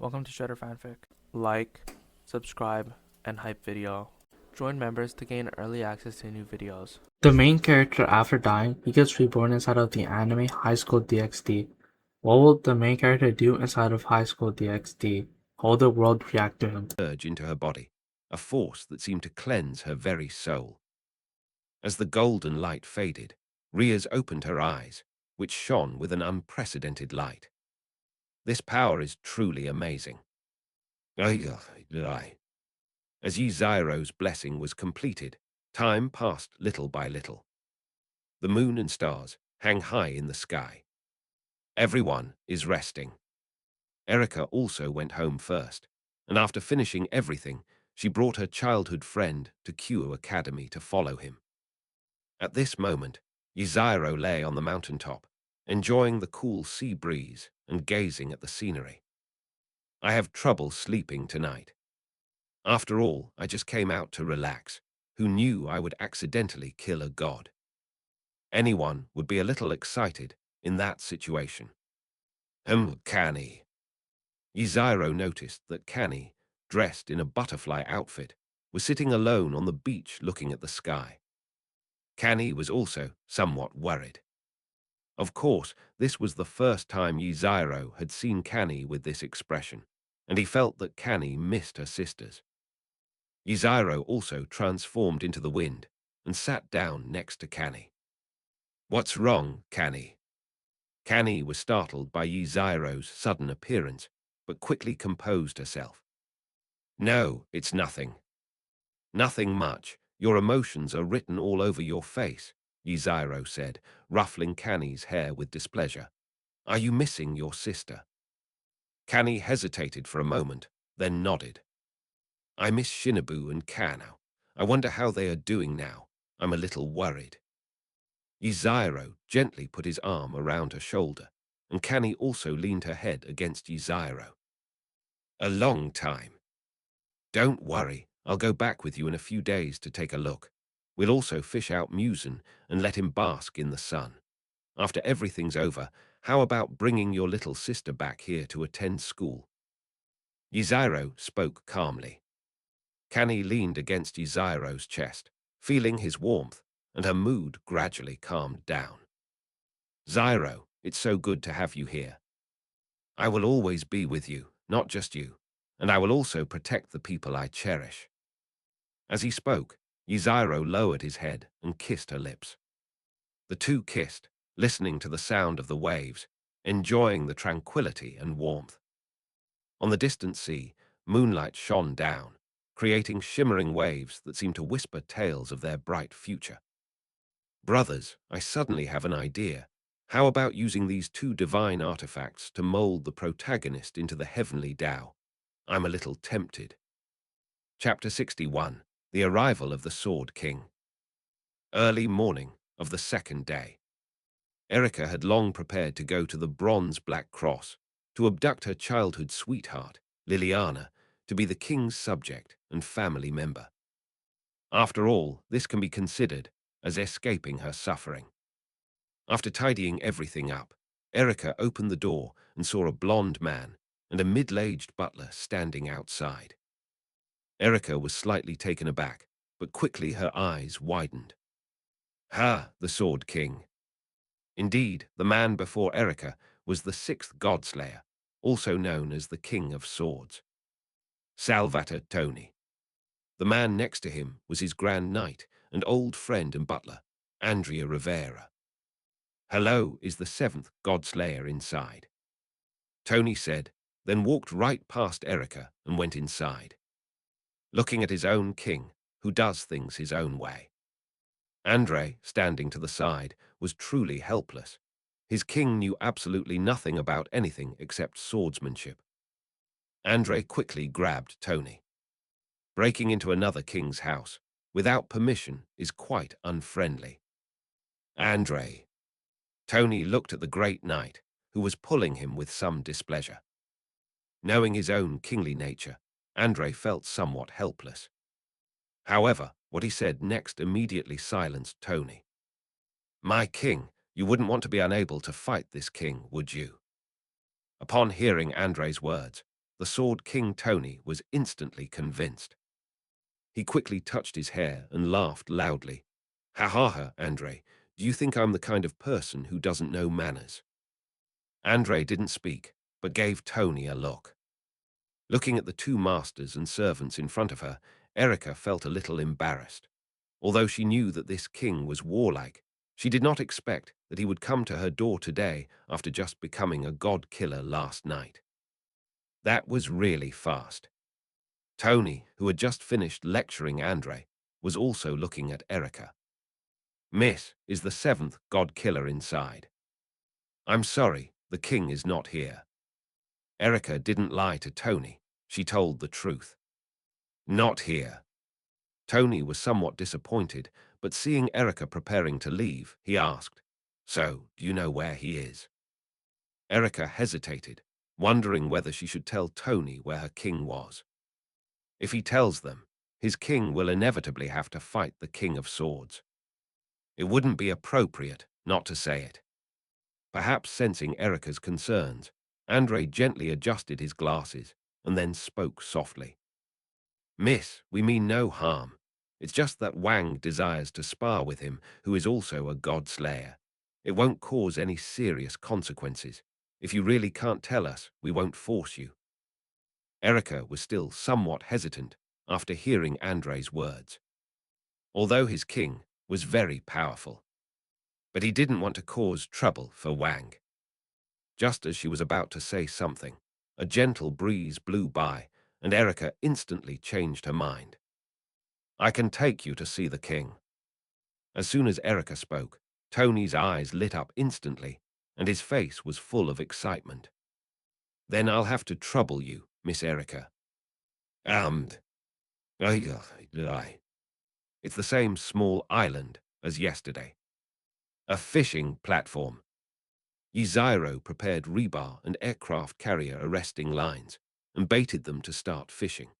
Welcome to Shredder Fanfic. Like, subscribe, and hype video. Join members to gain early access to new videos. The main character, after dying, he gets reborn inside of the anime High School DxD. What will the main character do inside of High School DxD? How will the world react to him? Surge into her body, a force that seemed to cleanse her very soul. As the golden light faded, Riaz opened her eyes, which shone with an unprecedented light. This power is truly amazing. As Yiziro's blessing was completed, time passed little by little. The moon and stars hang high in the sky. Everyone is resting. Erica also went home first, and after finishing everything, she brought her childhood friend to Q Academy to follow him. At this moment, Yiziro lay on the mountaintop, enjoying the cool sea breeze and gazing at the scenery. I have trouble sleeping tonight. After all, I just came out to relax. Who knew I would accidentally kill a god? Anyone would be a little excited in that situation. Kani. Yiziro noticed that Kani, dressed in a butterfly outfit, was sitting alone on the beach looking at the sky. Kani was also somewhat worried. Of course, this was the first time Yiziro had seen Kani with this expression, and he felt that Kani missed her sisters. Yiziro also transformed into the wind and sat down next to Kani. "What's wrong, Kani?" Kani was startled by Yiziro's sudden appearance, but quickly composed herself. "No, it's nothing." "Nothing much. Your emotions are written all over your face," Yiziro said, ruffling Kani's hair with displeasure. "Are you missing your sister?" Kani hesitated for a moment, then nodded. "I miss Shinobu and Kano. I wonder how they are doing now. I'm a little worried." Yiziro gently put his arm around her shoulder, and Kani also leaned her head against Yiziro. "A long time. Don't worry, I'll go back with you in a few days to take a look. We'll also fish out Musen and let him bask in the sun. After everything's over, how about bringing your little sister back here to attend school?" Yiziro spoke calmly. Kani leaned against Yiziro's chest, feeling his warmth, and her mood gradually calmed down. "Zyro, it's so good to have you here. I will always be with you, not just you, and I will also protect the people I cherish." As he spoke, Yiziro lowered his head and kissed her lips. The two kissed, listening to the sound of the waves, enjoying the tranquility and warmth. On the distant sea, moonlight shone down, creating shimmering waves that seemed to whisper tales of their bright future. "Brothers, I suddenly have an idea. How about using these two divine artifacts to mold the protagonist into the heavenly Tao? I'm a little tempted." Chapter 61. The Arrival of the Sword King. Early morning of the second day. Erica had long prepared to go to the Bronze Black Cross to abduct her childhood sweetheart, Liliana, to be the king's subject and family member. After all, this can be considered as escaping her suffering. After tidying everything up, Erica opened the door and saw a blonde man and a middle-aged butler standing outside. Erica was slightly taken aback, but quickly her eyes widened. "Ha, the Sword King." Indeed, the man before Erica was the sixth Godslayer, also known as the King of Swords. Salvatore Toni. The man next to him was his Grand Knight and old friend and butler, Andrea Rivera. "Hello," is the seventh Godslayer inside, Tony said, then walked right past Erica and went inside, looking at his own king, who does things his own way. Andre, standing to the side, was truly helpless. His king knew absolutely nothing about anything except swordsmanship. Andre quickly grabbed Tony. Breaking into another king's house without permission is quite unfriendly. Andre. Tony looked at the great knight, who was pulling him with some displeasure. Knowing his own kingly nature, Andre felt somewhat helpless. However, what he said next immediately silenced Tony. "My king, you wouldn't want to be unable to fight this king, would you?" Upon hearing Andre's words, the Sword King Tony was instantly convinced. He quickly touched his hair and laughed loudly. Ha ha ha, Andre, do you think I'm the kind of person who doesn't know manners? Andre didn't speak, but gave Tony a look. Looking at the two masters and servants in front of her, Erica felt a little embarrassed. Although she knew that this king was warlike, she did not expect that he would come to her door today after just becoming a god-killer last night. That was really fast. Tony, who had just finished lecturing Andre, was also looking at Erica. Miss is the seventh god-killer inside. I'm sorry, the king is not here. Erica didn't lie to Tony. She told the truth. Not here. Tony was somewhat disappointed, but seeing Erica preparing to leave, he asked, "So, do you know where he is?" Erica hesitated, wondering whether she should tell Tony where her king was. If he tells them, his king will inevitably have to fight the King of Swords. It wouldn't be appropriate not to say it. Perhaps sensing Erica's concerns, Andre gently adjusted his glasses and then spoke softly. "Miss, we mean no harm. It's just that Wang desires to spar with him, who is also a god slayer. It won't cause any serious consequences. If you really can't tell us, we won't force you." Erica was still somewhat hesitant after hearing Andre's words. Although his king was very powerful, but he didn't want to cause trouble for Wang. Just as she was about to say something, a gentle breeze blew by, and Erica instantly changed her mind. "I can take you to see the king." As soon as Erica spoke, Tony's eyes lit up instantly, and his face was full of excitement. "Then I'll have to trouble you, Miss Erica." "Armed. I. It's the same small island as yesterday. A fishing platform." Yzairo prepared rebar and aircraft carrier arresting lines and baited them to start fishing.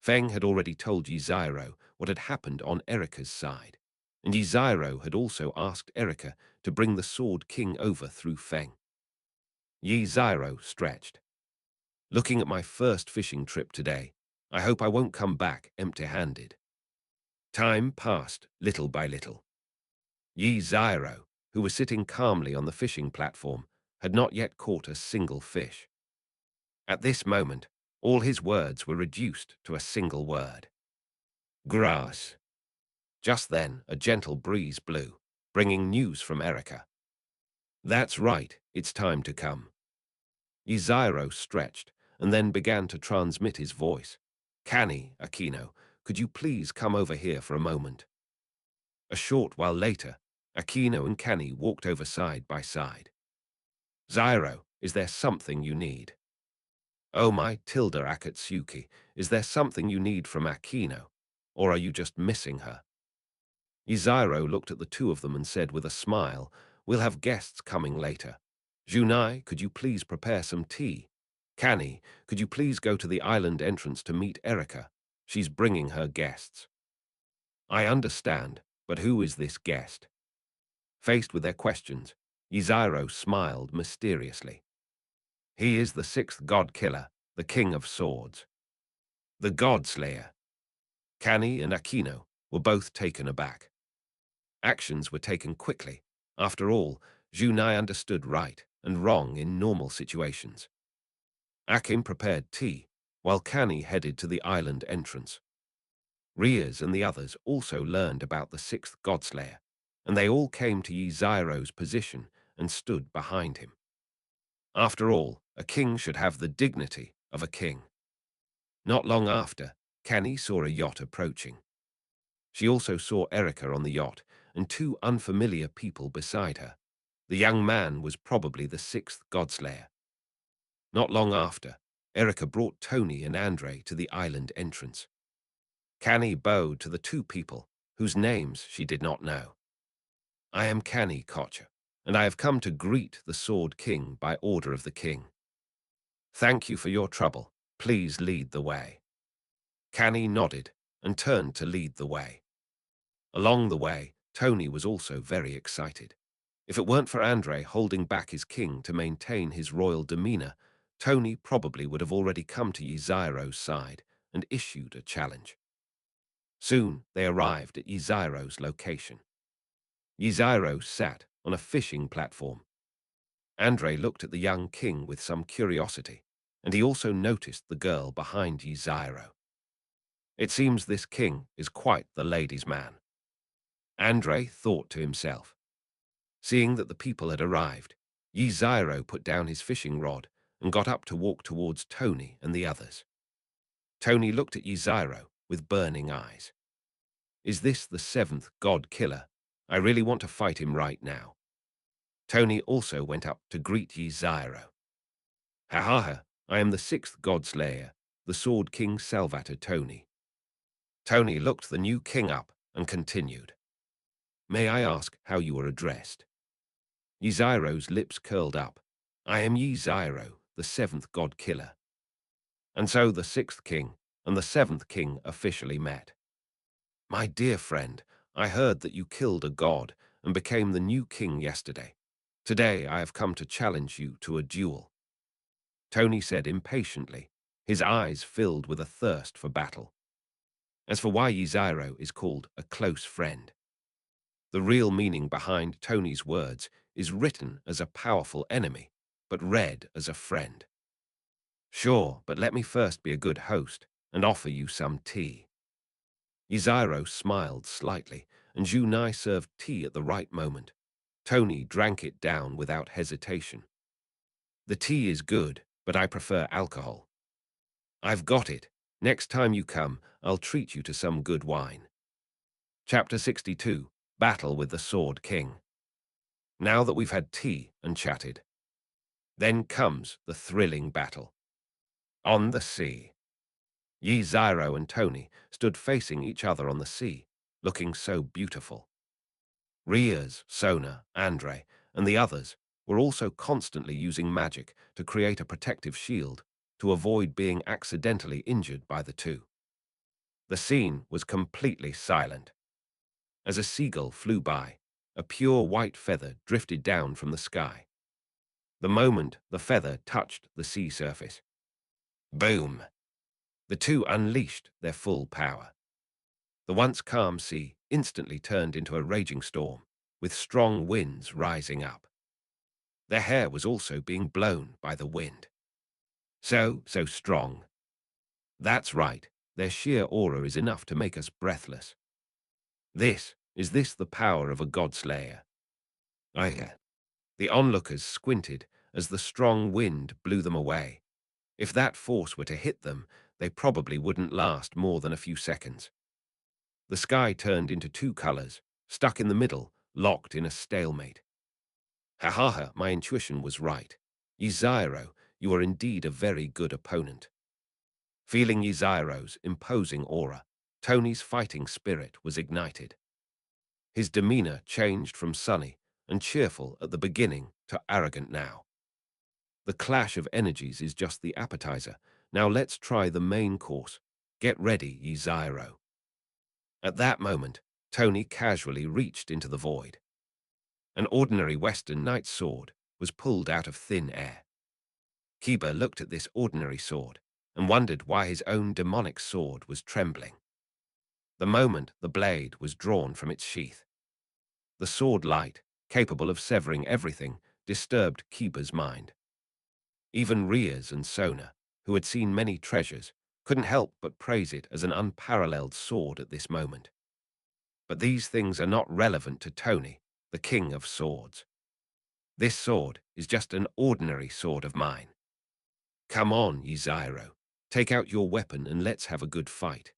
Feng had already told Yzairo what had happened on Erica's side, and Yzairo had also asked Erica to bring the Sword King over through Feng. Yzairo stretched. "Looking at my first fishing trip today, I hope I won't come back empty-handed." Time passed little by little. Yzairo, who was sitting calmly on the fishing platform, had not yet caught a single fish. At this moment, all his words were reduced to a single word. Grass. Just then, a gentle breeze blew, bringing news from Erica. "That's right, it's time to come." Yzairo stretched and then began to transmit his voice. "Kani, Aquino, could you please come over here for a moment?" A short while later, Aquino and Kani walked over side by side. "Zyro, is there something you need?" "Oh my Tilda Akatsuki, is there something you need from Aquino? Or are you just missing her?" Yzairo looked at the two of them and said with a smile, "We'll have guests coming later. Junai, could you please prepare some tea? Kani, could you please go to the island entrance to meet Erica? She's bringing her guests." "I understand, but who is this guest?" Faced with their questions, Yzairo smiled mysteriously. "He is the sixth god-killer, the King of Swords. The God-Slayer." Kani and Aquino were both taken aback. Actions were taken quickly. After all, Junai understood right and wrong in normal situations. Akim prepared tea, while Kani headed to the island entrance. Riaz and the others also learned about the sixth Godslayer, and they all came to Yzairo's position and stood behind him. After all, a king should have the dignity of a king. Not long after, Kani saw a yacht approaching. She also saw Erica on the yacht and two unfamiliar people beside her. The young man was probably the sixth Godslayer. Not long after, Erica brought Tony and Andre to the island entrance. Kani bowed to the two people, whose names she did not know. "I am Kani Kocha, and I have come to greet the Sword King by order of the king. Thank you for your trouble. Please lead the way." Kani nodded and turned to lead the way. Along the way, Tony was also very excited. If it weren't for Andre holding back his king to maintain his royal demeanor, Tony probably would have already come to Yzairo's side and issued a challenge. Soon they arrived at Yzairo's location. Yzairo sat on a fishing platform. Andre looked at the young king with some curiosity, and he also noticed the girl behind Yzairo. It seems this king is quite the ladies' man. Andre thought to himself. Seeing that the people had arrived, Yzairo put down his fishing rod and got up to walk towards Tony and the others. Tony looked at Yzairo with burning eyes. Is this the seventh god killer? I really want to fight him right now. Tony also went up to greet Yzairo. Ha ha ha, I am the sixth god slayer, the sword king Salvator Tony. Tony looked the new king up and continued. May I ask how you are addressed? Yzairo's lips curled up. I am Yzairo, the seventh god killer. And so the sixth king and the seventh king officially met. My dear friend, I heard that you killed a god and became the new king yesterday. Today I have come to challenge you to a duel. Tony said impatiently, his eyes filled with a thirst for battle. As for why Yzairo is called a close friend, the real meaning behind Tony's words is written as a powerful enemy, but read as a friend. Sure, but let me first be a good host and offer you some tea. Yzairo smiled slightly, and Junai served tea at the right moment. Tony drank it down without hesitation. The tea is good, but I prefer alcohol. I've got it. Next time you come, I'll treat you to some good wine. Chapter 62, Battle with the Sword King. Now that we've had tea and chatted, then comes the thrilling battle. On the sea. Yzairo and Tony stood facing each other on the sea, looking so beautiful. Riaz, Sona, Andre, and the others were also constantly using magic to create a protective shield to avoid being accidentally injured by the two. The scene was completely silent. As a seagull flew by, a pure white feather drifted down from the sky. The moment the feather touched the sea surface, boom! The two unleashed their full power. The once calm sea instantly turned into a raging storm, with strong winds rising up. Their hair was also being blown by the wind. So strong. That's right, their sheer aura is enough to make us breathless. Is this the power of a god-slayer? The onlookers squinted as the strong wind blew them away. If that force were to hit them, they probably wouldn't last more than a few seconds. The sky turned into two colors, stuck in the middle, locked in a stalemate. Ha, my intuition was right. Yzairo, you are indeed a very good opponent. Feeling Yzairo's imposing aura, Tony's fighting spirit was ignited. His demeanor changed from sunny and cheerful at the beginning to arrogant now. The clash of energies is just the appetizer. Now let's try the main course. Get ready, Yzairo. At that moment, Tony casually reached into the void. An ordinary Western knight's sword was pulled out of thin air. Kiba looked at this ordinary sword and wondered why his own demonic sword was trembling. The moment the blade was drawn from its sheath, the sword light, capable of severing everything, disturbed Kiba's mind. Even Riaz and Sona, who had seen many treasures, couldn't help but praise it as an unparalleled sword at this moment. But these things are not relevant to Tony, the king of swords. This sword is just an ordinary sword of mine. Come on, Yzairo, take out your weapon and let's have a good fight.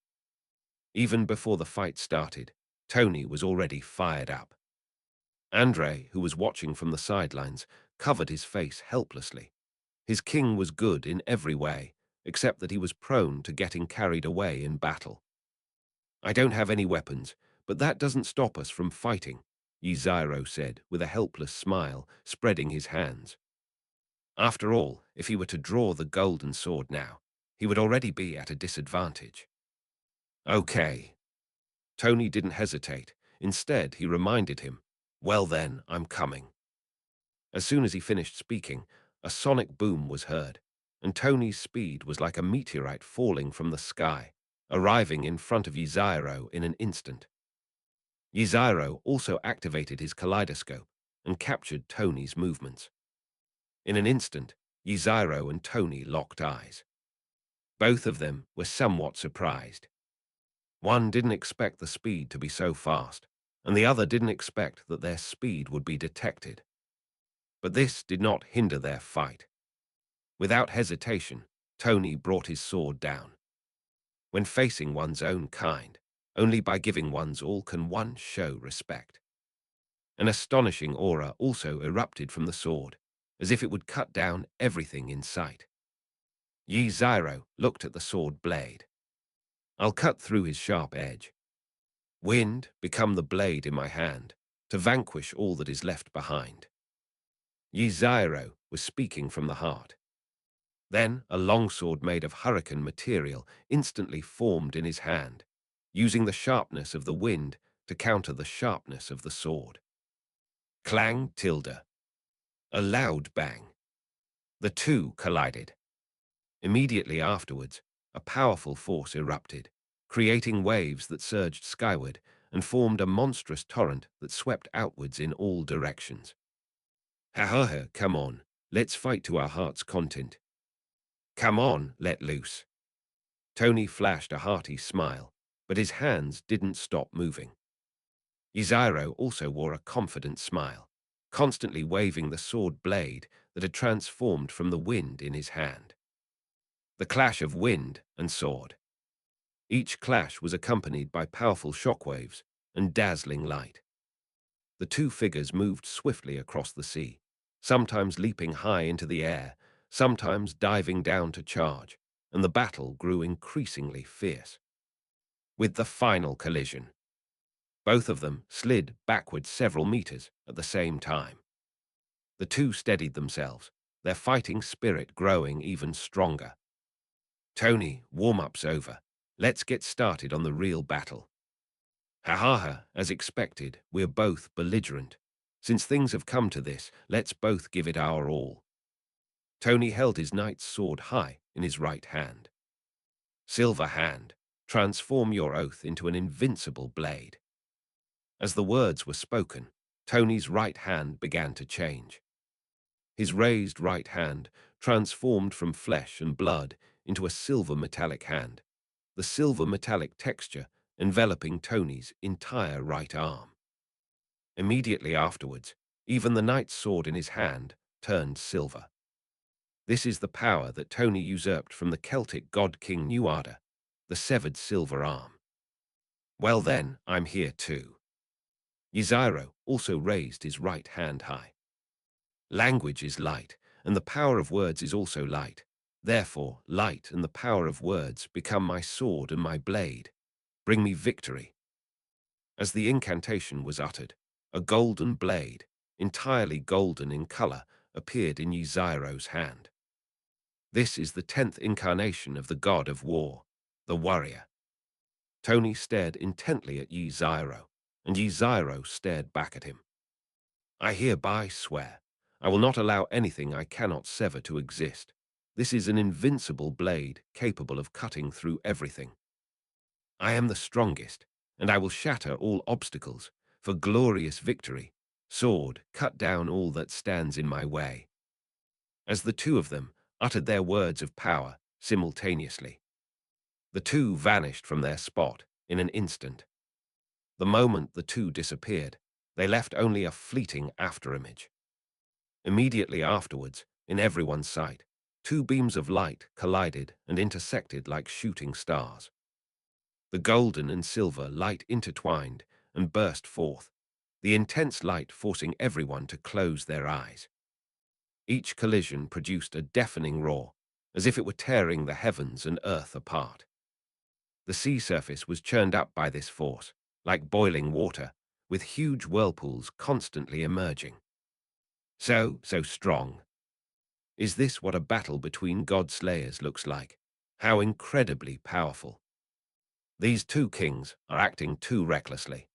Even before the fight started, Tony was already fired up. Andre, who was watching from the sidelines, covered his face helplessly. His king was good in every way, except that he was prone to getting carried away in battle. I don't have any weapons, but that doesn't stop us from fighting, Yzairo said with a helpless smile, spreading his hands. After all, if he were to draw the golden sword now, he would already be at a disadvantage. Okay. Tony didn't hesitate. Instead, he reminded him, well then, I'm coming. As soon as he finished speaking, a sonic boom was heard, and Tony's speed was like a meteorite falling from the sky, arriving in front of Yzairo in an instant. Yzairo also activated his kaleidoscope and captured Tony's movements. In an instant, Yzairo and Tony locked eyes. Both of them were somewhat surprised. One didn't expect the speed to be so fast, and the other didn't expect that their speed would be detected. But this did not hinder their fight. Without hesitation, Tony brought his sword down. When facing one's own kind, only by giving one's all can one show respect. An astonishing aura also erupted from the sword, as if it would cut down everything in sight. Yzairo looked at the sword blade. I'll cut through his sharp edge. Wind, become the blade in my hand, to vanquish all that is left behind. Yzairo was speaking from the heart. Then a longsword made of hurricane material instantly formed in his hand, using the sharpness of the wind to counter the sharpness of the sword. Clang tilde. A loud bang. The two collided. Immediately afterwards, a powerful force erupted, creating waves that surged skyward and formed a monstrous torrent that swept outwards in all directions. Ha ha ha, come on, let's fight to our heart's content. Come on, let loose. Tony flashed a hearty smile, but his hands didn't stop moving. Yzairo also wore a confident smile, constantly waving the sword blade that had transformed from the wind in his hand. The clash of wind and sword. Each clash was accompanied by powerful shockwaves and dazzling light. The two figures moved swiftly across the sea, sometimes leaping high into the air, sometimes diving down to charge, and the battle grew increasingly fierce. With the final collision, both of them slid backward several meters at the same time. The two steadied themselves, their fighting spirit growing even stronger. Tony, warm-up's over. Let's get started on the real battle. Ha ha ha, as expected, we're both belligerent. Since things have come to this, let's both give it our all. Tony held his knight's sword high in his right hand. Silver hand, transform your oath into an invincible blade. As the words were spoken, Tony's right hand began to change. His raised right hand transformed from flesh and blood into a silver metallic hand, the silver metallic texture enveloping Tony's entire right arm. Immediately afterwards, even the knight's sword in his hand turned silver. This is the power that Tony usurped from the Celtic god King Nuada, the severed silver arm. Well then, I'm here too. Yzairo also raised his right hand high. Language is light, and the power of words is also light. Therefore, light and the power of words become my sword and my blade. Bring me victory. As the incantation was uttered, a golden blade, entirely golden in color, appeared in Yzairo's hand. This is the 10th incarnation of the god of war, the warrior. Tony stared intently at Yzairo, and Yzairo stared back at him. I hereby swear, I will not allow anything I cannot sever to exist. This is an invincible blade capable of cutting through everything. I am the strongest, and I will shatter all obstacles, for glorious victory. Sword, cut down all that stands in my way. As the two of them uttered their words of power simultaneously, the two vanished from their spot in an instant. The moment the two disappeared, they left only a fleeting afterimage. Immediately afterwards, in everyone's sight, two beams of light collided and intersected like shooting stars. The golden and silver light intertwined and burst forth, the intense light forcing everyone to close their eyes. Each collision produced a deafening roar, as if it were tearing the heavens and earth apart. The sea surface was churned up by this force, like boiling water, with huge whirlpools constantly emerging. So strong. Is this what a battle between god-slayers looks like? How incredibly powerful. These two kings are acting too recklessly.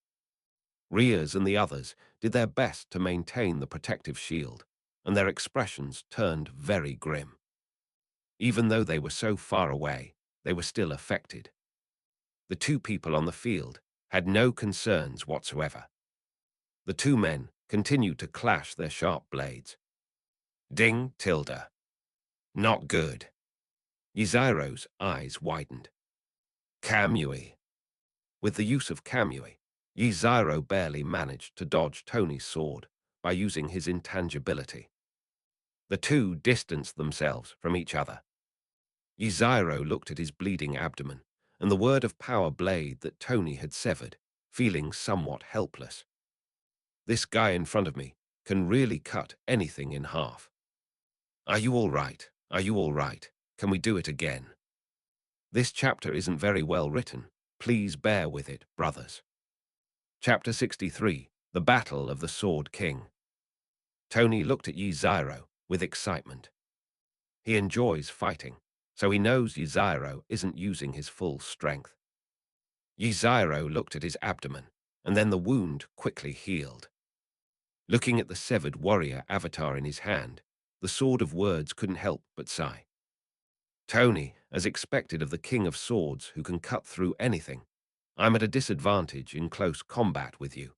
Rias and the others did their best to maintain the protective shield, and their expressions turned very grim. Even though they were so far away, they were still affected. The two people on the field had no concerns whatsoever. The two men continued to clash their sharp blades. Ding, tilde. Not good. Yziro's eyes widened. Kamui. With the use of Kamui, Yziro barely managed to dodge Tony's sword by using his intangibility. The two distanced themselves from each other. Yziro looked at his bleeding abdomen and the word of power blade that Tony had severed, feeling somewhat helpless. This guy in front of me can really cut anything in half. Are you all right? Are you all right? Can we do it again? This chapter isn't very well written. Please bear with it, brothers. Chapter 63, The Battle of the Sword King. Tony looked at Yziro with excitement. He enjoys fighting, so he knows Yziro isn't using his full strength. Yziro looked at his abdomen, and then the wound quickly healed. Looking at the severed warrior avatar in his hand, the Sword of Words couldn't help but sigh. Tony, as expected of the King of Swords who can cut through anything, I'm at a disadvantage in close combat with you.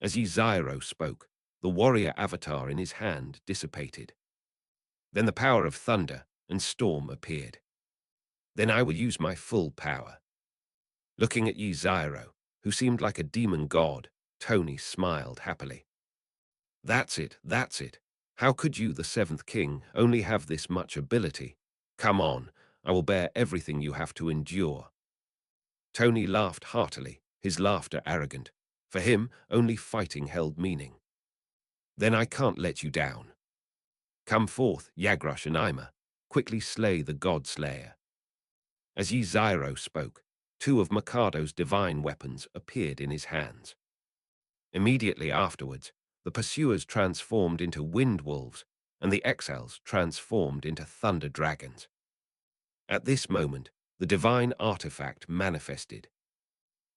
As Yziro spoke, the warrior avatar in his hand dissipated. Then the power of thunder and storm appeared. Then I will use my full power. Looking at Yziro, who seemed like a demon god, Tony smiled happily. That's it, that's it. How could you, the seventh king, only have this much ability? Come on, I will bear everything you have to endure. Tony laughed heartily, his laughter arrogant. For him, only fighting held meaning. Then I can't let you down. Come forth, Yagrush and Ima, quickly slay the god slayer. As Yziro spoke, two of Mikado's divine weapons appeared in his hands. Immediately afterwards, the pursuers transformed into wind wolves, and the exiles transformed into thunder dragons. At this moment, the divine artifact manifested.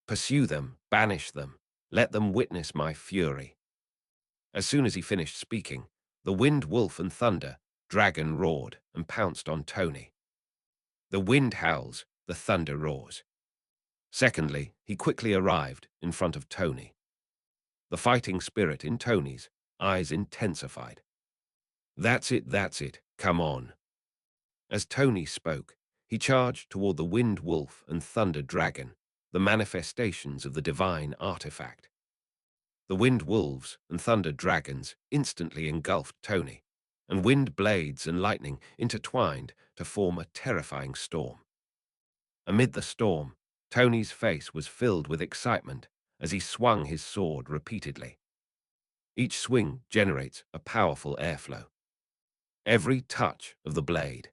Pursue them, banish them, let them witness my fury. As soon as he finished speaking, the wind wolf and thunder dragon roared and pounced on Tony. The wind howls, the thunder roars. Secondly, he quickly arrived in front of Tony. The fighting spirit in Tony's eyes intensified. That's it, come on. As Tony spoke, he charged toward the wind wolf and thunder dragon, the manifestations of the divine artifact. The wind wolves and thunder dragons instantly engulfed Tony, and wind blades and lightning intertwined to form a terrifying storm. Amid the storm, Tony's face was filled with excitement as he swung his sword repeatedly. Each swing generates a powerful airflow. Every touch of the blade,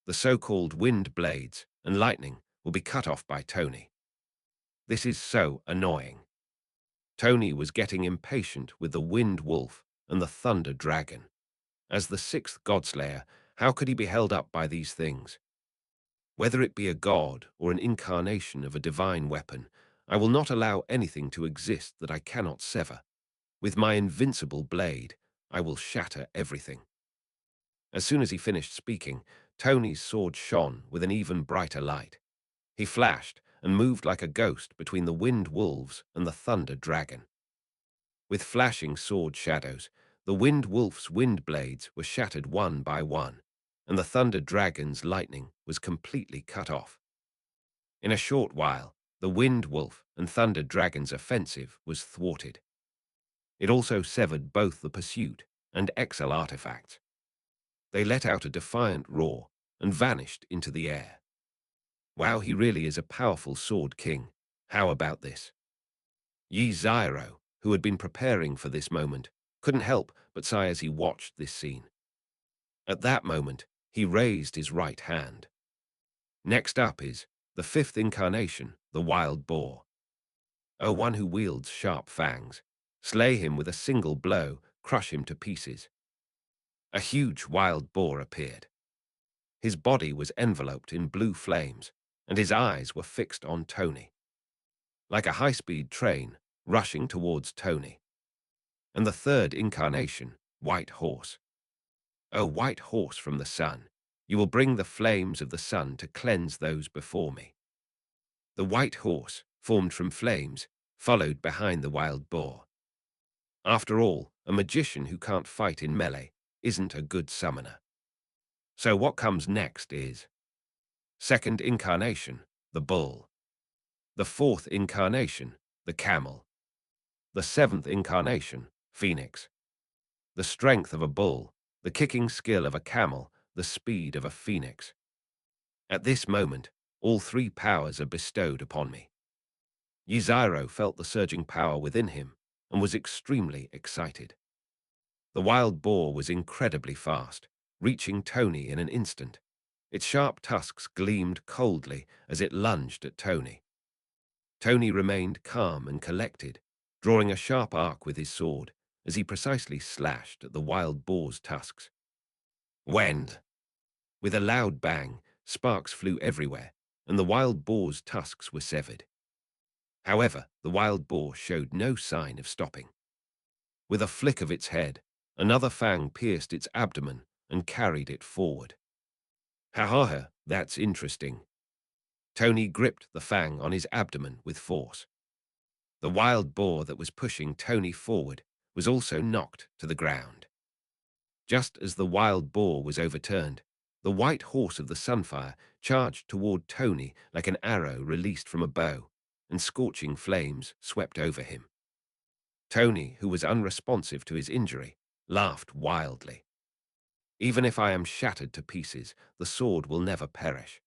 the so-called wind blades and lightning, will be cut off by Tony. This is so annoying. Tony was getting impatient with the wind wolf and the thunder dragon. As the sixth godslayer, how could he be held up by these things? Whether it be a god or an incarnation of a divine weapon, I will not allow anything to exist that I cannot sever. With my invincible blade, I will shatter everything. As soon as he finished speaking, Tony's sword shone with an even brighter light. He flashed and moved like a ghost between the wind wolves and the thunder dragon. With flashing sword shadows, the wind wolf's wind blades were shattered one by one, and the thunder dragon's lightning was completely cut off. In a short while, the wind wolf and thunder dragon's offensive was thwarted. It also severed both the pursuit and exile artifacts. They let out a defiant roar and vanished into the air. Wow, he really is a powerful sword king. How about this? Yziro, who had been preparing for this moment, couldn't help but sigh as he watched this scene. At that moment, he raised his right hand. Next up is the fifth incarnation, the wild boar. Oh, one who wields sharp fangs. Slay him with a single blow, crush him to pieces. A huge wild boar appeared. His body was enveloped in blue flames, and his eyes were fixed on Tony. Like a high-speed train, rushing towards Tony. And the third incarnation, White Horse. Oh, White Horse from the sun, You will bring the flames of the sun to cleanse those before me. The white horse, formed from flames, followed behind the wild boar. After all, a magician who can't fight in melee isn't a good summoner. So what comes next is second incarnation, the bull. The fourth incarnation, the camel. The seventh incarnation, phoenix. The strength of a bull, the kicking skill of a camel, the speed of a phoenix. At this moment, all three powers are bestowed upon me. Yiziro felt the surging power within him and was extremely excited. The wild boar was incredibly fast, reaching Tony in an instant. Its sharp tusks gleamed coldly as it lunged at Tony. Tony remained calm and collected, drawing a sharp arc with his sword as he precisely slashed at the wild boar's tusks. Wend! With a loud bang, sparks flew everywhere, and the wild boar's tusks were severed. However, the wild boar showed no sign of stopping. With a flick of its head, another fang pierced its abdomen and carried it forward. Ha ha ha, that's interesting. Tony gripped the fang on his abdomen with force. The wild boar that was pushing Tony forward was also knocked to the ground. Just as the wild boar was overturned, the white horse of the Sunfire charged toward Tony like an arrow released from a bow, and scorching flames swept over him. Tony, who was unresponsive to his injury, laughed wildly. Even if I am shattered to pieces, the sword will never perish.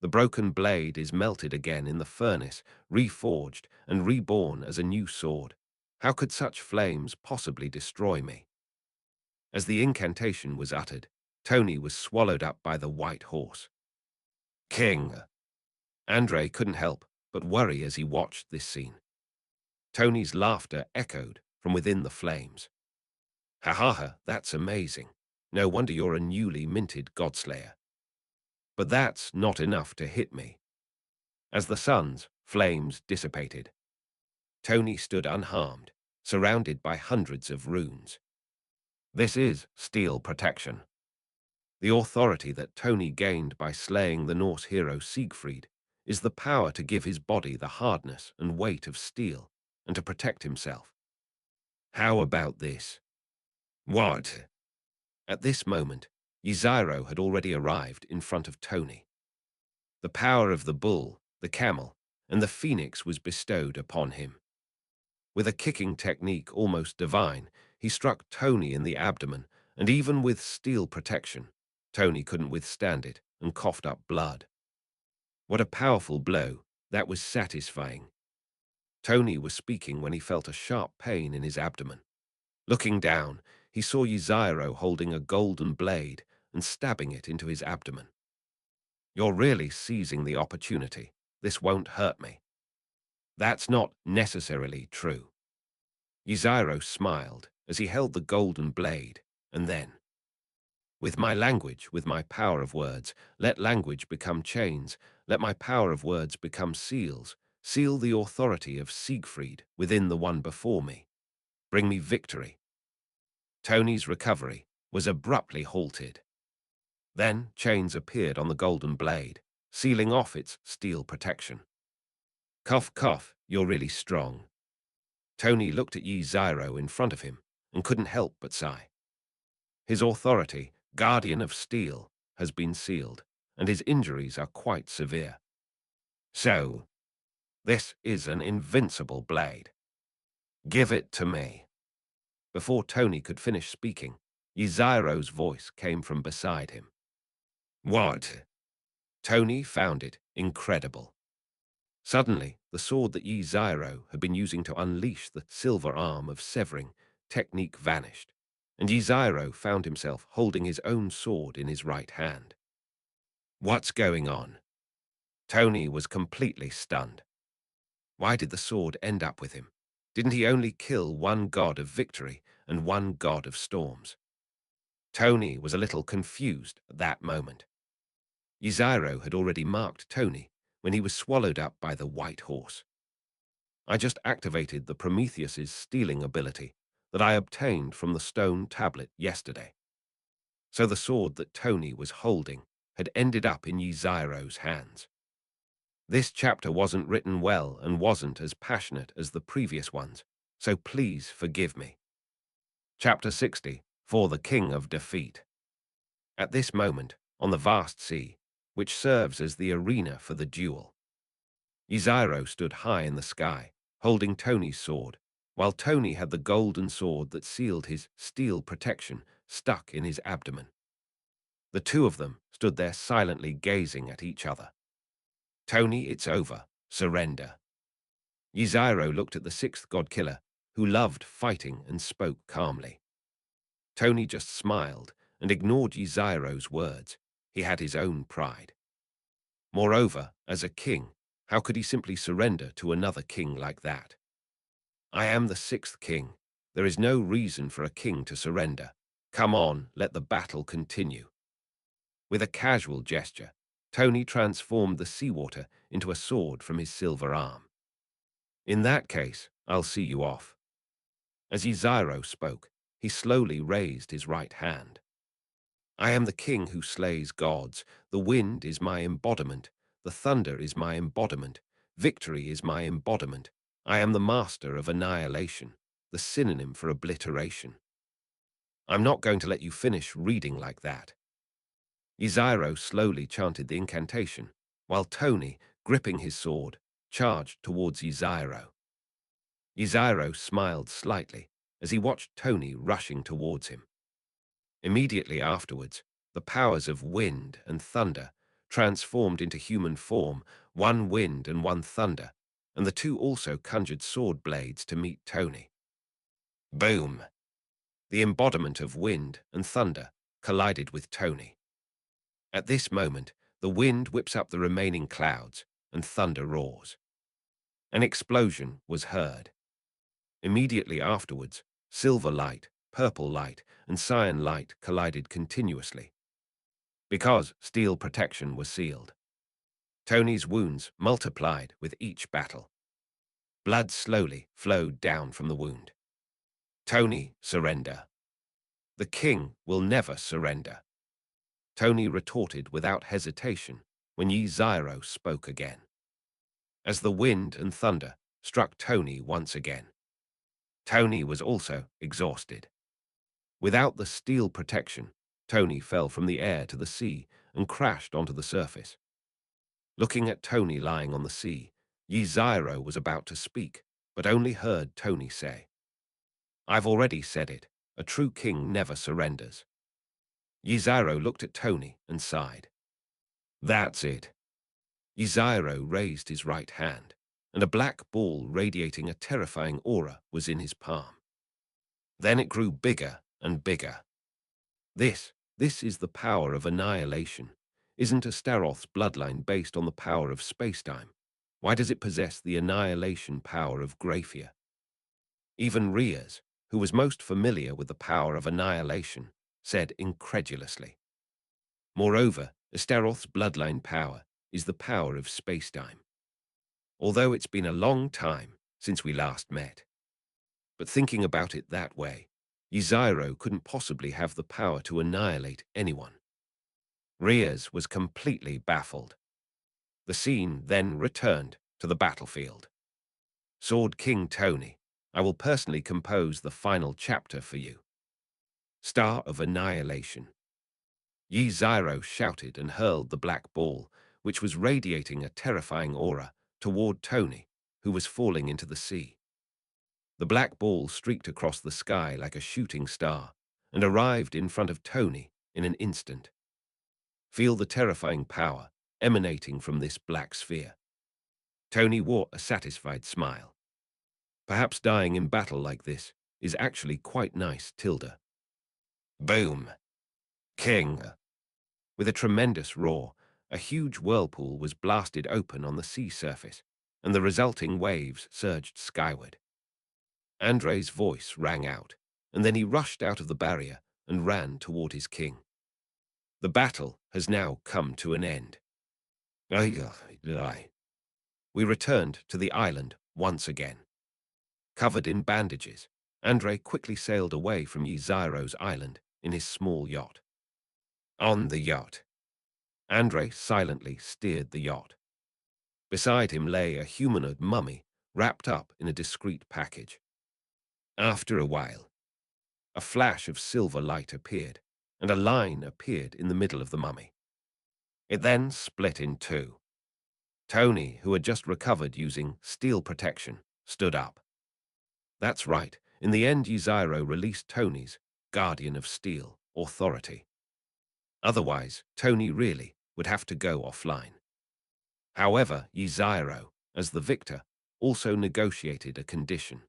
The broken blade is melted again in the furnace, reforged and reborn as a new sword. How could such flames possibly destroy me? As the incantation was uttered, Tony was swallowed up by the white horse. King! Andre couldn't help but worry as he watched this scene. Tony's laughter echoed from within the flames. Ha ha ha, that's amazing. No wonder you're a newly minted Godslayer. But that's not enough to hit me. As the sun's flames dissipated, Tony stood unharmed, surrounded by hundreds of runes. This is steel protection. The authority that Tony gained by slaying the Norse hero Siegfried is the power to give his body the hardness and weight of steel and to protect himself. How about this? What? At this moment, Yiziro had already arrived in front of Tony. The power of the bull, the camel, and the phoenix was bestowed upon him. With a kicking technique almost divine, he struck Tony in the abdomen, and even with steel protection, Tony couldn't withstand it and coughed up blood. What a powerful blow, that was satisfying. Tony was speaking when he felt a sharp pain in his abdomen. Looking down, he saw Yiziro holding a golden blade and stabbing it into his abdomen. You're really seizing the opportunity. This won't hurt me. That's not necessarily true. Yiziro smiled as he held the golden blade, and then, with my language, with my power of words, let language become chains, let my power of words become seals, seal the authority of Siegfried within the one before me. Bring me victory. Tony's recovery was abruptly halted. Then chains appeared on the golden blade, sealing off its steel protection. Cough, cough, you're really strong. Tony looked at Yiziro in front of him and couldn't help but sigh. His authority, guardian of steel, has been sealed, and his injuries are quite severe. So, this is an invincible blade. Give it to me. Before Tony could finish speaking, Yiziro's voice came from beside him. What? Tony found it incredible. Suddenly, the sword that Yiziro had been using to unleash the silver arm of severing technique vanished, and Yiziro found himself holding his own sword in his right hand. What's going on? Tony was completely stunned. Why did the sword end up with him? Didn't he only kill one god of victory and one god of storms? Tony was a little confused at that moment. Yiziro had already marked Tony when he was swallowed up by the white horse. I just activated the Prometheus's stealing ability that I obtained from the stone tablet yesterday. So the sword that Tony was holding had ended up in Yziro's hands. This chapter wasn't written well and wasn't as passionate as the previous ones, so please forgive me. Chapter 60, For the King of Defeat. At this moment, on the vast sea, which serves as the arena for the duel, Yziro stood high in the sky, holding Tony's sword, while Tony had the golden sword that sealed his steel protection stuck in his abdomen. The two of them stood there silently gazing at each other. Tony, it's over. Surrender. Yziro looked at the sixth god-killer, who loved fighting, and spoke calmly. Tony just smiled and ignored Yziro's words. He had his own pride. Moreover, as a king, how could he simply surrender to another king like that? I am the sixth king. There is no reason for a king to surrender. Come on, let the battle continue. With a casual gesture, Tony transformed the seawater into a sword from his silver arm. In that case, I'll see you off. As Yziro spoke, he slowly raised his right hand. I am the king who slays gods. The wind is my embodiment. The thunder is my embodiment. Victory is my embodiment. I am the master of annihilation, the synonym for obliteration. I'm not going to let you finish reading like that. Yziro slowly chanted the incantation, while Tony, gripping his sword, charged towards Yziro. Yziro smiled slightly as he watched Tony rushing towards him. Immediately afterwards, the powers of wind and thunder transformed into human form, one wind and one thunder, and the two also conjured sword blades to meet Tony. Boom! The embodiment of wind and thunder collided with Tony. At this moment, the wind whips up the remaining clouds and thunder roars. An explosion was heard. Immediately afterwards, silver light, purple light, and cyan light collided continuously. Because steel protection was sealed, Tony's wounds multiplied with each battle. Blood slowly flowed down from the wound. Tony, surrender. The king will never surrender. Tony retorted without hesitation when Yziro spoke again. As the wind and thunder struck Tony once again, Tony was also exhausted. Without the steel protection, Tony fell from the air to the sea and crashed onto the surface. Looking at Tony lying on the sea, Yziro was about to speak, but only heard Tony say, I've already said it, a true king never surrenders. Yziro looked at Tony and sighed. That's it. Yziro raised his right hand, and a black ball radiating a terrifying aura was in his palm. Then it grew bigger and bigger. This is the power of annihilation. Isn't Astaroth's bloodline based on the power of spacetime? Why does it possess the annihilation power of Graphia? Even Riaz, who was most familiar with the power of annihilation, said incredulously. Moreover, Astaroth's bloodline power is the power of spacetime. Although it's been a long time since we last met. But thinking about it that way, Yziro couldn't possibly have the power to annihilate anyone. Riaz was completely baffled. The scene then returned to the battlefield. Sword King Tony, I will personally compose the final chapter for you. Star of Annihilation. Yziro shouted and hurled the black ball, which was radiating a terrifying aura, toward Tony, who was falling into the sea. The black ball streaked across the sky like a shooting star and arrived in front of Tony in an instant. Feel the terrifying power emanating from this black sphere. Tony wore a satisfied smile. Perhaps dying in battle like this is actually quite nice, Tilda. Boom! King! With a tremendous roar, a huge whirlpool was blasted open on the sea surface, and the resulting waves surged skyward. Andrei's voice rang out, and then he rushed out of the barrier and ran toward his king. The battle has now come to an end. We returned to the island once again. Covered in bandages, Andrei quickly sailed away from Yziro's island in his small yacht. On the yacht, Andre silently steered the yacht. Beside him lay a humanoid mummy wrapped up in a discreet package. After a while, a flash of silver light appeared, and a line appeared in the middle of the mummy. It then split in two. Tony, who had just recovered using steel protection, stood up. That's right. In the end, Yzairo released Tony's Guardian of Steel authority. Otherwise, Tony really would have to go offline. However, Yzairo, as the victor, also negotiated a condition.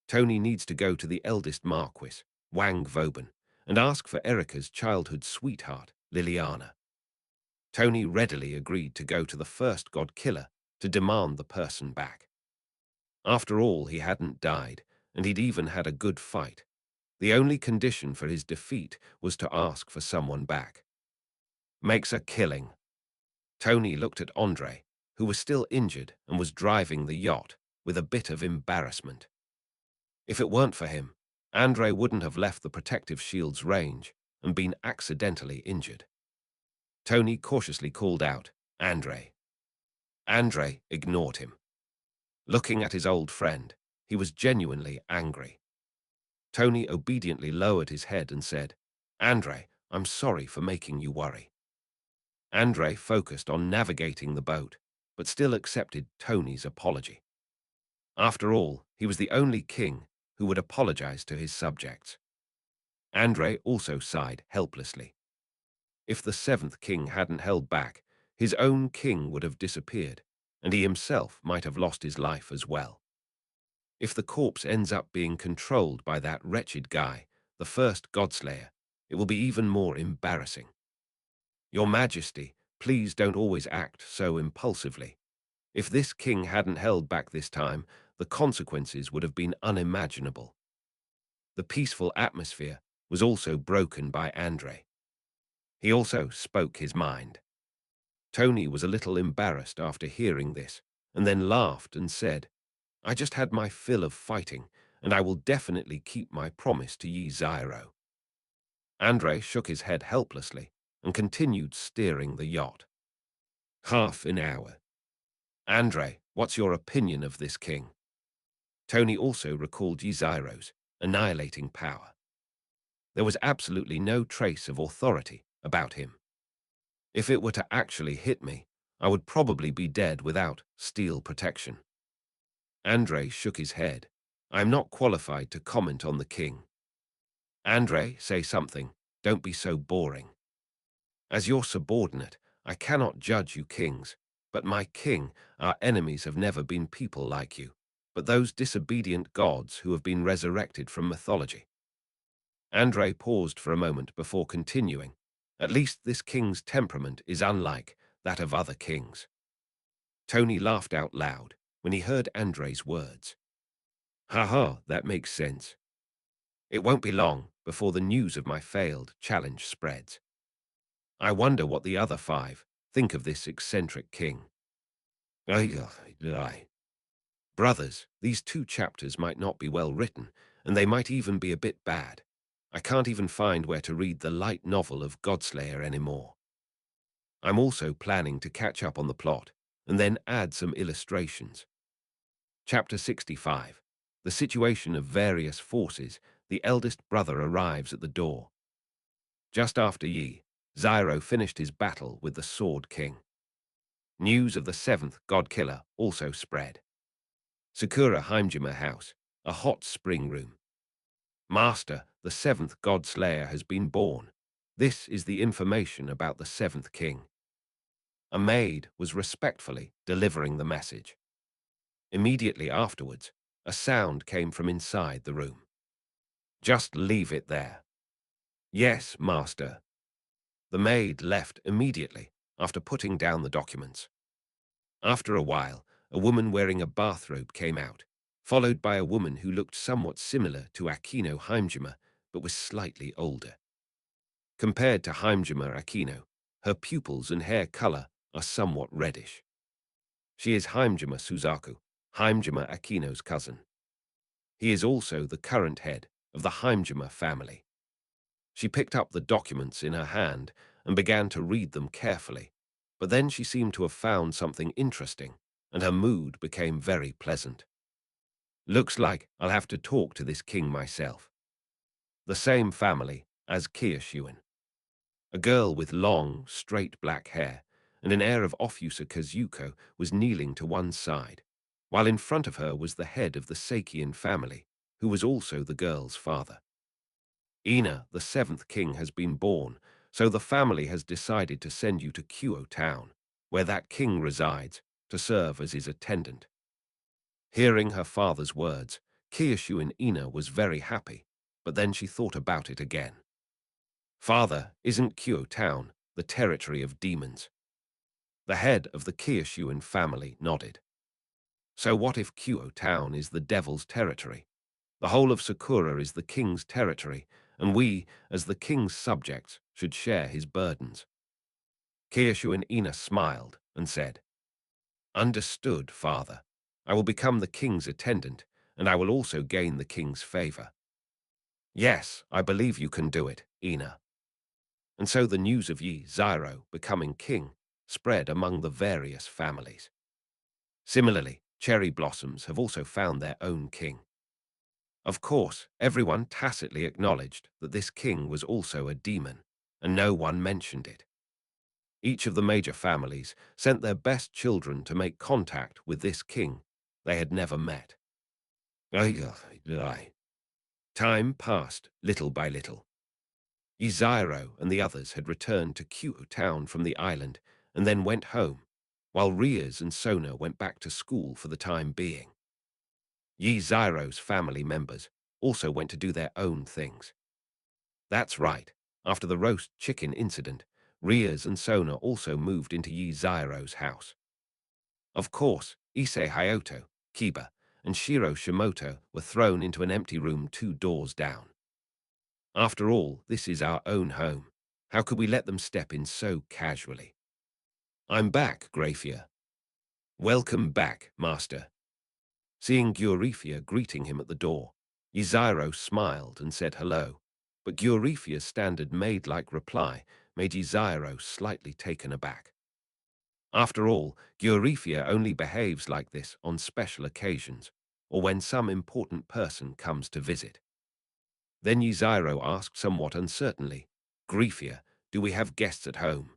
Tony needs to go to the eldest Marquis, Wang Vauban, and ask for Erica's childhood sweetheart, Liliana. Tony readily agreed to go to the first god killer to demand the person back. After all, he hadn't died, and he'd even had a good fight. The only condition for his defeat was to ask for someone back. Makes a killing. Tony looked at Andre, who was still injured and was driving the yacht, with a bit of embarrassment. If it weren't for him, Andre wouldn't have left the protective shield's range and been accidentally injured. Tony cautiously called out, "Andre." Andre ignored him. Looking at his old friend, he was genuinely angry. Tony obediently lowered his head and said, "Andre, I'm sorry for making you worry." Andre focused on navigating the boat, but still accepted Tony's apology. After all, he was the only king who would apologize to his subjects. Andre also sighed helplessly. If the seventh king hadn't held back, his own king would have disappeared, and he himself might have lost his life as well. If the corpse ends up being controlled by that wretched guy, the first Godslayer, it will be even more embarrassing. Your Majesty, please don't always act so impulsively. If this king hadn't held back this time, the consequences would have been unimaginable. The peaceful atmosphere was also broken by Andre. He also spoke his mind. Tony was a little embarrassed after hearing this, and then laughed and said, "I just had my fill of fighting, and I will definitely keep my promise to Yzairo." Andre shook his head helplessly and continued steering the yacht. Half an hour. "Andre, what's your opinion of this king?" Tony also recalled Yzairo's annihilating power. There was absolutely no trace of authority about him. If it were to actually hit me, I would probably be dead without steel protection. Andre shook his head. "I am not qualified to comment on the king." "Andre, say something. Don't be so boring." "As your subordinate, I cannot judge you kings, but my king, our enemies have never been people like you, but those disobedient gods who have been resurrected from mythology." Andre paused for a moment before continuing. "At least this king's temperament is unlike that of other kings." Tony laughed out loud when he heard Andre's words. "Ha, that makes sense. It won't be long before the news of my failed challenge spreads. I wonder what the other five think of this eccentric king." Aye. Brothers, these 2 chapters might not be well written, and they might even be a bit bad. I can't even find where to read the light novel of Godslayer anymore. I'm also planning to catch up on the plot, and then add some illustrations. Chapter 65. The situation of various forces. The eldest brother arrives at the door. Just after Zyro finished his battle with the Sword King. News of the 7th God Killer also spread. Sakura Heimjima House, a hot spring room. "Master, the 7th God Slayer has been born. This is the information about the 7th King." A maid was respectfully delivering the message. Immediately afterwards, a sound came from inside the room. "Just leave it there." "Yes, master." The maid left immediately after putting down the documents. After a while, a woman wearing a bathrobe came out, followed by a woman who looked somewhat similar to Aquino Heimjima, but was slightly older. Compared to Heimjima Aquino, her pupils and hair color are somewhat reddish. She is Heimjima Suzaku, Heimjima Aquino's cousin. He is also the current head of the Heimjima family. She picked up the documents in her hand and began to read them carefully. But then she seemed to have found something interesting, and her mood became very pleasant. Looks like I'll have to talk to this king myself. The same family as Kiyoshuin. A girl with long, straight black hair and an air of Ofusa Kazuko was kneeling to one side, while in front of her was the head of the Seikian family, who was also the girl's father. Ina, the seventh king, has been born, so the family has decided to send you to Kyo town, where that king resides, to serve as his attendant. Hearing her father's words, Kiyoshuin Ina was very happy, but then she thought about it again. Father, isn't Kyo town the territory of demons? The head of the Kiyoshuin family nodded. So what if Kyo town is the devil's territory? The whole of Sakura is the king's territory, and we, as the king's subjects, should share his burdens. Kiyoshuin Ina smiled and said, Understood, father. I will become the king's attendant, and I will also gain the king's favor. Yes, I believe you can do it, Ina. And so the news of Yi Zyro becoming king spread among the various families. Similarly, cherry blossoms have also found their own king. Of course, everyone tacitly acknowledged that this king was also a demon, and no one mentioned it. Each of the major families sent their best children to make contact with this king they had never met. Time passed little by little. Yzairo and the others had returned to Kyo town from the island and then went home, while Rias and Sona went back to school for the time being. Yzairo's family members also went to do their own things. That's right, after the roast chicken incident, Rias and Sona also moved into Yzairo's house. Of course, Issei Hayato, Kiba, and Shiro Shimoto were thrown into an empty room 2 doors down. After all, this is our own home. How could we let them step in so casually? I'm back, Grafia. Welcome back, Master. Seeing Gyurifia greeting him at the door, Yzairo smiled and said hello, but Gyurifia's standard maid-like reply made Yzairo slightly taken aback. After all, Gyurifia only behaves like this on special occasions, or when some important person comes to visit. Then Yzairo asked somewhat uncertainly, Grifia, do we have guests at home?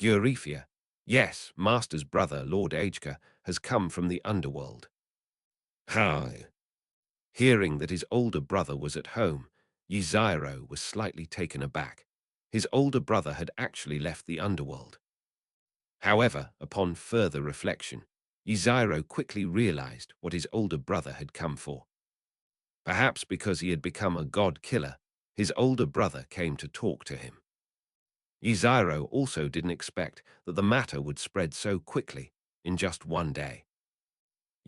Gyurifia, yes, Master's brother, Lord Ajka, has come from the underworld. Hi. Hearing that his older brother was at home, Yzairo was slightly taken aback. His older brother had actually left the underworld. However, upon further reflection, Yzairo quickly realized what his older brother had come for. Perhaps because he had become a god killer, his older brother came to talk to him. Yzairo also didn't expect that the matter would spread so quickly in just one day.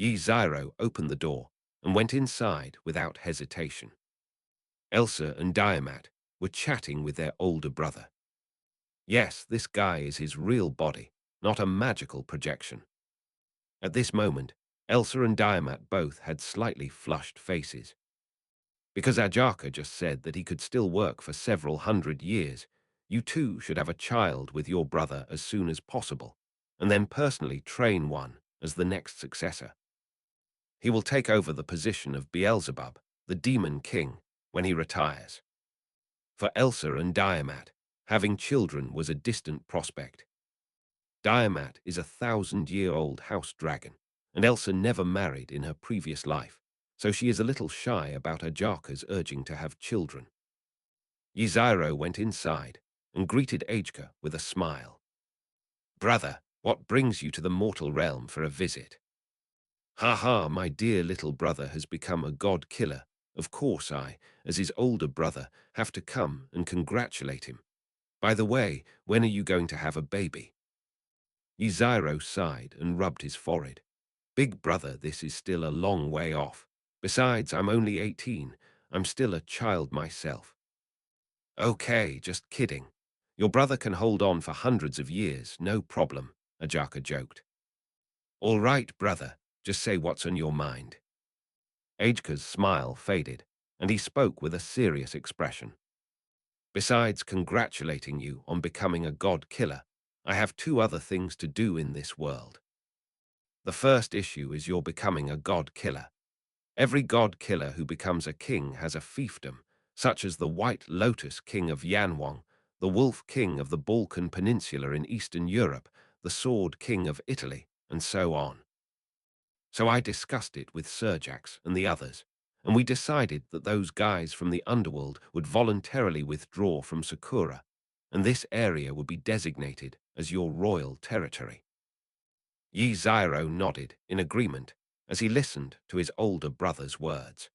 Yzairo opened the door and went inside without hesitation. Elsa and Diamat were chatting with their older brother. Yes, this guy is his real body, not a magical projection. At this moment, Elsa and Diamat both had slightly flushed faces. Because Ajaka just said that he could still work for several hundred years, you too should have a child with your brother as soon as possible, and then personally train one as the next successor. He will take over the position of Beelzebub, the demon king, when he retires. For Elsa and Diamat, having children was a distant prospect. Diamat is a 1,000-year-old house dragon, and Elsa never married in her previous life, so she is a little shy about Ajaka's urging to have children. Yzairo went inside and greeted Ajka with a smile. Brother, what brings you to the mortal realm for a visit? Ha ha, my dear little brother has become a god killer. Of course I, as his older brother, have to come and congratulate him. By the way, when are you going to have a baby? Yzairo sighed and rubbed his forehead. Big brother, this is still a long way off. Besides, I'm only 18. I'm still a child myself. Okay, just kidding. Your brother can hold on for hundreds of years, no problem, Ajaka joked. All right, brother, just say what's on your mind. Ajka's smile faded, and he spoke with a serious expression. Besides congratulating you on becoming a god killer, I have two other things to do in this world. The first issue is you're becoming a god killer. Every god killer who becomes a king has a fiefdom, such as the White Lotus King of Yanwang, the Wolf King of the Balkan Peninsula in Eastern Europe, the Sword King of Italy, and so on. So I discussed it with Serjax and the others, and we decided that those guys from the underworld would voluntarily withdraw from Sakura, and this area would be designated as your royal territory. Yi Zyro nodded in agreement as he listened to his older brother's words.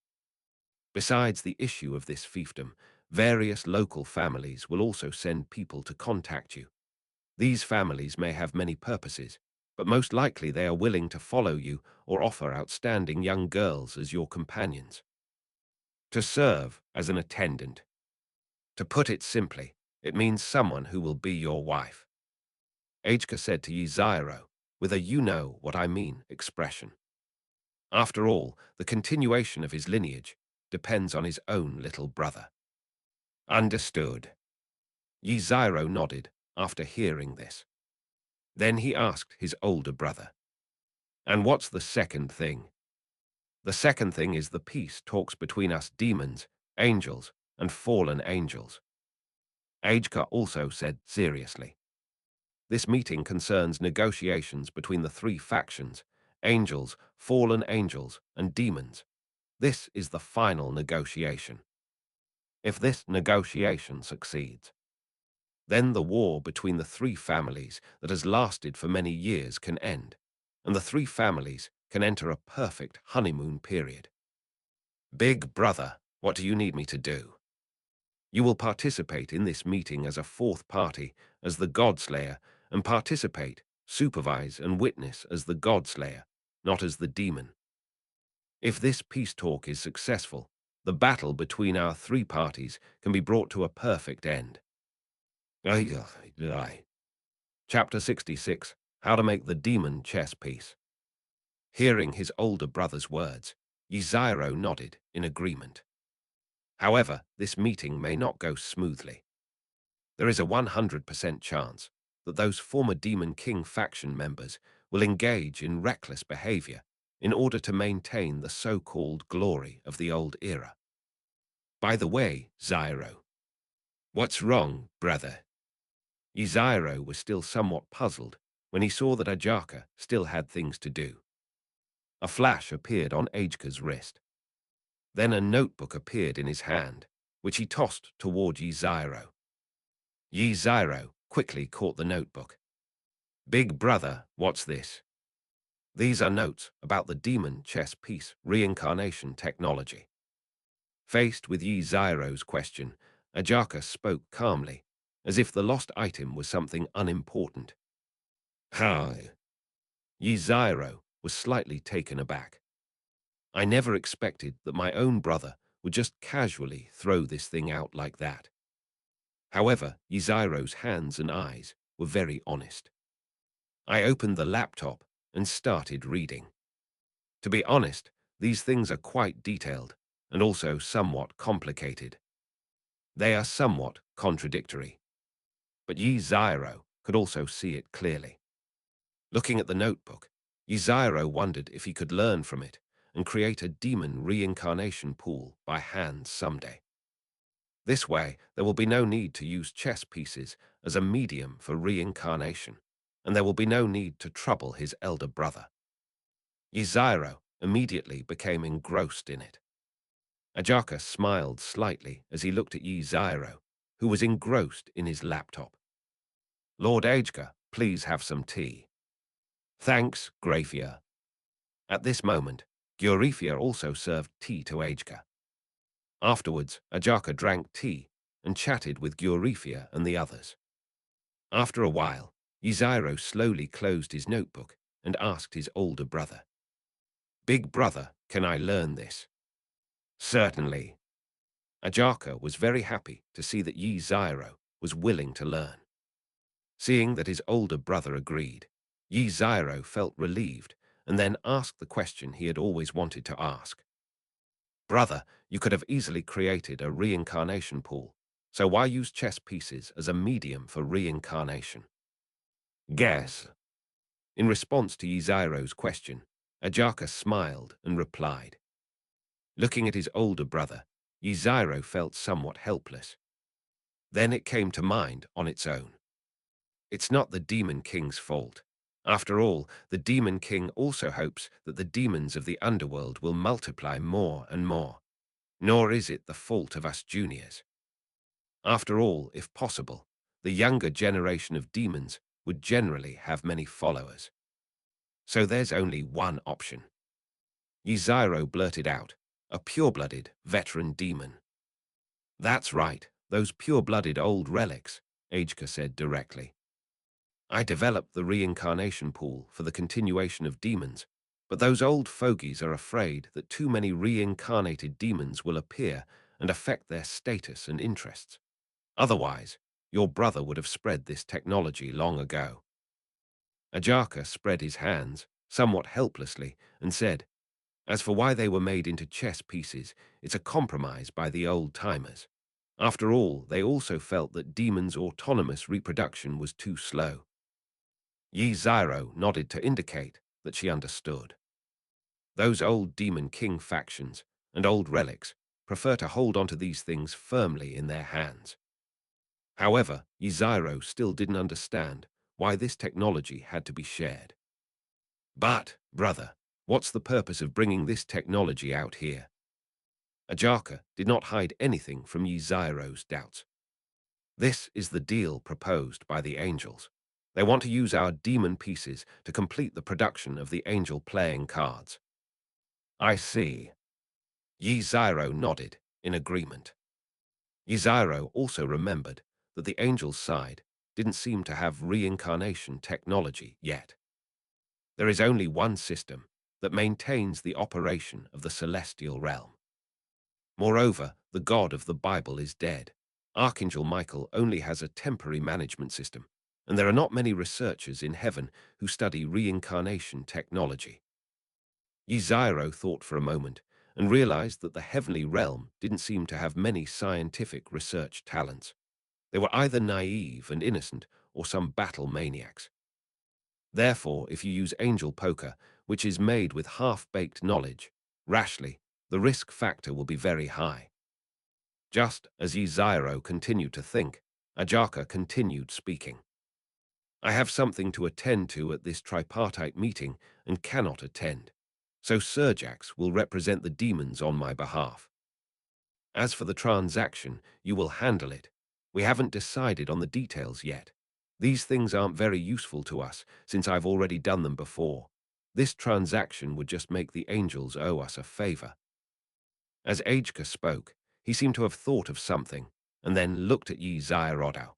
Besides the issue of this fiefdom, various local families will also send people to contact you. These families may have many purposes, but most likely they are willing to follow you or offer outstanding young girls as your companions. To serve as an attendant. To put it simply, it means someone who will be your wife. Ajka said to Yzairo, with a you-know-what-I-mean expression. After all, the continuation of his lineage depends on his own little brother. Understood. Yzairo nodded after hearing this. Then he asked his older brother, "And what's the second thing?" "The second thing is the peace talks between us demons, angels, and fallen angels." Ajka also said seriously. This meeting concerns negotiations between the three factions, angels, fallen angels, and demons. This is the final negotiation. If this negotiation succeeds, then the war between the three families that has lasted for many years can end, and the three families can enter a perfect honeymoon period. Big brother, what do you need me to do? You will participate in this meeting as a fourth party, as the Godslayer, and participate, supervise, and witness as the Godslayer, not as the demon. If this peace talk is successful, the battle between our three parties can be brought to a perfect end. Chapter 66, How to Make the Demon Chess Piece. Hearing his older brother's words, Yzairo nodded in agreement. However, this meeting may not go smoothly. There is a 100% chance that those former Demon King faction members will engage in reckless behavior in order to maintain the so-called glory of the old era. By the way, Zyro, what's wrong, brother? Yzairo was still somewhat puzzled when he saw that Ajaka still had things to do. A flash appeared on Ajka's wrist. Then a notebook appeared in his hand, which he tossed toward Yzairo. Yzairo quickly caught the notebook. Big brother, what's this? These are notes about the demon chess piece reincarnation technology. Faced with Yzairo's question, Ajaka spoke calmly, as if the lost item was something unimportant. How? Yzairo was slightly taken aback. I never expected that my own brother would just casually throw this thing out like that. However, Yzairo's hands and eyes were very honest. I opened the laptop and started reading. To be honest, these things are quite detailed and also somewhat complicated. They are somewhat contradictory. But Yzairo could also see it clearly. Looking at the notebook, Yzairo wondered if he could learn from it and create a demon reincarnation pool by hand someday. This way, there will be no need to use chess pieces as a medium for reincarnation, and there will be no need to trouble his elder brother. Yzairo immediately became engrossed in it. Ajaka smiled slightly as he looked at Yzairo, who was engrossed in his laptop. Lord Ajka, please have some tea. Thanks, Grafia. At this moment, Gyurifia also served tea to Ajka. Afterwards, Ajaka drank tea and chatted with Gyurifia and the others. After a while, Yzairo slowly closed his notebook and asked his older brother, Big brother, can I learn this? Certainly. Ajaka was very happy to see that Yzairo was willing to learn. Seeing that his older brother agreed, Yzairo felt relieved and then asked the question he had always wanted to ask. Brother, you could have easily created a reincarnation pool So why use chess pieces as a medium for reincarnation? Guess. In response to Yzairo's question, Ajaka smiled and replied. Looking at his older brother, Yzairo felt somewhat helpless. Then it came to mind on its own. It's not the Demon King's fault. After all, the Demon King also hopes that the demons of the underworld will multiply more and more. Nor is it the fault of us juniors. After all, if possible, the younger generation of demons would generally have many followers. So there's only one option. Yzairo blurted out, a pure-blooded, veteran demon. That's right, those pure-blooded old relics, Ajka said directly. I developed the reincarnation pool for the continuation of demons, but those old fogies are afraid that too many reincarnated demons will appear and affect their status and interests. Otherwise, your brother would have spread this technology long ago. Ajaka spread his hands, somewhat helplessly, and said, as for why they were made into chess pieces, it's a compromise by the old-timers. After all, they also felt that demons' autonomous reproduction was too slow. Yzairo nodded to indicate that she understood. Those old Demon King factions and old relics prefer to hold onto these things firmly in their hands. However, Yzairo still didn't understand why this technology had to be shared. But, brother, what's the purpose of bringing this technology out here? Ajaka did not hide anything from Yzairo's doubts. This is the deal proposed by the angels. They want to use our demon pieces to complete the production of the angel playing cards. I see. Yzairo nodded in agreement. Yzairo also remembered that the angel's side didn't seem to have reincarnation technology yet. There is only one system that maintains the operation of the celestial realm. Moreover, the God of the Bible is dead. Archangel Michael only has a temporary management system, and there are not many researchers in heaven who study reincarnation technology. Yzairo thought for a moment and realized that the heavenly realm didn't seem to have many scientific research talents. They were either naive and innocent or some battle maniacs. Therefore, if you use angel poker, which is made with half-baked knowledge, rashly, the risk factor will be very high. Just as Yzairo continued to think, Ajaka continued speaking. I have something to attend to at this tripartite meeting and cannot attend, so Serjax will represent the demons on my behalf. As for the transaction, you will handle it. We haven't decided on the details yet. These things aren't very useful to us, since I've already done them before. This transaction would just make the angels owe us a favor. As Ajka spoke, he seemed to have thought of something, and then looked at Yzairo.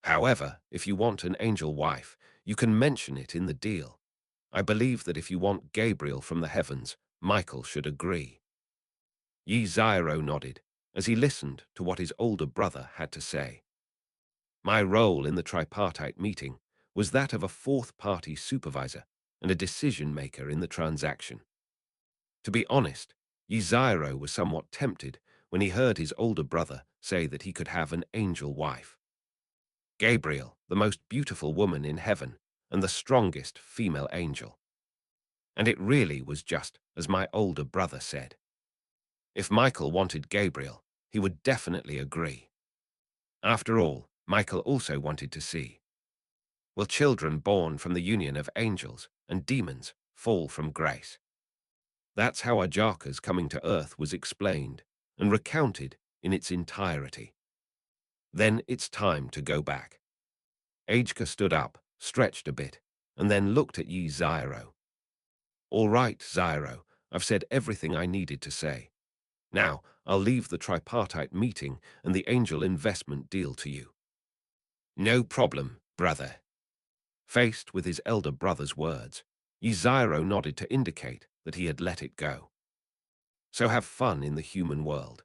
However, if you want an angel wife, you can mention it in the deal. I believe that if you want Gabriel from the heavens, Michael should agree. Yzairo nodded, as he listened to what his older brother had to say. My role in the tripartite meeting was that of a fourth-party supervisor and a decision-maker in the transaction. To be honest, Yzairo was somewhat tempted when he heard his older brother say that he could have an angel wife. Gabriel, the most beautiful woman in heaven, and the strongest female angel. And it really was just as my older brother said. If Michael wanted Gabriel, he would definitely agree. After all, Michael also wanted to see, will children born from the union of angels and demons fall from grace? That's how Ajaka's coming to Earth was explained and recounted in its entirety. Then it's time to go back. Ajka stood up, stretched a bit, and then looked at Yzairo. All right, Zyro, I've said everything I needed to say. Now, I'll leave the tripartite meeting and the angel investment deal to you. No problem, brother. Faced with his elder brother's words, Yzairo nodded to indicate that he had let it go. So have fun in the human world.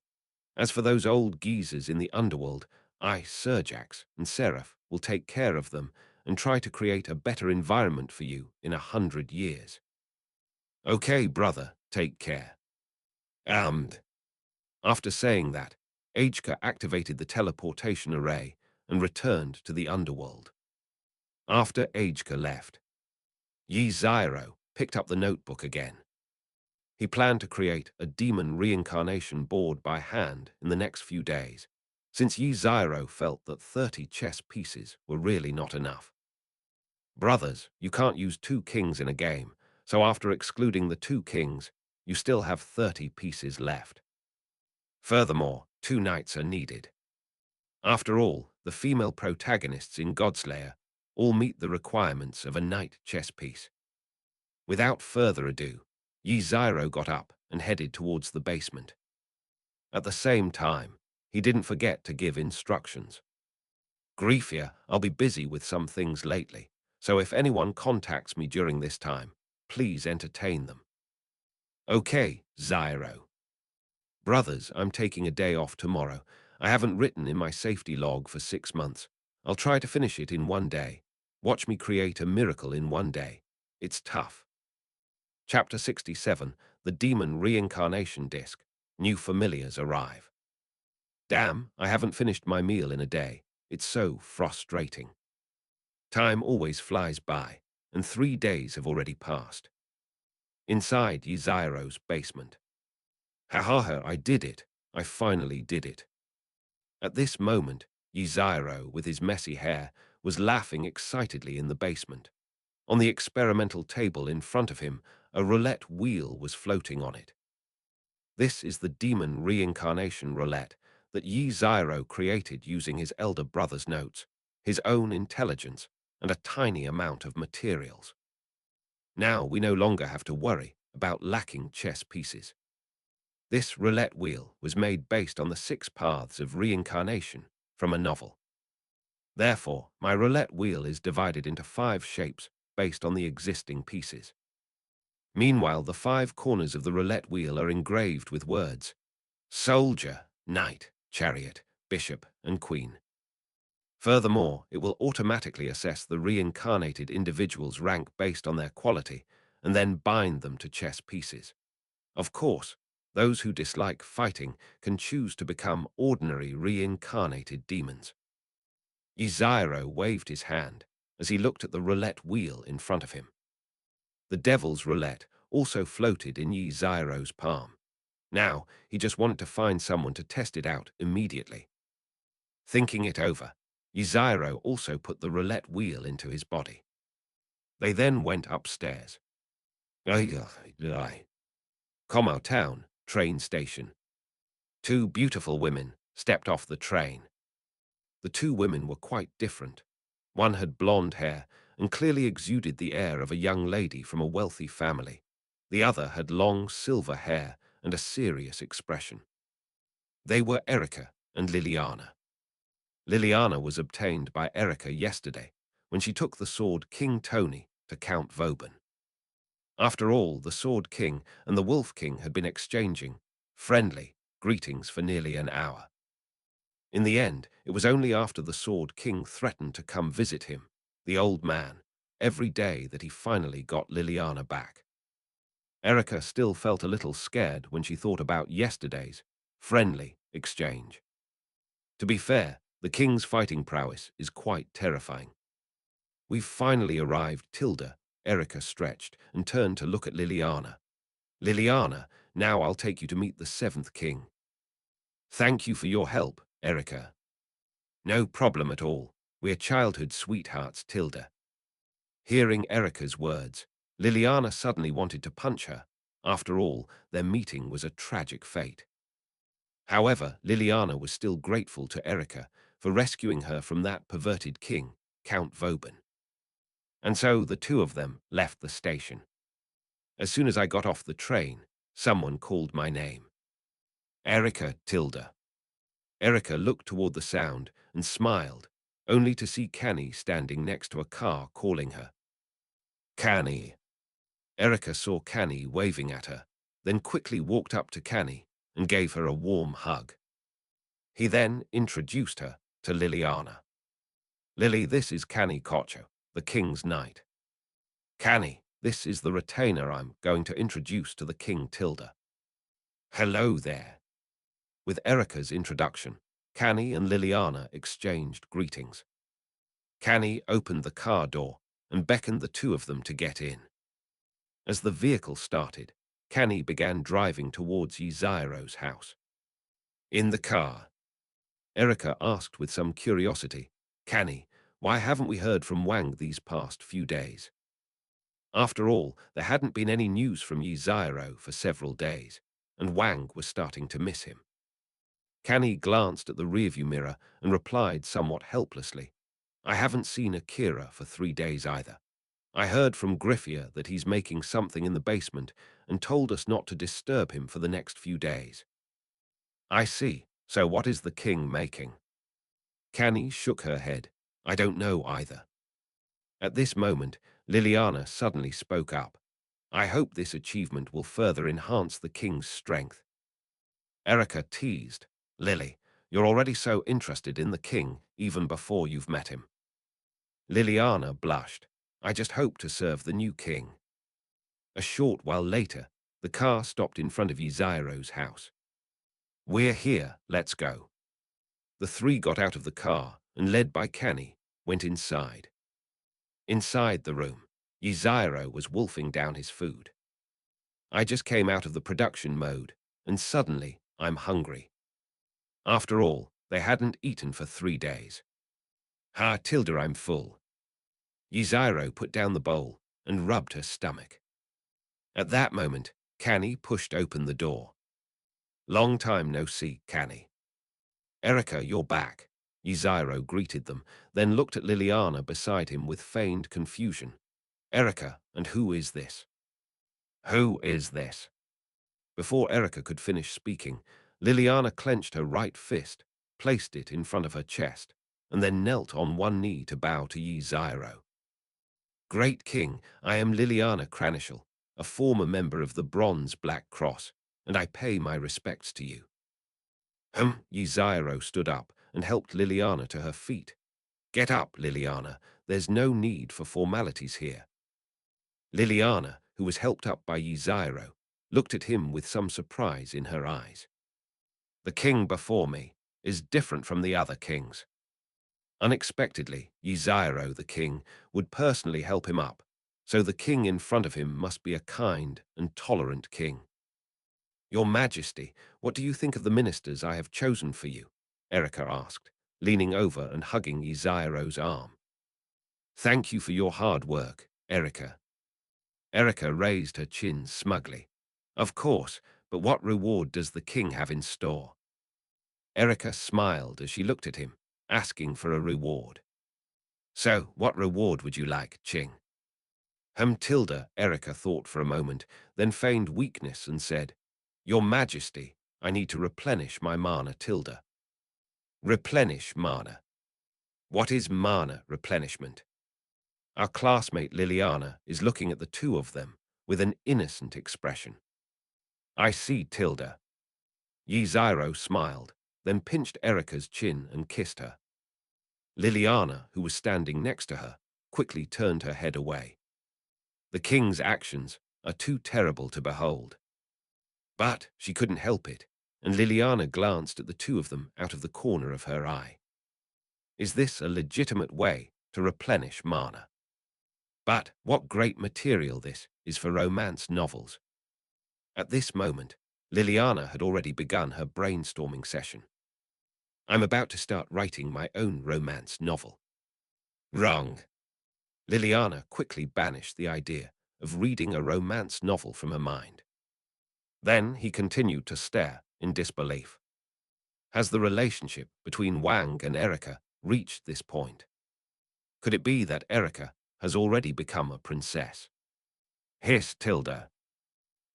As for those old geezers in the underworld, I, Serjax, and Seraph will take care of them and try to create a better environment for you in 100 years. Okay, brother, take care. After saying that, Ajka activated the teleportation array and returned to the underworld. After Ajka left, Yi Zyro picked up the notebook again. He planned to create a demon reincarnation board by hand in the next few days, since Yi Zyro felt that 30 chess pieces were really not enough. Brothers, you can't use 2 kings in a game, so after excluding the 2 kings, you still have 30 pieces left. Furthermore, 2 knights are needed. After all, the female protagonists in Godslayer all meet the requirements of a knight chess piece. Without further ado, Yi Zyro got up and headed towards the basement. At the same time, he didn't forget to give instructions. Griefia, I'll be busy with some things lately, so if anyone contacts me during this time, please entertain them. Okay, Zyro. Brothers, I'm taking a day off tomorrow. I haven't written in my safety log for 6 months. I'll try to finish it in 1 day. Watch me create a miracle in 1 day. It's tough. Chapter 67, The Demon Reincarnation Disc. New familiars arrive. Damn, I haven't finished my meal in a day. It's so frustrating. Time always flies by, and 3 days have already passed. Inside Yzyro's basement. Ha, I did it. I finally did it. At this moment, Yzyro, with his messy hair, was laughing excitedly in the basement. On the experimental table in front of him, a roulette wheel was floating on it. This is the demon reincarnation roulette that Yzyro created using his elder brother's notes, his own intelligence, and a tiny amount of materials. Now we no longer have to worry about lacking chess pieces. This roulette wheel was made based on the 6 paths of reincarnation from a novel. Therefore, my roulette wheel is divided into 5 shapes based on the existing pieces. Meanwhile, the 5 corners of the roulette wheel are engraved with words: soldier, knight, chariot, bishop, and queen. Furthermore, it will automatically assess the reincarnated individual's rank based on their quality and then bind them to chess pieces. Of course, those who dislike fighting can choose to become ordinary reincarnated demons. Yzyro waved his hand as he looked at the roulette wheel in front of him. The devil's roulette also floated in Yzyro's palm. Now, he just wanted to find someone to test it out immediately. Thinking it over, Yzyro also put the roulette wheel into his body. They then went upstairs. Como Town, train station. 2 beautiful women stepped off the train. The 2 women were quite different. One had blonde hair and clearly exuded the air of a young lady from a wealthy family. The other had long silver hair and a serious expression. They were Erica and Liliana. Liliana was obtained by Erica yesterday when she took the sword King Tony to Count Vauban. After all, the Sword King and the Wolf King had been exchanging friendly greetings for nearly an hour. In the end, it was only after the Sword King threatened to come visit him, the old man, every day that he finally got Liliana back. Erica still felt a little scared when she thought about yesterday's friendly exchange. To be fair, the king's fighting prowess is quite terrifying. We've finally arrived, Tilda. Erica stretched and turned to look at Liliana. Liliana, now I'll take you to meet the 7th king. Thank you for your help, Erica. No problem at all. We're childhood sweethearts, Tilda. Hearing Erica's words, Liliana suddenly wanted to punch her. After all, their meeting was a tragic fate. However, Liliana was still grateful to Erica for rescuing her from that perverted king, Count Vauban. And so the 2 of them left the station. As soon as I got off the train, someone called my name. Erica, Tilda. Erica looked toward the sound and smiled, only to see Canny standing next to a car calling her. Canny. Erica saw Canny waving at her, then quickly walked up to Canny and gave her a warm hug. He then introduced her to Liliana. Lily, this is Canny Kocho, the king's knight. Canny, this is the retainer I'm going to introduce to the king, Tilda. Hello there. With Erica's introduction, Canny and Liliana exchanged greetings. Canny opened the car door and beckoned the two of them to get in. As the vehicle started, Canny began driving towards Yzairo's house. In the car, Erica asked with some curiosity, "Canny, why haven't we heard from Wang these past few days?" After all, there hadn't been any news from Yzairo for several days, and Wang was starting to miss him. Canny glanced at the rearview mirror and replied somewhat helplessly, "I haven't seen Akira for 3 days either. I heard from Griffia that he's making something in the basement and told us not to disturb him for the next few days." "I see. So what is the king making?" Canny shook her head. "I don't know either." At this moment, Liliana suddenly spoke up. "I hope this achievement will further enhance the king's strength." Erica teased, "Lily, you're already so interested in the king even before you've met him." Liliana blushed. "I just hope to serve the new king." A short while later, the car stopped in front of Yzairo's house. "We're here, let's go." The three got out of the car and, led by Canny, went inside. Inside the room, Yzairo was wolfing down his food. "I just came out of the production mode, and suddenly I'm hungry." After all, they hadn't eaten for 3 days. "Ha, Tilda, I'm full." Yzairo put down the bowl and rubbed her stomach. At that moment, Canny pushed open the door. "Long time no see, Canny." "Erica, you're back." Yzairo greeted them, then looked at Liliana beside him with feigned confusion. "Erica, and who is this?" "Who is this?" Before Erica could finish speaking, Liliana clenched her right fist, placed it in front of her chest, and then knelt on one knee to bow to Yzairo. "Great King, I am Liliana Cranishel, a former member of the Bronze Black Cross, and I pay my respects to you." Yzairo stood up and helped Liliana to her feet. "Get up, Liliana. There's no need for formalities here." Liliana, who was helped up by Yzairo, looked at him with some surprise in her eyes. "The king before me is different from the other kings." Unexpectedly, Yzairo, the king, would personally help him up, so the king in front of him must be a kind and tolerant king. "Your Majesty, what do you think of the ministers I have chosen for you?" Erica asked, leaning over and hugging Yzairo's arm. "Thank you for your hard work, Erica." Erica raised her chin smugly. "Of course, but what reward does the king have in store?" Erica smiled as she looked at him, asking for a reward. "So, what reward would you like, Ching?" Tilda, Erica thought for a moment, then feigned weakness and said, "Your Majesty, I need to replenish my mana, Tilda." "Replenish mana? What is mana replenishment?" Our classmate Liliana is looking at the two of them with an innocent expression. "I see, Tilda." Yzairo smiled, then pinched Erica's chin and kissed her. Liliana, who was standing next to her, quickly turned her head away. The king's actions are too terrible to behold. But she couldn't help it, and Liliana glanced at the two of them out of the corner of her eye. Is this a legitimate way to replenish mana? But what great material this is for romance novels. At this moment, Liliana had already begun her brainstorming session. "I'm about to start writing my own romance novel." "Wrong." Liliana quickly banished the idea of reading a romance novel from her mind. Then he continued to stare in disbelief. Has the relationship between Wang and Erica reached this point? Could it be that Erica has already become a princess? "Hiss, Tilda."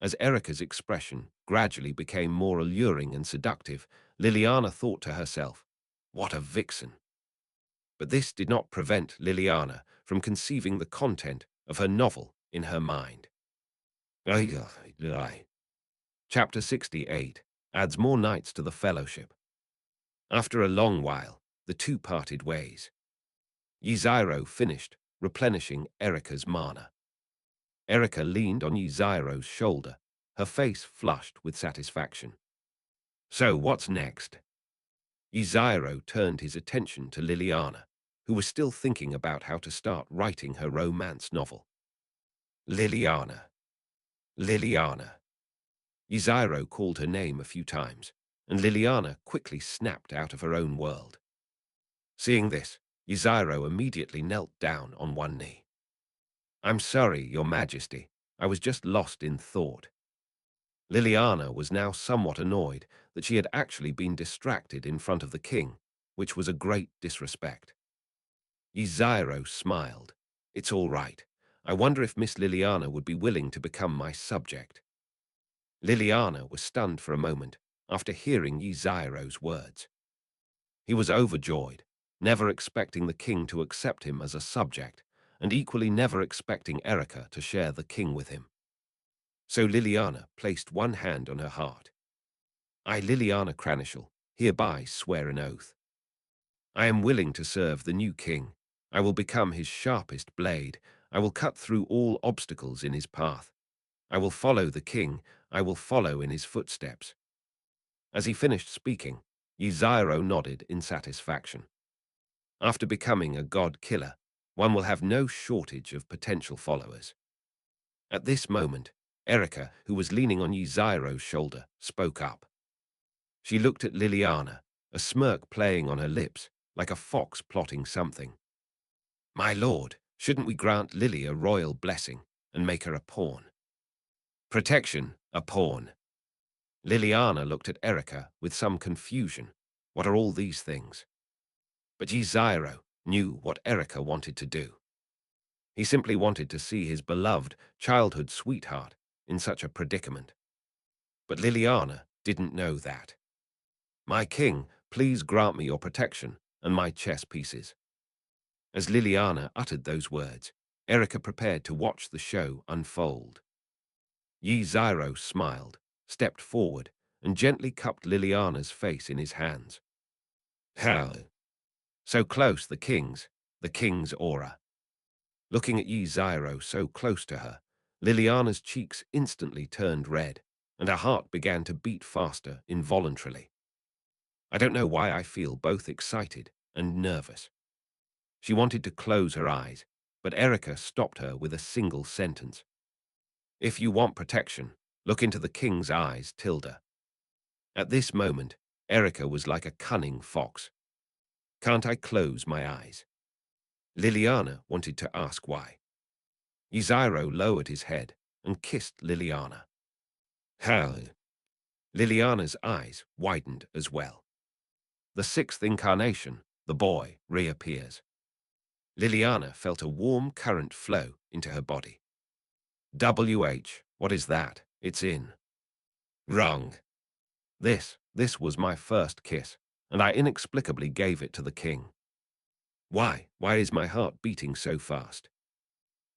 As Erica's expression gradually became more alluring and seductive, Liliana thought to herself, "What a vixen." But this did not prevent Liliana from conceiving the content of her novel in her mind. Chapter 68 adds more knights to the fellowship. After a long while, the two parted ways. Yzairo finished replenishing Erica's mana. Erica leaned on Yzairo's shoulder, her face flushed with satisfaction. So what's next? Yzairo turned his attention to Liliana, who was still thinking about how to start writing her romance novel. Liliana. Liliana. Yzairo called her name a few times, and Liliana quickly snapped out of her own world. Seeing this, Yzairo immediately knelt down on one knee. I'm sorry, Your Majesty. I was just lost in thought. Liliana was now somewhat annoyed that she had actually been distracted in front of the king, which was a great disrespect. Yzairo smiled. It's all right. I wonder if Miss Liliana would be willing to become my subject. Liliana was stunned for a moment after hearing Yzairo's words. He was overjoyed, never expecting the king to accept him as a subject, and equally never expecting Erica to share the king with him. So Liliana placed one hand on her heart. I, Liliana Cranishel, hereby swear an oath. I am willing to serve the new king. I will become his sharpest blade. I will cut through all obstacles in his path. I will follow the king. I will follow in his footsteps. As he finished speaking, Yzairo nodded in satisfaction. After becoming a god-killer, one will have no shortage of potential followers. At this moment, Erica, who was leaning on Yzairo's shoulder, spoke up. She looked at Liliana, a smirk playing on her lips, like a fox plotting something. My lord, shouldn't we grant Lily a royal blessing and make her a pawn? Protection, a pawn. Liliana looked at Erica with some confusion. What are all these things? But Yzairo knew what Erica wanted to do. He simply wanted to see his beloved childhood sweetheart in such a predicament. But Liliana didn't know that. My king, please grant me your protection and my chess pieces. As Liliana uttered those words, Erica prepared to watch the show unfold. Yzairo smiled, stepped forward, and gently cupped Liliana's face in his hands. How? So close, the king's aura. Looking at Yzairo so close to her, Liliana's cheeks instantly turned red, and her heart began to beat faster involuntarily. I don't know why I feel both excited and nervous. She wanted to close her eyes, but Erica stopped her with a single sentence. If you want protection, look into the king's eyes, Tilda. At this moment, Erica was like a cunning fox. Can't I close my eyes? Liliana wanted to ask why. Yzairo lowered his head and kissed Liliana. How? Liliana's eyes widened as well. The sixth incarnation, the boy, reappears. Liliana felt a warm current flow into her body. What is that? It's in. Wrong. This was my first kiss, and I inexplicably gave it to the king. Why? Why is my heart beating so fast?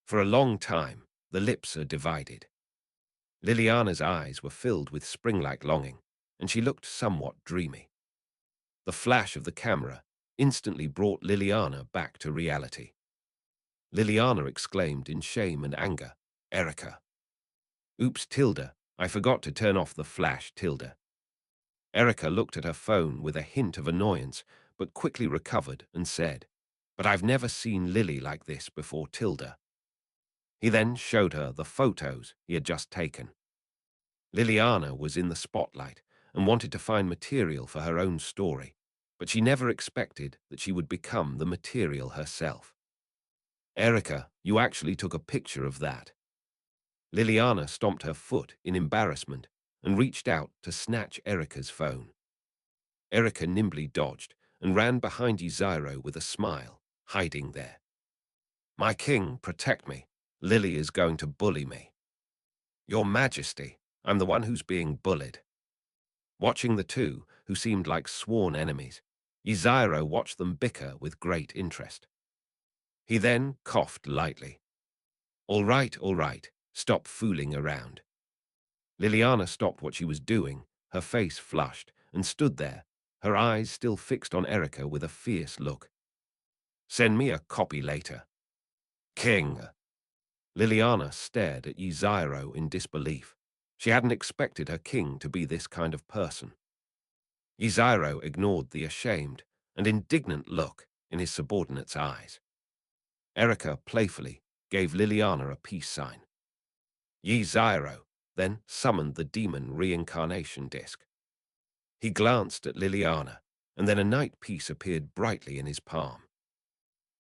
For a long time, the lips are divided. Liliana's eyes were filled with spring-like longing, and she looked somewhat dreamy. The flash of the camera instantly brought Liliana back to reality. Liliana exclaimed in shame and anger, Erica. Oops, Tilda, I forgot to turn off the flash, Tilda. Erica looked at her phone with a hint of annoyance, but quickly recovered and said, But I've never seen Lily like this before, Tilda. He then showed her the photos he had just taken. Liliana was in the spotlight and wanted to find material for her own story, but she never expected that she would become the material herself. Erica, you actually took a picture of that. Liliana stomped her foot in embarrassment and reached out to snatch Erica's phone. Erica nimbly dodged and ran behind Yzairo with a smile, hiding there. My king, protect me. Lily is going to bully me. Your Majesty, I'm the one who's being bullied. Watching the two, who seemed like sworn enemies, Yzairo watched them bicker with great interest. He then coughed lightly. All right, stop fooling around. Liliana stopped what she was doing, her face flushed, and stood there, her eyes still fixed on Erica with a fierce look. Send me a copy later. King. Liliana stared at Yzairo in disbelief. She hadn't expected her king to be this kind of person. Yzairo ignored the ashamed and indignant look in his subordinate's eyes. Erica playfully gave Liliana a peace sign. Yzairo then summoned the demon reincarnation disc. He glanced at Liliana, and then a night piece appeared brightly in his palm.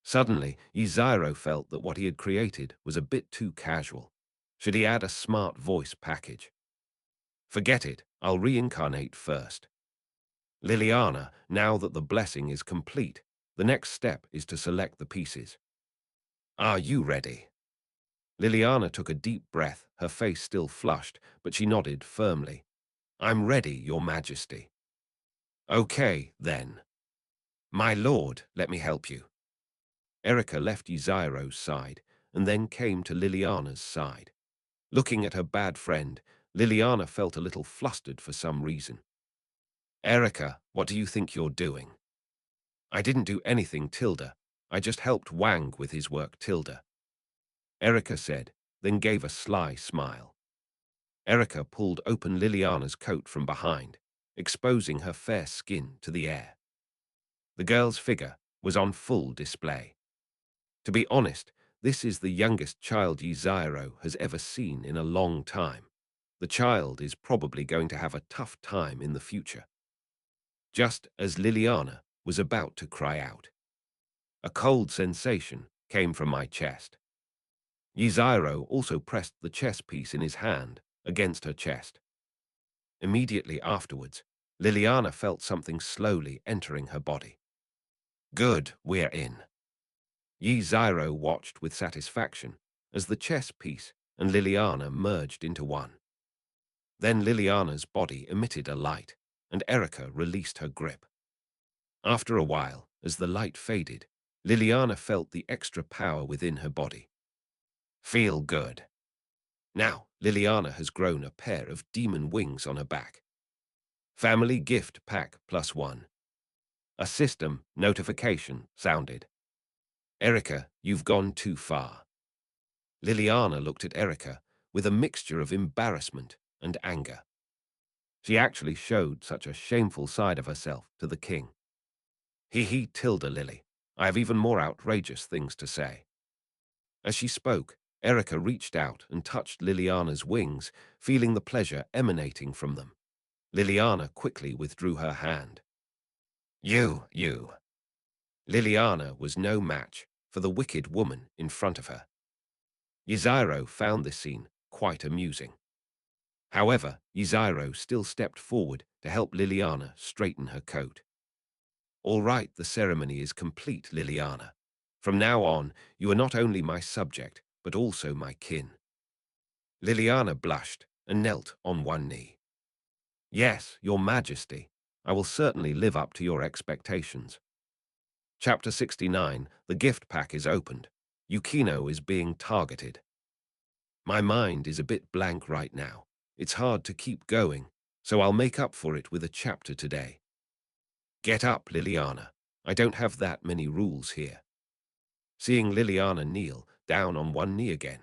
Suddenly, Yzairo felt that what he had created was a bit too casual. Should he add a smart voice package? Forget it, I'll reincarnate first. Liliana, now that the blessing is complete, the next step is to select the pieces. Are you ready? Liliana took a deep breath, her face still flushed, but she nodded firmly. I'm ready, Your Majesty. Okay, then. My lord, let me help you. Erica left Yzairo's side and then came to Liliana's side. Looking at her bad friend, Liliana felt a little flustered for some reason. Erica, what do you think you're doing? I didn't do anything, Tilda. I just helped Wang with his work, Tilda. Erica said, then gave a sly smile. Erica pulled open Liliana's coat from behind, exposing her fair skin to the air. The girl's figure was on full display. To be honest, this is the youngest child Yzairo has ever seen in a long time. The child is probably going to have a tough time in the future. Just as Liliana was about to cry out, a cold sensation came from my chest. Yzairo also pressed the chess piece in his hand against her chest. Immediately afterwards, Liliana felt something slowly entering her body. Good, we're in. Yzairo watched with satisfaction as the chess piece and Liliana merged into one. Then Liliana's body emitted a light, and Erica released her grip. After a while, as the light faded, Liliana felt the extra power within her body. Feel good. Now, Liliana has grown a pair of demon wings on her back. Family gift pack +1. A system notification sounded. Erica, you've gone too far. Liliana looked at Erica with a mixture of embarrassment and anger. She actually showed such a shameful side of herself to the king. He, Tilda Lily, I have even more outrageous things to say. As she spoke, Erica reached out and touched Liliana's wings, feeling the pleasure emanating from them. Liliana quickly withdrew her hand. You. Liliana was no match for the wicked woman in front of her. Yzairo found this scene quite amusing. However, Yzairo still stepped forward to help Liliana straighten her coat. All right, the ceremony is complete, Liliana. From now on, you are not only my subject, but also my kin. Liliana blushed and knelt on one knee. Yes, Your Majesty, I will certainly live up to your expectations. Chapter 69, the gift pack is opened. Yukino is being targeted. My mind is a bit blank right now. It's hard to keep going, so I'll make up for it with a chapter today. Get up, Liliana. I don't have that many rules here. Seeing Liliana kneel down on one knee again,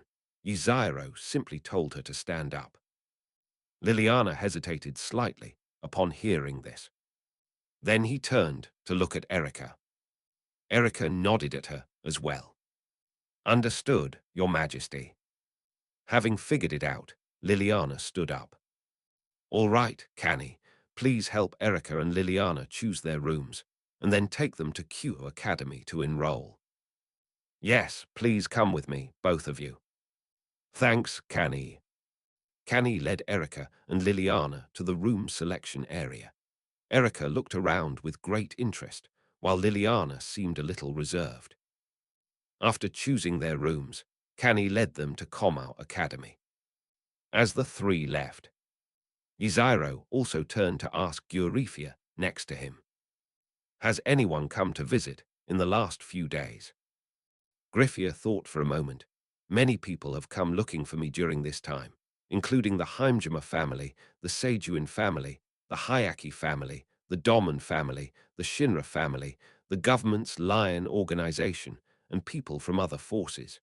Yzairo simply told her to stand up. Liliana hesitated slightly upon hearing this. Then he turned to look at Erica. Erica nodded at her as well. Understood, Your Majesty. Having figured it out, Liliana stood up. All right, Canny, please help Erica and Liliana choose their rooms, and then take them to Q Academy to enroll. Yes, please come with me, both of you. Thanks, Canny. Canny led Erica and Liliana to the room selection area. Erica looked around with great interest, while Liliana seemed a little reserved. After choosing their rooms, Canny led them to Comau Academy. As the three left, Yzairo also turned to ask Eurifia next to him. Has anyone come to visit in the last few days? Griffia thought for a moment. Many people have come looking for me during this time, including the Heimjima family, the Seijuin family, the Hayaki family, the Doman family, the Shinra family, the government's Lion organization, and people from other forces.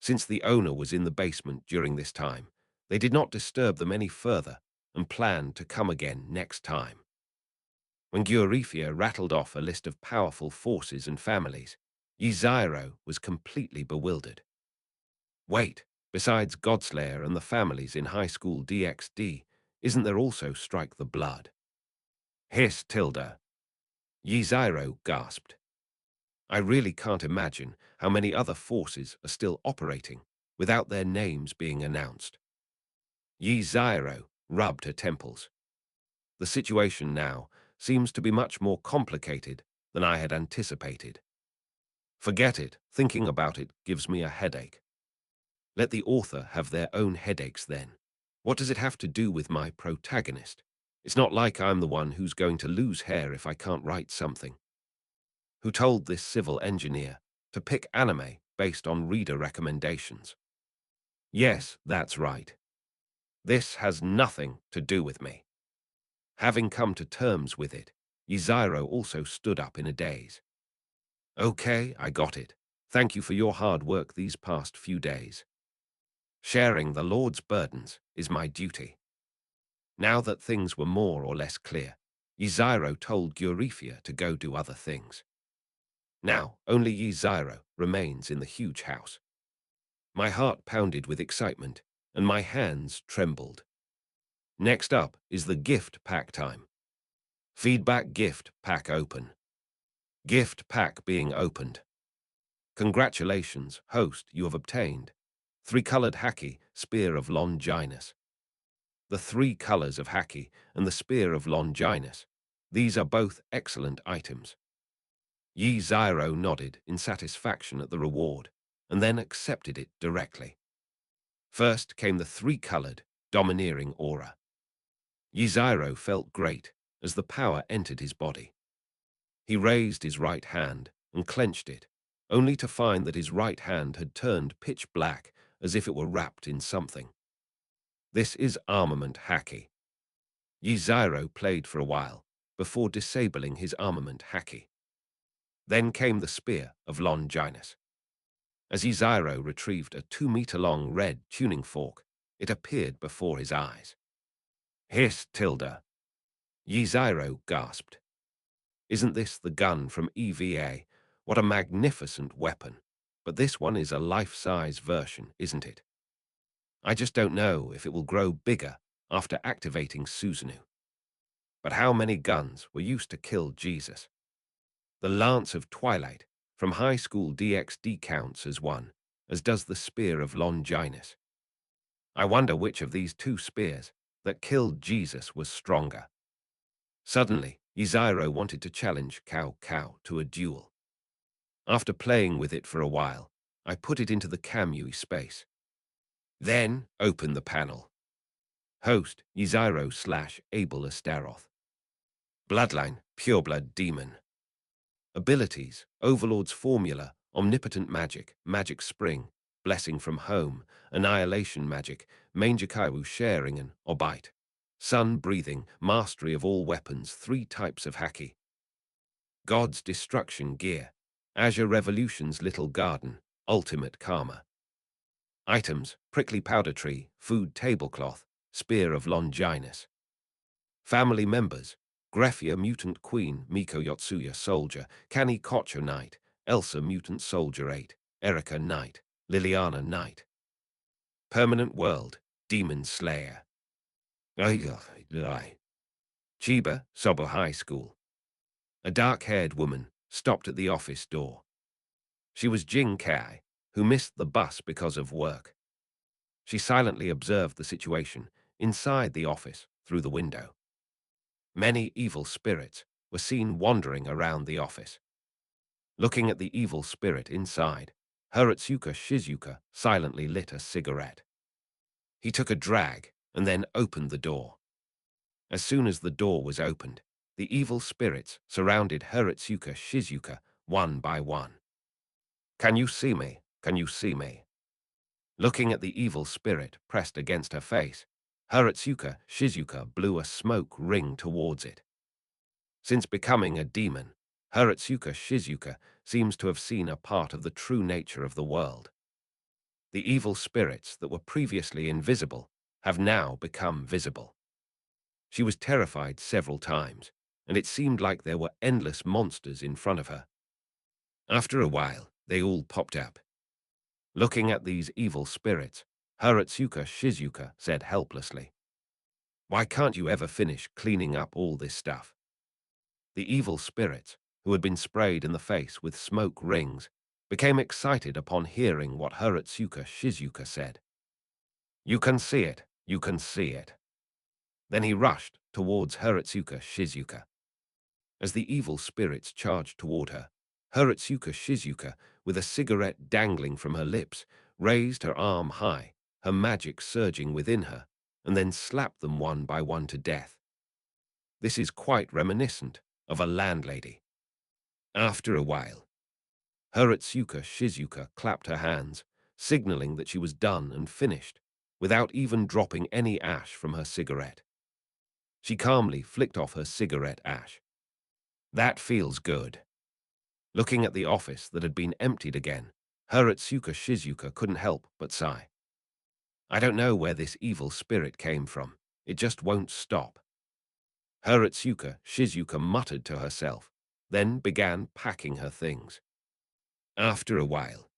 Since the owner was in the basement during this time, they did not disturb them any further and planned to come again next time. When Gyurifia rattled off a list of powerful forces and families, Yzairo was completely bewildered. Wait, besides Godslayer and the families in high school DxD, isn't there also Strike the Blood? Hiss Tilda. Yzairo gasped. I really can't imagine how many other forces are still operating without their names being announced. Yzairo rubbed her temples. The situation now seems to be much more complicated than I had anticipated. Forget it, thinking about it gives me a headache. Let the author have their own headaches then. What does it have to do with my protagonist? It's not like I'm the one who's going to lose hair if I can't write something. Who told this civil engineer to pick anime based on reader recommendations? Yes, that's right. This has nothing to do with me. Having come to terms with it, Yzairo also stood up in a daze. Okay, I got it. Thank you for your hard work these past few days. Sharing the Lord's burdens is my duty. Now that things were more or less clear, Yzairo told Gyurifia to go do other things. Now, only Yzairo remains in the huge house. My heart pounded with excitement, and my hands trembled. Next up is the gift pack time. Feedback gift pack open. Gift pack being opened. Congratulations, host, you have obtained 3-colored Haki, Spear of Longinus. The 3 colors of Haki and the Spear of Longinus. These are both excellent items. Yzairo nodded in satisfaction at the reward, and then accepted it directly. First came the 3-colored, domineering aura. Yzairo felt great as the power entered his body. He raised his right hand and clenched it, only to find that his right hand had turned pitch black as if it were wrapped in something. This is armament Haki. Yzairo played for a while before disabling his armament Haki. Then came the Spear of Longinus. As Yzairo retrieved a 2-meter-long red tuning fork, it appeared before his eyes. Hiss Tilda. Yzairo gasped. Isn't this the gun from EVA? What a magnificent weapon. But this one is a life-size version, isn't it? I just don't know if it will grow bigger after activating Susanoo. But how many guns were used to kill Jesus? The Lance of Twilight from high school DxD counts as one, as does the Spear of Longinus. I wonder which of these 2 spears that killed Jesus was stronger. Suddenly, Yzairo wanted to challenge Cao Cao to a duel. After playing with it for a while, I put it into the Kamui space. Then, open the panel. Host, Yzairo/Abel Astaroth. Bloodline, Pureblood Demon. Abilities, Overlord's Formula, Omnipotent Magic, Magic Spring, Blessing from Home, Annihilation Magic, Manjakaiwu Sharingen, or Bite. Sun Breathing, Mastery of all weapons, 3 types of Haki. God's Destruction Gear, Azure Revolution's Little Garden, Ultimate Karma. Items, Prickly Powder Tree, Food Tablecloth, Spear of Longinus. Family members, Greffia Mutant Queen, Miko Yotsuya Soldier, Kani Kocho Knight, Elsa Mutant Soldier 8, Erika Knight, Liliana Knight. Permanent World, Demon Slayer. Chiba, Sobo High School. A dark-haired woman stopped at the office door. She was Jing Kai, who missed the bus because of work. She silently observed the situation inside the office through the window. Many evil spirits were seen wandering around the office. Looking at the evil spirit inside, Hirotsuka Shizuka silently lit a cigarette. He took a drag and then opened the door. As soon as the door was opened, the evil spirits surrounded Hirotsuka Shizuka one by one. Can you see me? Can you see me? Looking at the evil spirit pressed against her face, Hirotsuka Shizuka blew a smoke ring towards it. Since becoming a demon, Hirotsuka Shizuka seems to have seen a part of the true nature of the world. The evil spirits that were previously invisible have now become visible. She was terrified several times, and it seemed like there were endless monsters in front of her. After a while, they all popped up. Looking at these evil spirits, Haratsuka Shizuka said helplessly, "Why can't you ever finish cleaning up all this stuff?" The evil spirits, who had been sprayed in the face with smoke rings, became excited upon hearing what Haratsuka Shizuka said. "You can see it, you can see it." Then he rushed towards Haratsuka Shizuka. As the evil spirits charged toward her, Haratsuka Shizuka, with a cigarette dangling from her lips, raised her arm high, her magic surging within her, and then slapped them one by one to death. This is quite reminiscent of a landlady. After a while, Haratsuka Shizuka clapped her hands, signaling that she was done and finished, without even dropping any ash from her cigarette. She calmly flicked off her cigarette ash. "That feels good." Looking at the office that had been emptied again, Haratsuka Shizuka couldn't help but sigh. "I don't know where this evil spirit came from. It just won't stop." Haratsuka Shizuka muttered to herself, then began packing her things. After a while,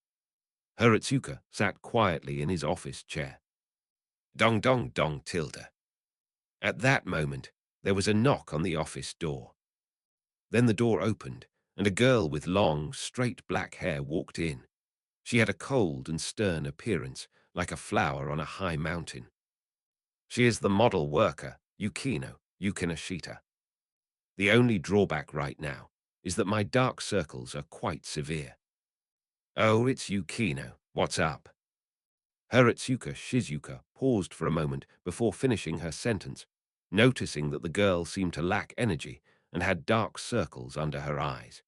Haratsuka sat quietly in his office chair. Dong dong dong tilde. At that moment, there was a knock on the office door. Then the door opened, and a girl with long, straight black hair walked in. She had a cold and stern appearance, like a flower on a high mountain. She is the model worker, Yukino Yukinashita. The only drawback right now is that my dark circles are quite severe. "Oh, it's Yukino. What's up?" Haratsuka Shizuka paused for a moment before finishing her sentence, noticing that the girl seemed to lack energy and had dark circles under her eyes.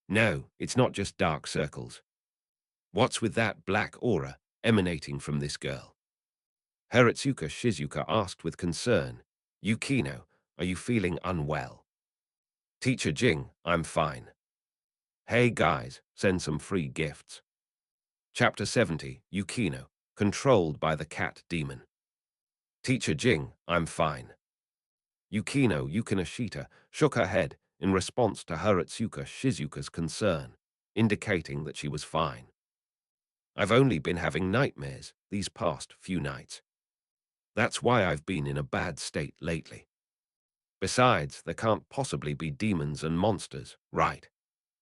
"No, it's not just dark circles. What's with that black aura emanating from this girl?" Haratsuka Shizuka asked with concern. "Yukino, are you feeling unwell?" "Teacher Jing, I'm fine." "Hey guys, send some free gifts." Chapter 70, Yukino, controlled by the cat demon. "Teacher Jing, I'm fine." Yukino Yukinashita shook her head in response to Haratsuka Shizuka's concern, indicating that she was fine. "I've only been having nightmares these past few nights. That's why I've been in a bad state lately. Besides, there can't possibly be demons and monsters, right?"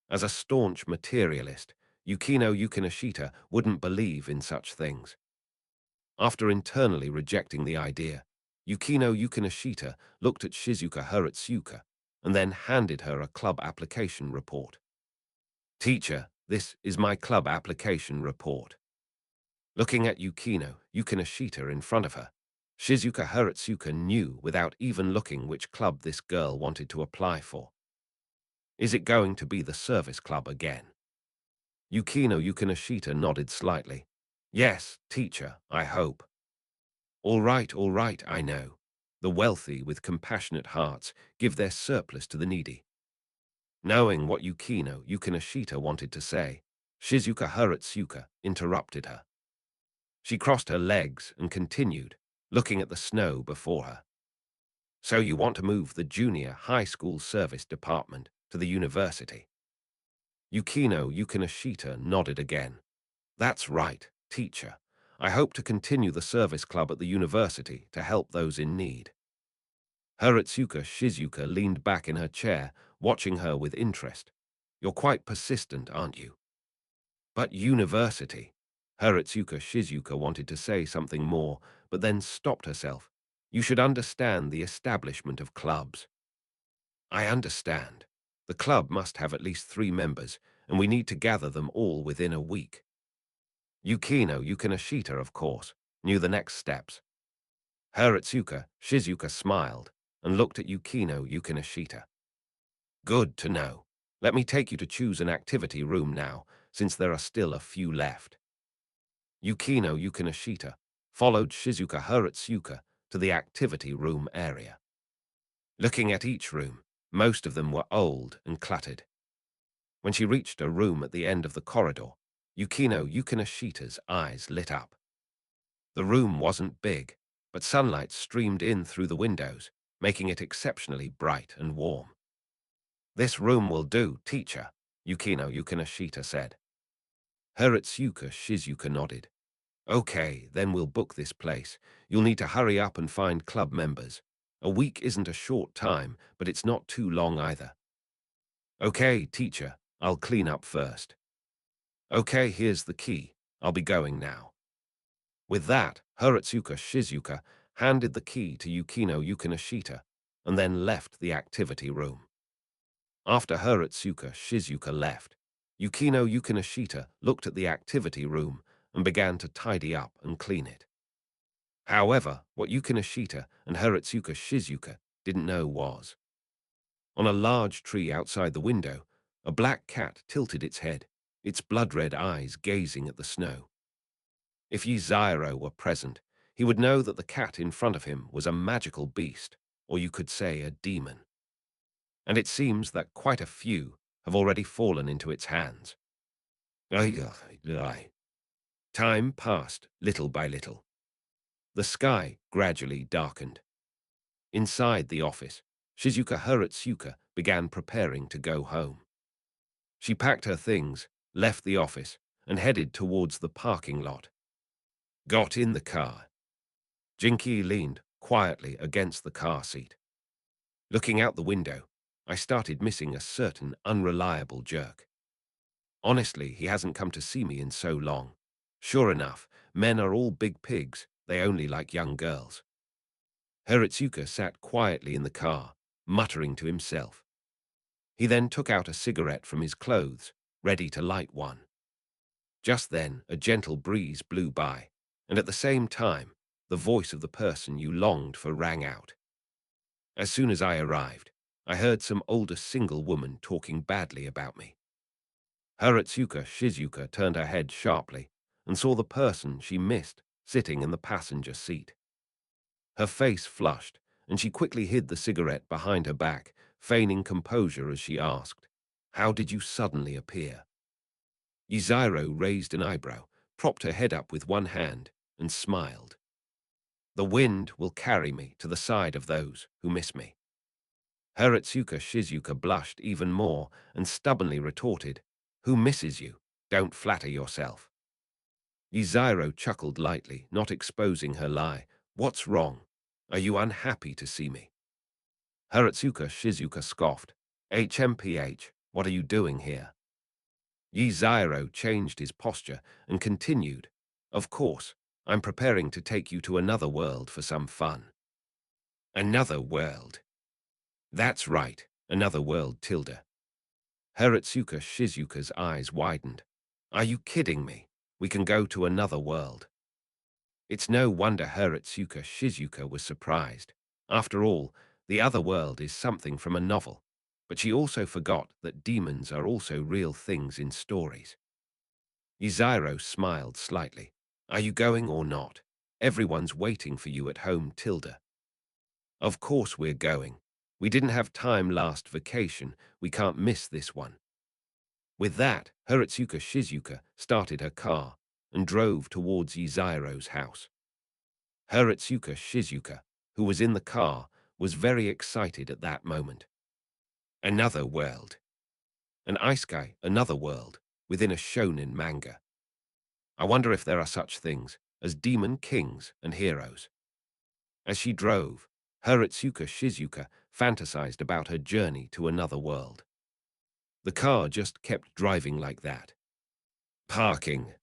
As a staunch materialist, Yukino Yukinashita wouldn't believe in such things. After internally rejecting the idea, Yukino Yukinashita looked at Shizuka Haratsuka and then handed her a club application report. "Teacher, this is my club application report." Looking at Yukino Yukinashita in front of her, Shizuka Haratsuka knew without even looking which club this girl wanted to apply for. Is it going to be the service club again? Yukino Yukinashita nodded slightly. "Yes, teacher, I hope." All right, I know. The wealthy with compassionate hearts give their surplus to the needy." Knowing what Yukino Yukinashita wanted to say, Shizuka Haratsuka interrupted her. She crossed her legs and continued, looking at the snow before her. "So you want to move the junior high school service department to the university?" Yukino Yukinashita nodded again. "That's right, teacher. I hope to continue the service club at the university to help those in need." Haratsuka Shizuka leaned back in her chair, watching her with interest. "You're quite persistent, aren't you?" "But university." Haratsuka Shizuka wanted to say something more, but then stopped herself. "You should understand the establishment of clubs." "I understand. The club must have at least 3 members, and we need to gather them all within a week." Yukino Yukinashita, of course, knew the next steps. Haratsuka Shizuka smiled and looked at Yukino Yukinashita. "Good to know. Let me take you to choose an activity room now, since there are still a few left." Yukino Yukinashita followed Shizuka Haratsuka to the activity room area. Looking at each room, most of them were old and cluttered. When she reached a room at the end of the corridor, Yukino Yukinashita's eyes lit up. The room wasn't big, but sunlight streamed in through the windows, making it exceptionally bright and warm. "This room will do, teacher," Yukino Yukinashita said. Heretsuka Shizuka nodded. "Okay, then we'll book this place. You'll need to hurry up and find club members. A week isn't a short time, but it's not too long either." "Okay, teacher, I'll clean up first." "Okay, here's the key. I'll be going now." With that, Heretsuka Shizuka handed the key to Yukino Yukinashita and then left the activity room. After Heretsuka Shizuka left, Yukino Yukinashita looked at the activity room and began to tidy up and clean it. However, what Yukinashita and Heretsuka Shizuka didn't know was, on a large tree outside the window, a black cat tilted its head, its blood-red eyes gazing at the snow. If Yzairo were present, he would know that the cat in front of him was a magical beast, or you could say a demon. And it seems that quite a few have already fallen into its hands. Time passed little by little. The sky gradually darkened. Inside the office, Shizuka Heretsuka began preparing to go home. She packed her things, left the office, and headed towards the parking lot. Got in the car. Jinky leaned quietly against the car seat. Looking out the window, I started missing a certain unreliable jerk. Honestly, he hasn't come to see me in so long. Sure enough, men are all big pigs, they only like young girls. Heretsuka sat quietly in the car, muttering to himself. He then took out a cigarette from his clothes, ready to light one. Just then, a gentle breeze blew by, and at the same time, the voice of the person you longed for rang out. As soon as I arrived, I heard some older single woman talking badly about me. Heretsuka Shizuka turned her head sharply and saw the person she missed sitting in the passenger seat. Her face flushed, and she quickly hid the cigarette behind her back, feigning composure as she asked, "How did you suddenly appear?" Yzairo raised an eyebrow, propped her head up with one hand, and smiled. "The wind will carry me to the side of those who miss me." Heretsuka Shizuka blushed even more and stubbornly retorted, "Who misses you? Don't flatter yourself." Yzairo chuckled lightly, not exposing her lie. "What's wrong? Are you unhappy to see me?" Heretsuka Shizuka scoffed. "HMPH, what are you doing here?" Yzairo changed his posture and continued, "Of course, I'm preparing to take you to another world for some fun." "Another world?" "That's right, another world, Tilda." Heretsuka Shizuka's eyes widened. "Are you kidding me? We can go to another world." It's no wonder Heretsuka Shizuka was surprised. After all, the other world is something from a novel, but she also forgot that demons are also real things in stories. Yzairo smiled slightly. "Are you going or not? Everyone's waiting for you at home, Tilda." "Of course we're going. We didn't have time last vacation. We can't miss this one." With that, Heretsuka Shizuka started her car and drove towards Yzairo's house. Heretsuka Shizuka, who was in the car, was very excited at that moment. Another world. An isekai, another world, within a shonen manga. I wonder if there are such things as demon kings and heroes. As she drove, Heretsuka Shizuka fantasized about her journey to another world. The car just kept driving like that. Parking.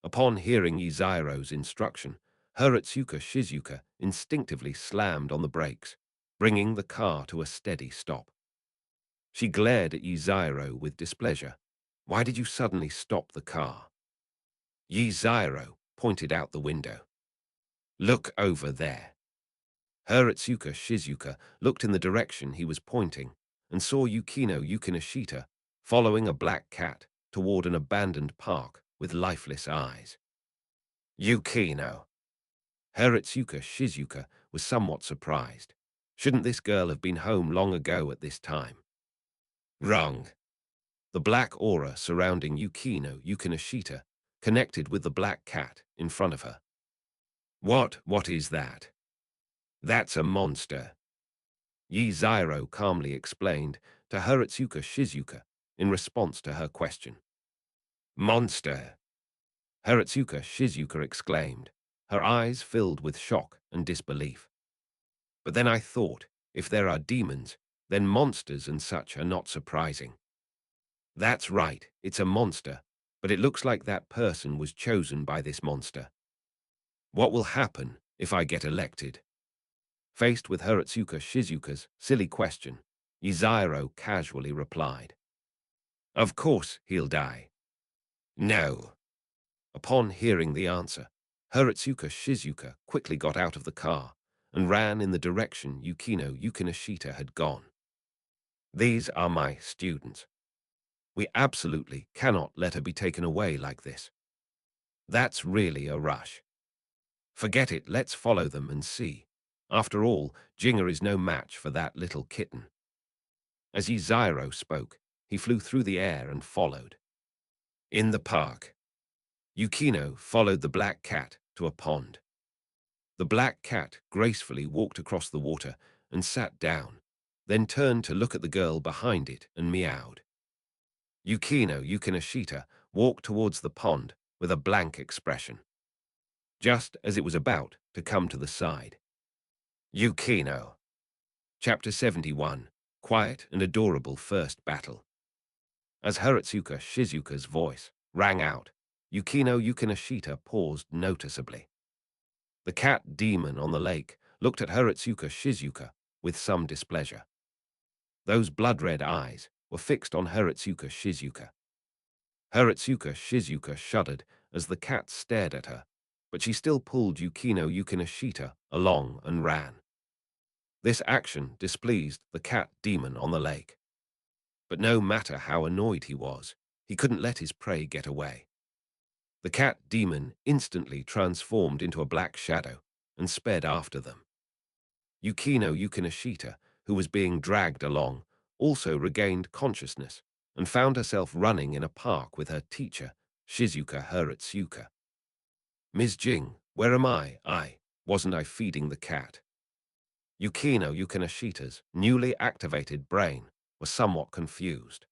Upon hearing Yzairo's instruction, Heretsuka Shizuka instinctively slammed on the brakes, bringing the car to a steady stop. She glared at Yzairo with displeasure. "Why did you suddenly stop the car?" Yzairo pointed out the window. "Look over there." Heretsuka Shizuka looked in the direction he was pointing and saw Yukino Yukinashita following a black cat toward an abandoned park with lifeless eyes. Yukino. Heretsuka Shizuka was somewhat surprised. Shouldn't this girl have been home long ago at this time? Wrong. The black aura surrounding Yukino Yukinashita connected with the black cat in front of her. What is that?" "That's a monster." Yi Zyro calmly explained to Haratsuka Shizuka in response to her question. Monster! Haratsuka Shizuka exclaimed, her eyes filled with shock and disbelief. But then I thought, if there are demons, then monsters and such are not surprising. That's right, it's a monster, but it looks like that person was chosen by this monster. What will happen if I get elected? Faced with Haratsuka Shizuka's silly question, Iziro casually replied, Of course he'll die. No. Upon hearing the answer, Haratsuka Shizuka quickly got out of the car and ran in the direction Yukino Yukinashita had gone. These are my students. We absolutely cannot let her be taken away like this. That's really a rush. Forget it, let's follow them and see. After all, Jinger is no match for that little kitten. As Iziro spoke, he flew through the air and followed. In the park, Yukino followed the black cat to a pond. The black cat gracefully walked across the water and sat down, then turned to look at the girl behind it and meowed. Yukino Yukinashita walked towards the pond with a blank expression, just as it was about to come to the side. Yukino. Chapter 71. Quiet and Adorable First Battle. As Haratsuka Shizuka's voice rang out, Yukino Yukinashita paused noticeably. The cat demon on the lake looked at Haratsuka Shizuka with some displeasure. Those blood-red eyes were fixed on Haratsuka Shizuka. Haratsuka Shizuka shuddered as the cat stared at her, but she still pulled Yukino Yukinashita along and ran. This action displeased the cat demon on the lake. But no matter how annoyed he was, he couldn't let his prey get away. The cat demon instantly transformed into a black shadow and sped after them. Yukino Yukinashita, who was being dragged along, also regained consciousness and found herself running in a park with her teacher, Shizuka Haratsuka. Ms. Jing, where am I? Wasn't I feeding the cat? Yukino Yukinashita's newly activated brain was somewhat confused.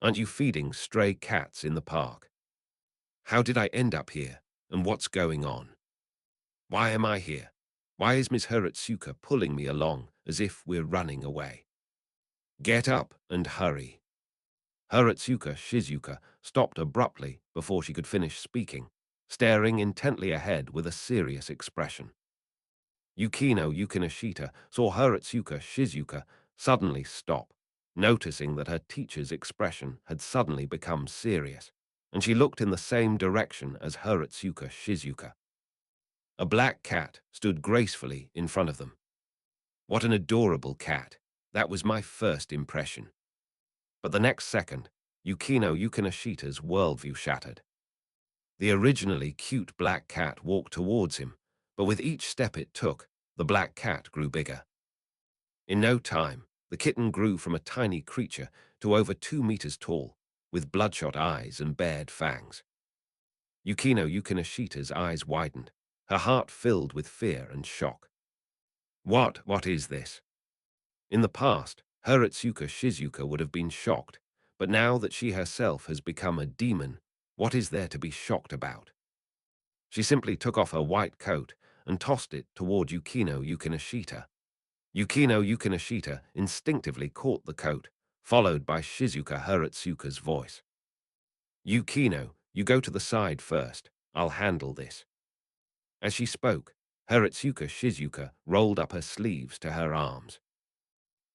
Aren't you feeding stray cats in the park? How did I end up here, and what's going on? Why am I here? Why is Miss Haratsuka pulling me along as if we're running away? Get up and hurry. Haratsuka Shizuka stopped abruptly before she could finish speaking, staring intently ahead with a serious expression. Yukino Yukinashita saw Haratsuka Shizuka suddenly stop, noticing that her teacher's expression had suddenly become serious, and she looked in the same direction as Haratsuka Shizuka. A black cat stood gracefully in front of them. What an adorable cat. That was my first impression. But the next second, Yukino Yukinashita's worldview shattered. The originally cute black cat walked towards him, but with each step it took, the black cat grew bigger. In no time, the kitten grew from a tiny creature to over 2 meters tall, with bloodshot eyes and bared fangs. Yukino Yukinashita's eyes widened, her heart filled with fear and shock. What is this? In the past, Haratsuka Shizuka would have been shocked, but now that she herself has become a demon, what is there to be shocked about? She simply took off her white coat and tossed it toward Yukino Yukinashita. Yukino Yukinashita instinctively caught the coat, followed by Shizuka Haratsuka's voice. Yukino, you go to the side first. I'll handle this. As she spoke, Haratsuka Shizuka rolled up her sleeves to her arms.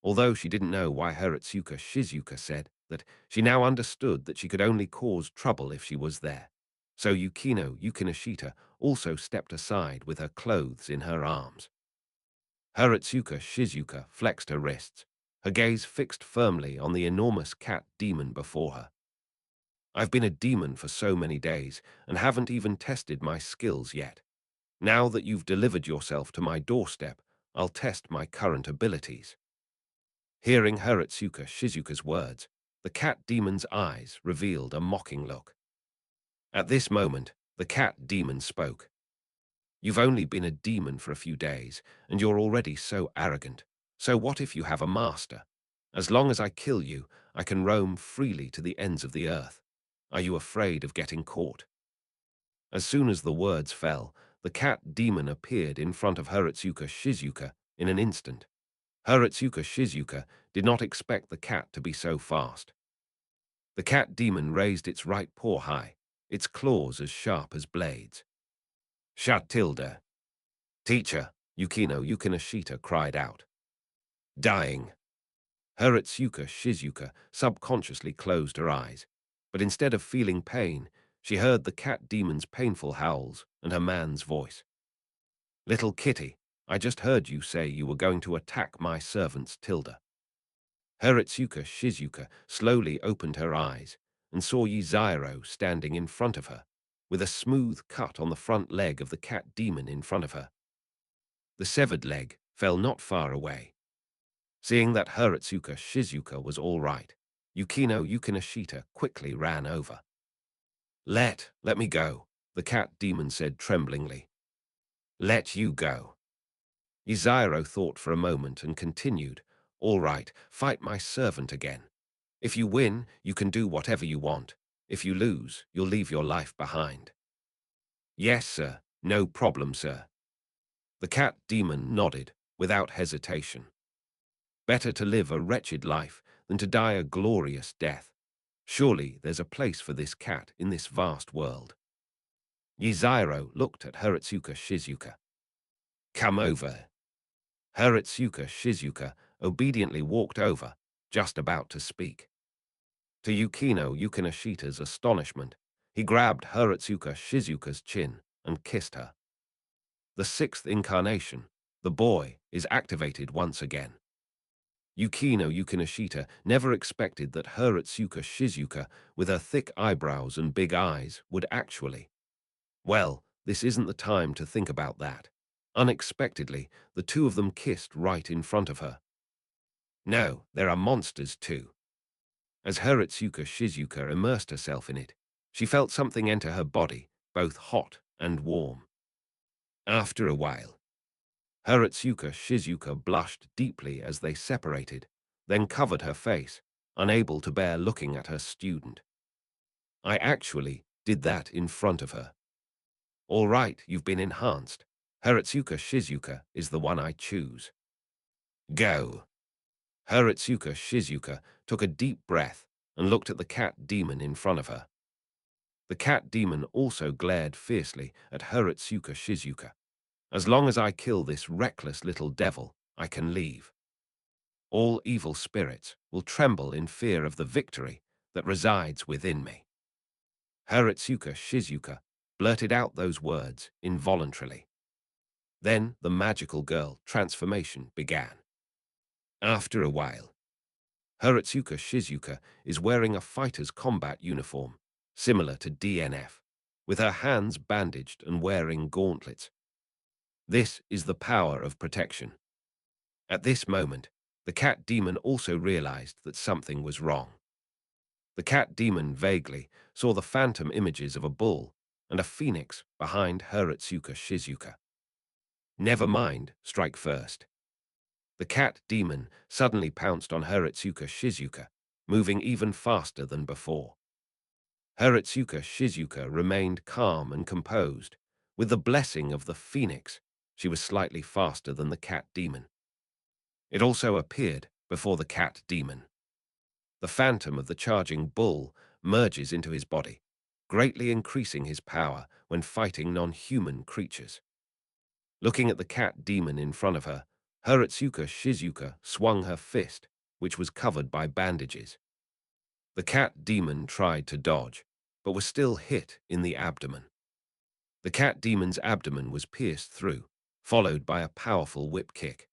Although she didn't know why Haratsuka Shizuka said that, she now understood that she could only cause trouble if she was there. So Yukino Yukinashita also stepped aside with her clothes in her arms. Haratsuka Shizuka flexed her wrists, her gaze fixed firmly on the enormous cat demon before her. I've been a demon for so many days and haven't even tested my skills yet. Now that you've delivered yourself to my doorstep, I'll test my current abilities. Hearing Haratsuka Shizuka's words, the cat demon's eyes revealed a mocking look. At this moment, the cat demon spoke. You've only been a demon for a few days, and you're already so arrogant. So what if you have a master? As long as I kill you, I can roam freely to the ends of the earth. Are you afraid of getting caught? As soon as the words fell, the cat demon appeared in front of Haritsuka Shizuka in an instant. Haritsuka Shizuka did not expect the cat to be so fast. The cat demon raised its right paw high, its claws as sharp as blades. Shatilda. Teacher, Yukino Yukinashita cried out. Dying. Haritsuka Shizuka subconsciously closed her eyes, but instead of feeling pain, she heard the cat demon's painful howls and her man's voice. Little kitty, I just heard you say you were going to attack my servants, Tilda. Haritsuka Shizuka slowly opened her eyes and saw Yzairo standing in front of her, with a smooth cut on the front leg of the cat demon in front of her. The severed leg fell not far away. Seeing that Haritsuka Shizuka was all right, Yukino Yukinashita quickly ran over. Let me go, the cat demon said tremblingly. Let you go. Yzairo thought for a moment and continued, All right, fight my servant again. If you win, you can do whatever you want. If you lose, you'll leave your life behind. Yes, sir. No problem, sir. The cat demon nodded, without hesitation. Better to live a wretched life than to die a glorious death. Surely there's a place for this cat in this vast world. Yzairo looked at Haritsuka Shizuka. Come over. Haritsuka Shizuka obediently walked over, just about to speak. To Yukino Yukinashita's astonishment, he grabbed Haritsuka Shizuka's chin and kissed her. The sixth incarnation, the boy, is activated once again. Yukino Yukinashita never expected that Haritsuka Shizuka, with her thick eyebrows and big eyes, would actually. Well, this isn't the time to think about that. Unexpectedly, the two of them kissed right in front of her. No, there are monsters too. As Haritsuka Shizuka immersed herself in it, she felt something enter her body, both hot and warm. After a while, Haritsuka Shizuka blushed deeply as they separated, then covered her face, unable to bear looking at her student. I actually did that in front of her. All right, you've been enhanced. Haritsuka Shizuka is the one I choose. Go. Haritsuka Shizuka took a deep breath and looked at the cat demon in front of her. The cat demon also glared fiercely at Haritsuka Shizuka. As long as I kill this reckless little devil, I can leave. All evil spirits will tremble in fear of the victory that resides within me. Haritsuka Shizuka blurted out those words involuntarily. Then the magical girl transformation began. After a while, Haritsuka Shizuka is wearing a fighter's combat uniform, similar to DNF, with her hands bandaged and wearing gauntlets. This is the power of protection. At this moment, the cat demon also realized that something was wrong. The cat demon vaguely saw the phantom images of a bull and a phoenix behind Haritsuka Shizuka. Never mind, strike first. The cat demon suddenly pounced on Haritsuka Shizuka, moving even faster than before. Haritsuka Shizuka remained calm and composed. With the blessing of the phoenix, she was slightly faster than the cat demon. It also appeared before the cat demon. The phantom of the charging bull merges into his body, greatly increasing his power when fighting non-human creatures. Looking at the cat demon in front of her, Haritsuka Shizuka swung her fist, which was covered by bandages. The cat demon tried to dodge, but was still hit in the abdomen. The cat demon's abdomen was pierced through, followed by a powerful whip kick.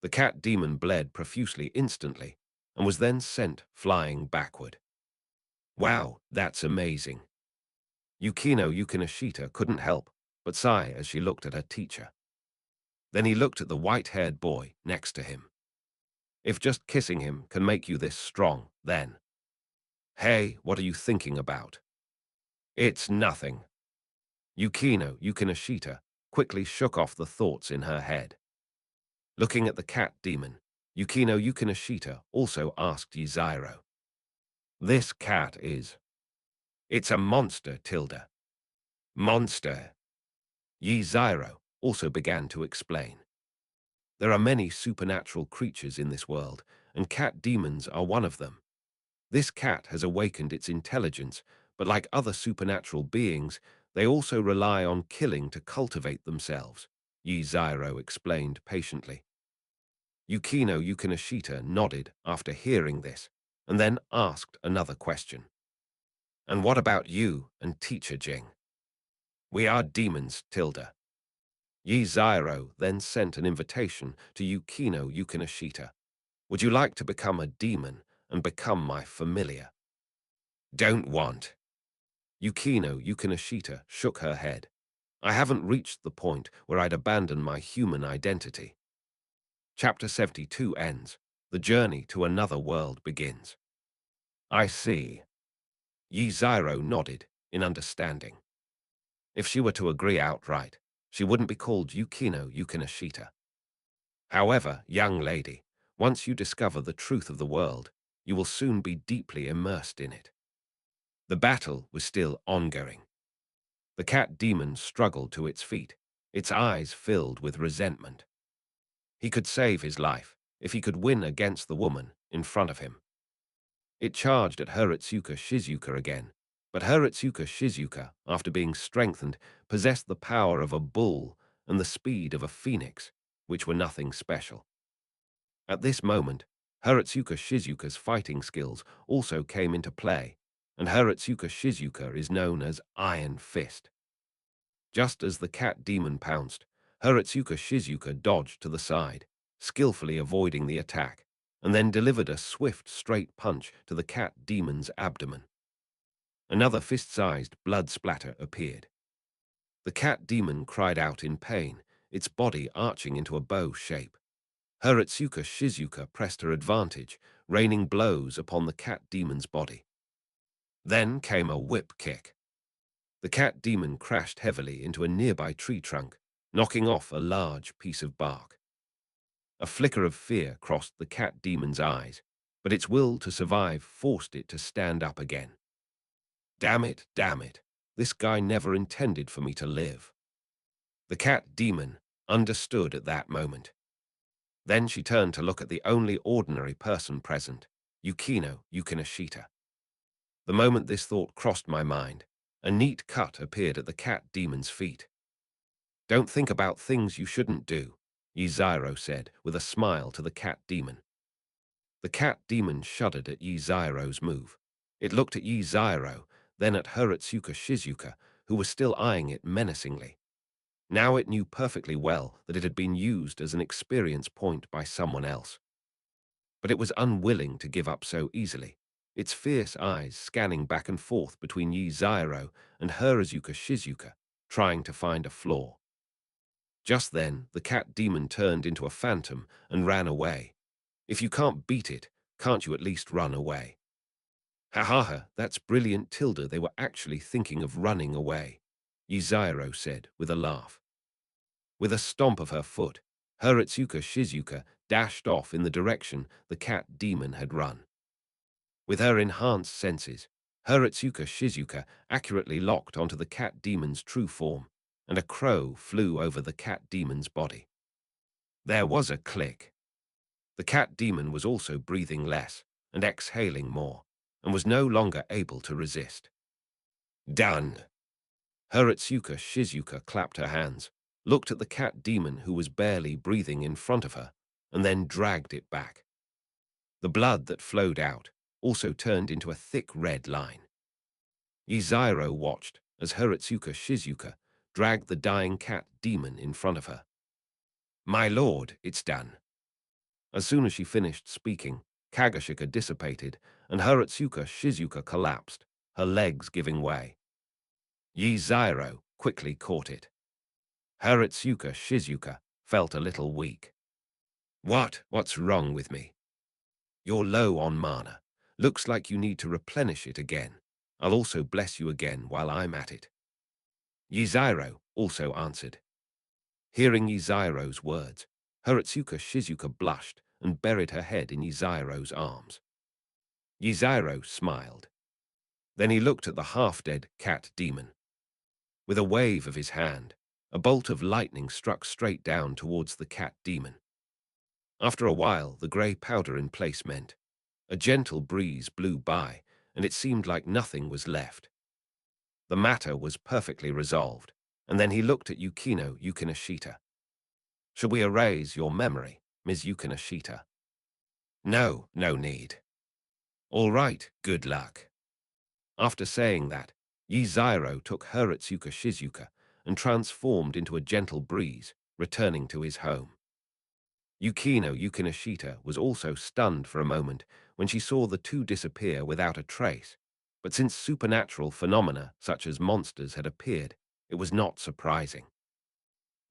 The cat demon bled profusely instantly, and was then sent flying backward. Wow, that's amazing. Yukino Yukinashita couldn't help but sigh as she looked at her teacher. Then he looked at the white-haired boy next to him. If just kissing him can make you this strong, then. Hey, what are you thinking about? It's nothing. Yukino Yukinashita quickly shook off the thoughts in her head. Looking at the cat demon, Yukino Yukinashita also asked Yiziro. This cat is. It's a monster, Tilda. Monster. Yiziro also began to explain. There are many supernatural creatures in this world, and cat demons are one of them. This cat has awakened its intelligence, but like other supernatural beings, they also rely on killing to cultivate themselves, Yiziro explained patiently. Yukino Yukinashita nodded after hearing this, and then asked another question. And what about you and Teacher Jing? We are demons, Tilda. Yiziro then sent an invitation to Yukino Yukinashita. Would you like to become a demon and become my familiar? Don't want. Yukino Yukinashita shook her head. I haven't reached the point where I'd abandon my human identity. Chapter 72 ends. The journey to another world begins. I see. Yiziro nodded in understanding. If she were to agree outright, she wouldn't be called Yukino Yukinashita. However, young lady, once you discover the truth of the world, you will soon be deeply immersed in it. The battle was still ongoing. The cat demon struggled to its feet, its eyes filled with resentment. He could save his life if he could win against the woman in front of him. It charged at Hiratsuka Shizuka again, but Hiratsuka Shizuka, after being strengthened, possessed the power of a bull and the speed of a phoenix, which were nothing special. At this moment, Hiratsuka Shizuka's fighting skills also came into play, and Hiratsuka Shizuka is known as Iron Fist. Just as the cat demon pounced, Hiratsuka Shizuka dodged to the side, skillfully avoiding the attack, and then delivered a swift, straight punch to the cat demon's abdomen. Another fist-sized blood splatter appeared. The cat demon cried out in pain, its body arching into a bow shape. Hiratsuka Shizuka pressed her advantage, raining blows upon the cat demon's body. Then came a whip kick. The cat demon crashed heavily into a nearby tree trunk, knocking off a large piece of bark. A flicker of fear crossed the cat demon's eyes, but its will to survive forced it to stand up again. Damn it, this guy never intended for me to live. The cat demon understood at that moment. Then she turned to look at the only ordinary person present, Yukino Yukinashita. The moment this thought crossed my mind, a neat cut appeared at the cat demon's feet. Don't think about things you shouldn't do, Yiziro said with a smile to the cat demon. The cat demon shuddered at Yiziro's move. It looked at Yiziro, then at Hiratsuka Shizuka, who was still eyeing it menacingly. Now it knew perfectly well that it had been used as an experience point by someone else. But it was unwilling to give up so easily, its fierce eyes scanning back and forth between Yiziro and Hiratsuka Shizuka, trying to find a flaw. Just then, the cat demon turned into a phantom and ran away. If you can't beat it, can't you at least run away? Ha ha ha, that's brilliant, Tilda. They were actually thinking of running away, Yiziro said with a laugh. With a stomp of her foot, Hiratsuka Shizuka dashed off in the direction the cat demon had run. With her enhanced senses, Hiratsuka Shizuka accurately locked onto the cat demon's true form, and a crow flew over the cat demon's body. There was a click. The cat demon was also breathing less and exhaling more, and was no longer able to resist. Done. Hiratsuka Shizuka clapped her hands, looked at the cat demon who was barely breathing in front of her, and then dragged it back. The blood that flowed out also turned into a thick red line. Yiziro watched as Hiratsuka Shizuka dragged the dying cat demon in front of her. My lord, it's done. As soon as she finished speaking, Kagashika dissipated, and Hiratsuka Shizuka collapsed, her legs giving way. Yiziro quickly caught it. Hiratsuka Shizuka felt a little weak. What's wrong with me? You're low on mana. Looks like you need to replenish it again. I'll also bless you again while I'm at it. Yiziro also answered. Hearing Yiziro's words, Haratsuka Shizuka blushed and buried her head in Yizairo's arms. Yizairo smiled. Then he looked at the half-dead cat demon. With a wave of his hand, a bolt of lightning struck straight down towards the cat demon. After a while, the grey powder in place meant a gentle breeze blew by, and it seemed like nothing was left. The matter was perfectly resolved, and then he looked at Yukino Yukinashita. Shall we erase your memory, Ms. Yukinashita? No, no need. All right, good luck. After saying that, Yizairo took Haratsuka Shizuka and transformed into a gentle breeze, returning to his home. Yukino Yukinashita was also stunned for a moment when she saw the two disappear without a trace, but since supernatural phenomena such as monsters had appeared, it was not surprising.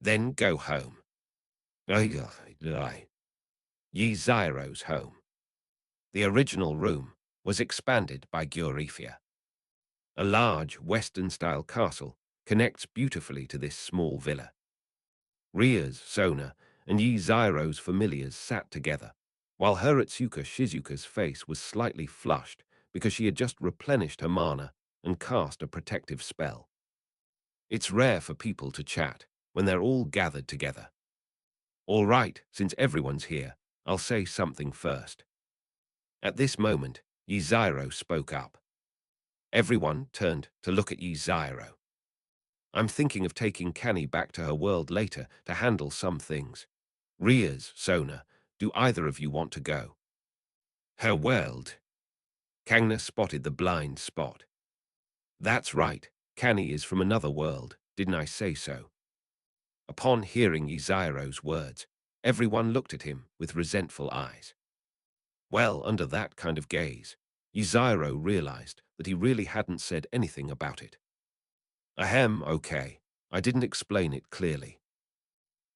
Then go home. Yizairo's home. The original room was expanded by Gyurifia. A large Western-style castle connects beautifully to this small villa. Ria's, Sona, and Yizairo's familiars sat together, while Haratsuka Shizuka's face was slightly flushed because she had just replenished her mana and cast a protective spell. It's rare for people to chat when they're all gathered together. All right, since everyone's here, I'll say something first. At this moment, Yizairo spoke up. Everyone turned to look at Yizairo. I'm thinking of taking Kani back to her world later to handle some things. Ria's, Sona, do either of you want to go? Her world? Kangna spotted the blind spot. That's right, Kani is from another world, didn't I say so? Upon hearing Yizairo's words, everyone looked at him with resentful eyes. Well, under that kind of gaze, Yizairo realized that he really hadn't said anything about it. Ahem, okay, I didn't explain it clearly.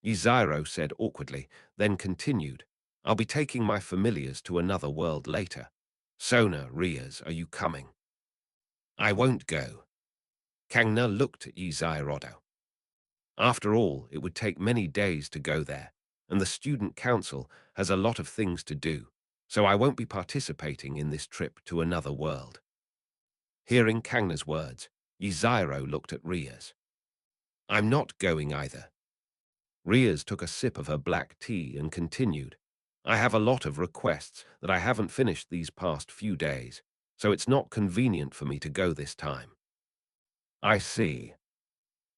Yizairo said awkwardly, then continued, I'll be taking my familiars to another world later. Sona, Rias, are you coming? I won't go. Kangna looked at Yizairodo. After all, it would take many days to go there, and the student council has a lot of things to do, so I won't be participating in this trip to another world. Hearing Kangna's words, Yizairo looked at Rias. I'm not going either. Rias took a sip of her black tea and continued, I have a lot of requests that I haven't finished these past few days, so it's not convenient for me to go this time. I see.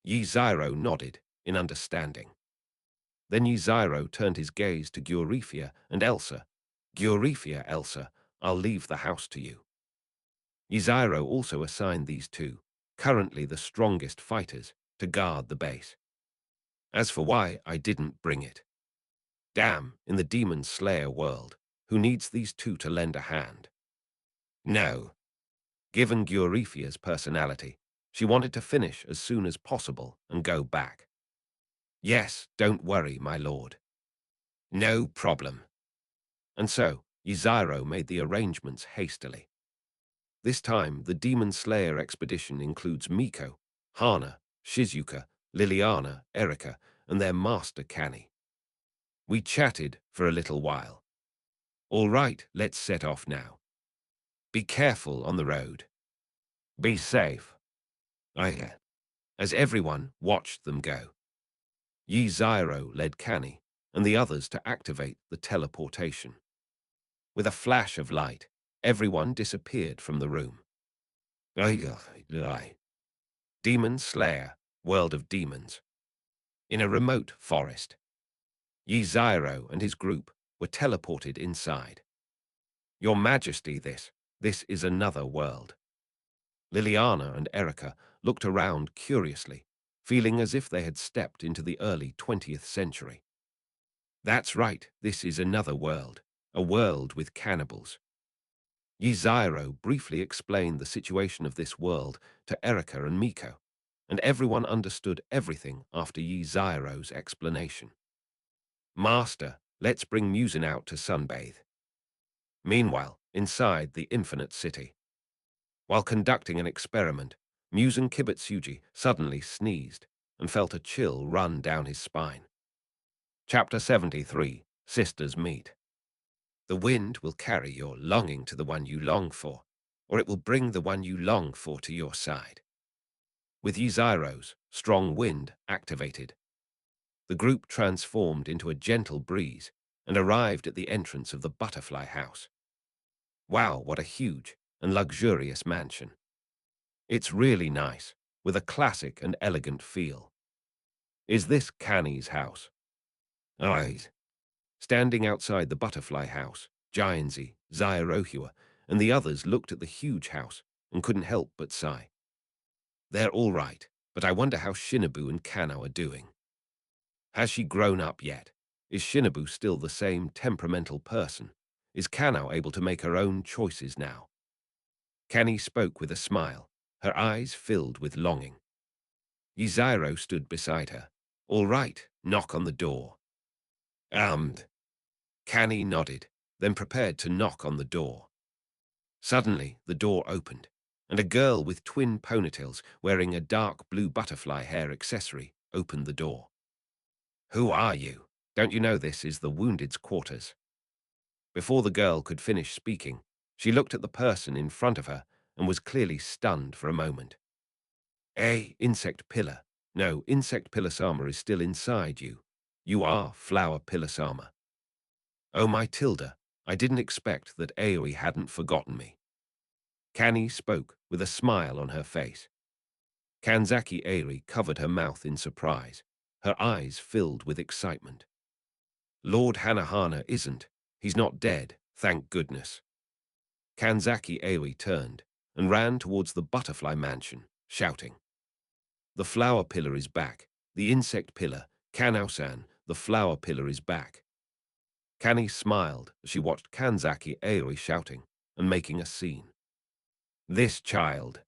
Yizairo nodded in understanding. Then Yizairo turned his gaze to Gyurifia and Elsa. Gyurifia, Elsa, I'll leave the house to you. Yizairo also assigned these two, currently the strongest fighters, to guard the base. As for why I didn't bring it. Damn, in the Demon Slayer world, who needs these two to lend a hand? No. Given Gyurifia's personality, she wanted to finish as soon as possible and go back. Yes, don't worry, my lord. No problem. And so, Yizairo made the arrangements hastily. This time, the Demon Slayer expedition includes Miko, Hana, Shizuka, Liliana, Erika, and their master Kani. We chatted for a little while. All right, let's set off now. Be careful on the road. Be safe. As everyone watched them go. Yizairo led Kani and the others to activate the teleportation. With a flash of light, everyone disappeared from the room. Demon Slayer, World of Demons. In a remote forest, Yizairo and his group were teleported inside. Your Majesty, this is another world. Liliana and Erika looked around curiously, feeling as if they had stepped into the early 20th century. That's right, this is another world, a world with cannibals. Yizairo briefly explained the situation of this world to Erika and Miko, and everyone understood everything after Yizairo's explanation. Master, let's bring Musin out to sunbathe. Meanwhile, inside the Infinite City. While conducting an experiment, Musin Kibutsuji suddenly sneezed and felt a chill run down his spine. Chapter 73, Sisters Meet. The wind will carry your longing to the one you long for, or it will bring the one you long for to your side. With Yzairo's strong wind activated, the group transformed into a gentle breeze and arrived at the entrance of the butterfly house. Wow, what a huge and luxurious mansion. It's really nice, with a classic and elegant feel. Is this Canny's house? Eyes. Standing outside the butterfly house, Gianzi, Zairohua, and the others looked at the huge house and couldn't help but sigh. They're all right, but I wonder how Shinobu and Kano are doing. Has she grown up yet? Is Shinobu still the same temperamental person? Is Kano able to make her own choices now? Kanny spoke with a smile, her eyes filled with longing. Yzairo stood beside her. All right, knock on the door. Kanny nodded, then prepared to knock on the door. Suddenly, the door opened, and a girl with twin ponytails wearing a dark blue butterfly hair accessory opened the door. Who are you? Don't you know this is the wounded's quarters? Before the girl could finish speaking, she looked at the person in front of her and was clearly stunned for a moment. Insect pillar. No, insect pillar Sama is still inside you. You are flower pillar Sama. Oh my Tilda, I didn't expect that Aoi hadn't forgotten me. Kanny spoke with a smile on her face. Kanzaki Aoi covered her mouth in surprise, her eyes filled with excitement. Lord Hanahana isn't. He's not dead, thank goodness. Kanzaki Aoi turned and ran towards the butterfly mansion, shouting. The flower pillar is back. The insect pillar, Kanao-san, the flower pillar is back. Kanny smiled as she watched Kanzaki Aoi shouting and making a scene. This child.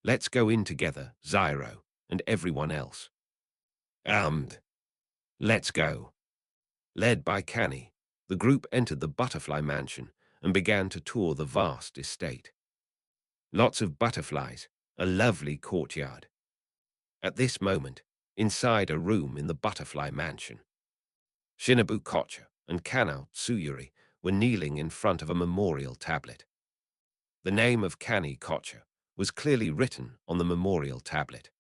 Let's go in together, Zyro, and everyone else. Let's go. Led by Kanny, the group entered the butterfly mansion and began to tour the vast estate. Lots of butterflies, a lovely courtyard. At this moment, inside a room in the butterfly mansion, Shinobu Kocha and Kanao Tsuyuri were kneeling in front of a memorial tablet. The name of Kanny Kocha was clearly written on the memorial tablet.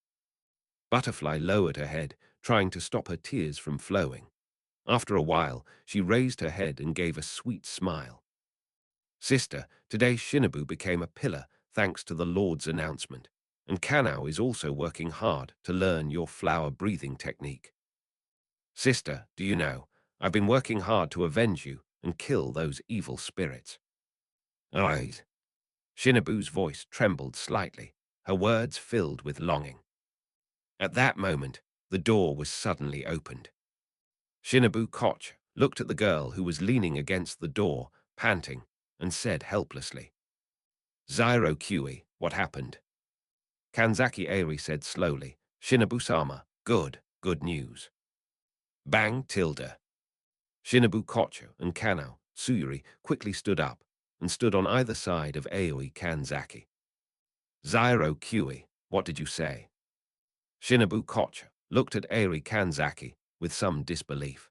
Butterfly lowered her head, trying to stop her tears from flowing. After a while, she raised her head and gave a sweet smile. Sister, today Shinobu became a pillar thanks to the Lord's announcement, and Kanao is also working hard to learn your flower breathing technique. Sister, do you know, I've been working hard to avenge you and kill those evil spirits. Eyes. Shinobu's voice trembled slightly, her words filled with longing. At that moment, the door was suddenly opened. Shinobu Koch looked at the girl who was leaning against the door, panting, and said helplessly, Zyro Kui, what happened? Kanzaki Aoi said slowly, Shinobu-sama, good news. Bang tilde. Shinobu Kocho and Kanao Tsuyuri quickly stood up and stood on either side of Aoi Kanzaki. Zyro Kui, what did you say? Shinobu Kocho looked at Aoi Kanzaki with some disbelief.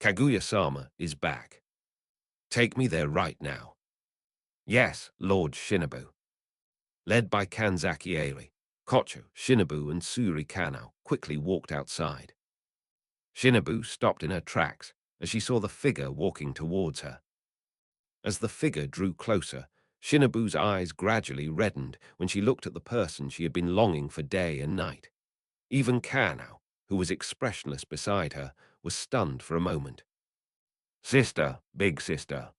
Kaguya-sama is back. Take me there right now. Yes, Lord Shinobu. Led by Kanzaki Aoi, Kocho, Shinobu, and Tsuyuri Kanao quickly walked outside. Shinobu stopped in her tracks as she saw the figure walking towards her. As the figure drew closer, Shinobu's eyes gradually reddened when she looked at the person she had been longing for day and night. Even Kanao, who was expressionless beside her, was stunned for a moment. Sister, big sister.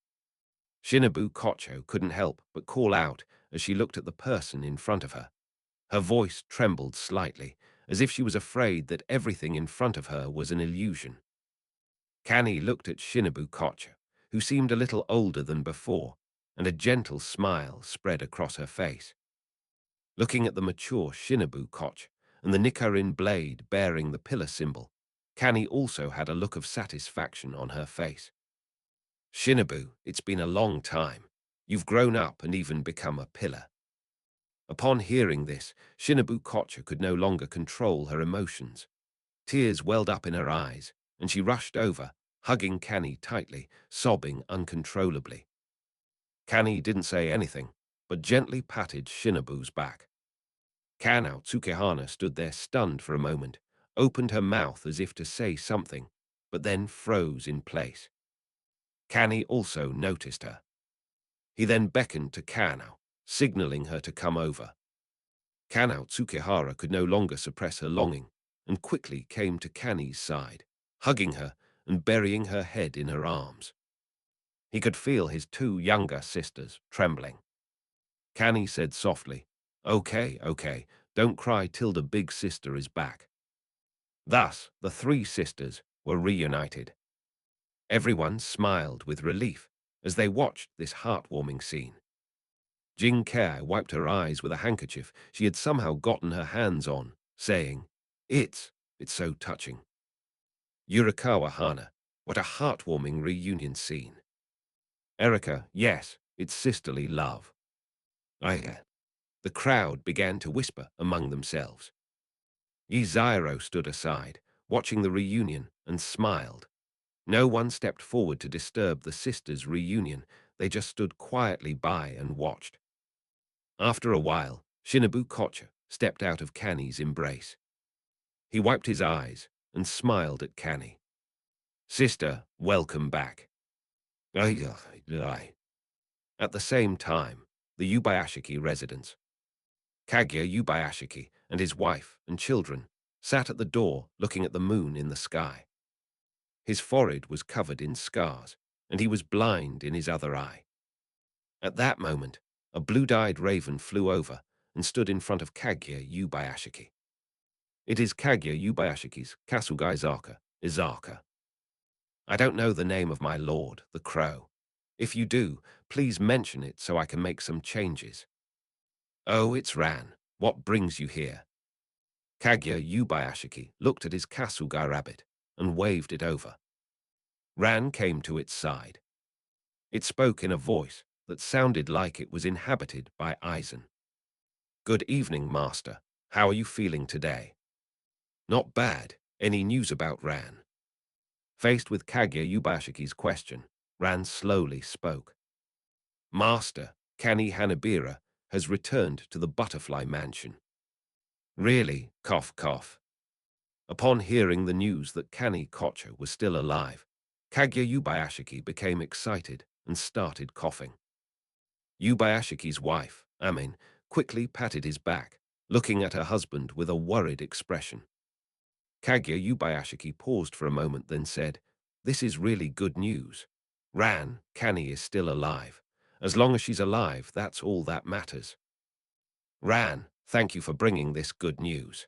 Shinobu Kocho couldn't help but call out as she looked at the person in front of her. Her voice trembled slightly, as if she was afraid that everything in front of her was an illusion. Kanny looked at Shinobu Kocho, who seemed a little older than before, and a gentle smile spread across her face. Looking at the mature Shinobu Kocho and the Nikarin blade bearing the pillar symbol, Kanny also had a look of satisfaction on her face. Shinobu, it's been a long time. You've grown up and even become a pillar. Upon hearing this, Shinobu Kocho could no longer control her emotions. Tears welled up in her eyes, and she rushed over, hugging Kani tightly, sobbing uncontrollably. Kani didn't say anything, but gently patted Shinobu's back. Kanao Tsukehana stood there stunned for a moment, opened her mouth as if to say something, but then froze in place. Kani also noticed her. He then beckoned to Kanao, signaling her to come over. Kanao Tsukehara could no longer suppress her longing, and quickly came to Kani's side, hugging her and burying her head in her arms. He could feel his two younger sisters trembling. Kani said softly, "Okay, okay, don't cry till the big sister is back." Thus, the three sisters were reunited. Everyone smiled with relief as they watched this heartwarming scene. Jing Kai wiped her eyes with a handkerchief she had somehow gotten her hands on, saying, it's so touching." Yurikawa Hana, what a heartwarming reunion scene. Erika, yes, it's sisterly love. The crowd began to whisper among themselves. Yiziro stood aside, watching the reunion, and smiled. No one stepped forward to disturb the sisters' reunion, they just stood quietly by and watched. After a while, Shinobu Kocha stepped out of Kani's embrace. He wiped his eyes and smiled at Kani. "Sister, welcome back." At the same time, the Yubayashiki residence. Kaguya Yubayashiki and his wife and children sat at the door looking at the moon in the sky. His forehead was covered in scars, and he was blind in his other eye. At that moment, a blue-dyed raven flew over and stood in front of Kaguya Yubayashiki. It is Kaguya Yubayashiki's Kasugai Izaka. "I don't know the name of my lord, the crow. If you do, please mention it so I can make some changes." "Oh, it's Ran. What brings you here?" Kaguya Yubayashiki looked at his Kasugai rabbit and waved it over. Ran came to its side. It spoke in a voice that sounded like it was inhabited by Aizen. "Good evening, master. How are you feeling today?" "Not bad. Any news about Ran?" Faced with Kaguya Yubayashiki's question, Ran slowly spoke. "Master, Kani Hanabira has returned to the butterfly mansion." "Really? Cough, cough." Upon hearing the news that Kani Kocha was still alive, Kaguya Yubayashiki became excited and started coughing. Yubayashiki's wife, Amin, quickly patted his back, looking at her husband with a worried expression. Kaguya Yubayashiki paused for a moment, then said, "This is really good news. Ran, Kani is still alive. As long as she's alive, that's all that matters." "Ran, thank you for bringing this good news."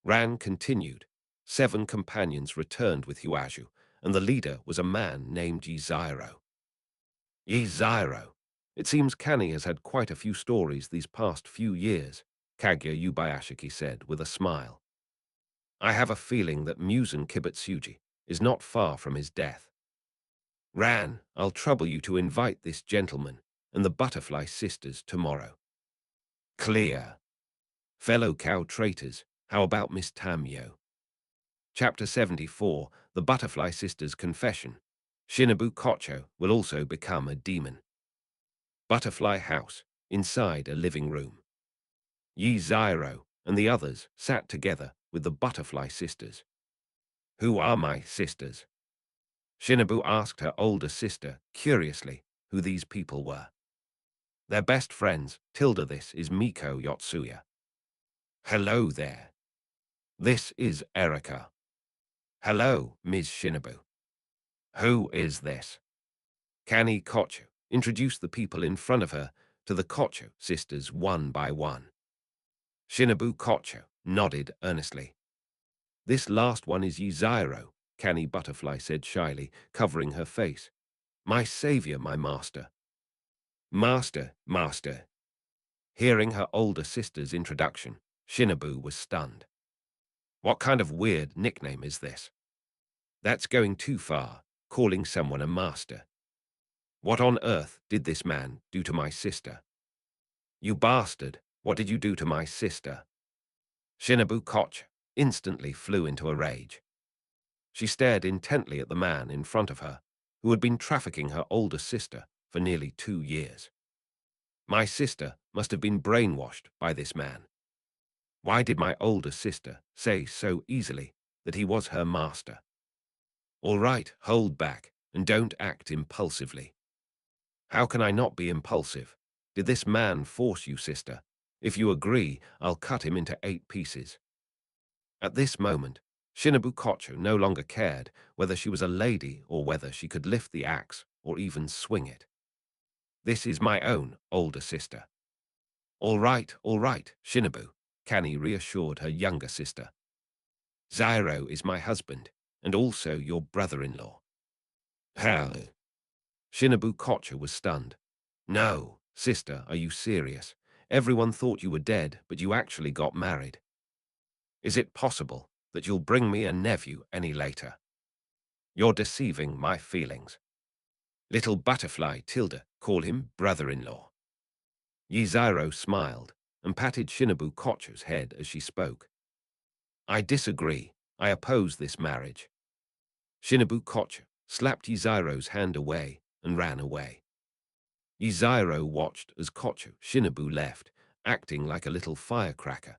Ran continued. 7 companions returned with Huaju, and the leader was a man named Yiziro. "Yiziro. It seems Kani has had quite a few stories these past few years," Kaguya Yubayashiki said with a smile. "I have a feeling that Musen Kibutsuji is not far from his death. Ran, I'll trouble you to invite this gentleman and the Butterfly Sisters tomorrow." "Clear." Fellow cow traitors, how about Miss Tamyo? Chapter 74, The Butterfly Sisters' Confession. Shinobu Kocho will also become a demon. Butterfly House, inside a living room. Yiziro and the others sat together with the Butterfly Sisters. "Who are my sisters?" Shinobu asked her older sister, curiously, who these people were. "They're best friends. Tilda, this is Miko Yotsuya." "Hello there. This is Erika." "Hello, Ms. Shinobu." "Who is this?" Kani Kocho introduced the people in front of her to the Kocho sisters one by one. Shinobu Kocho nodded earnestly. "This last one is Yiziro," Kani Butterfly said shyly, covering her face. "My savior, my master." "Master, master." Hearing her older sister's introduction, Shinobu was stunned. What kind of weird nickname is this? That's going too far, calling someone a master. What on earth did this man do to my sister? "You bastard, what did you do to my sister?" Shinobu Koch instantly flew into a rage. She stared intently at the man in front of her, who had been trafficking her older sister for nearly 2 years. My sister must have been brainwashed by this man. Why did my older sister say so easily that he was her master? All right, hold back and don't act impulsively. How can I not be impulsive? Did this man force you, sister? If you agree, I'll cut him into 8 pieces. At this moment, Shinobu Kocho no longer cared whether she was a lady or whether she could lift the axe or even swing it. This is my own older sister. All right, Shinobu, Kani reassured her younger sister. Zyro is my husband, and also your brother-in-law. How? Shinobu Kocho was stunned. No, sister, are you serious? Everyone thought you were dead, but you actually got married. Is it possible that you'll bring me a nephew any later? You're deceiving my feelings. Little butterfly Tilda, call him brother-in-law. Yiziro smiled and patted Shinobu Kocho's head as she spoke. I disagree. I oppose this marriage. Shinobu Kocho slapped Yiziro's hand away and ran away. Yiziro watched as Kocho Shinobu left, acting like a little firecracker.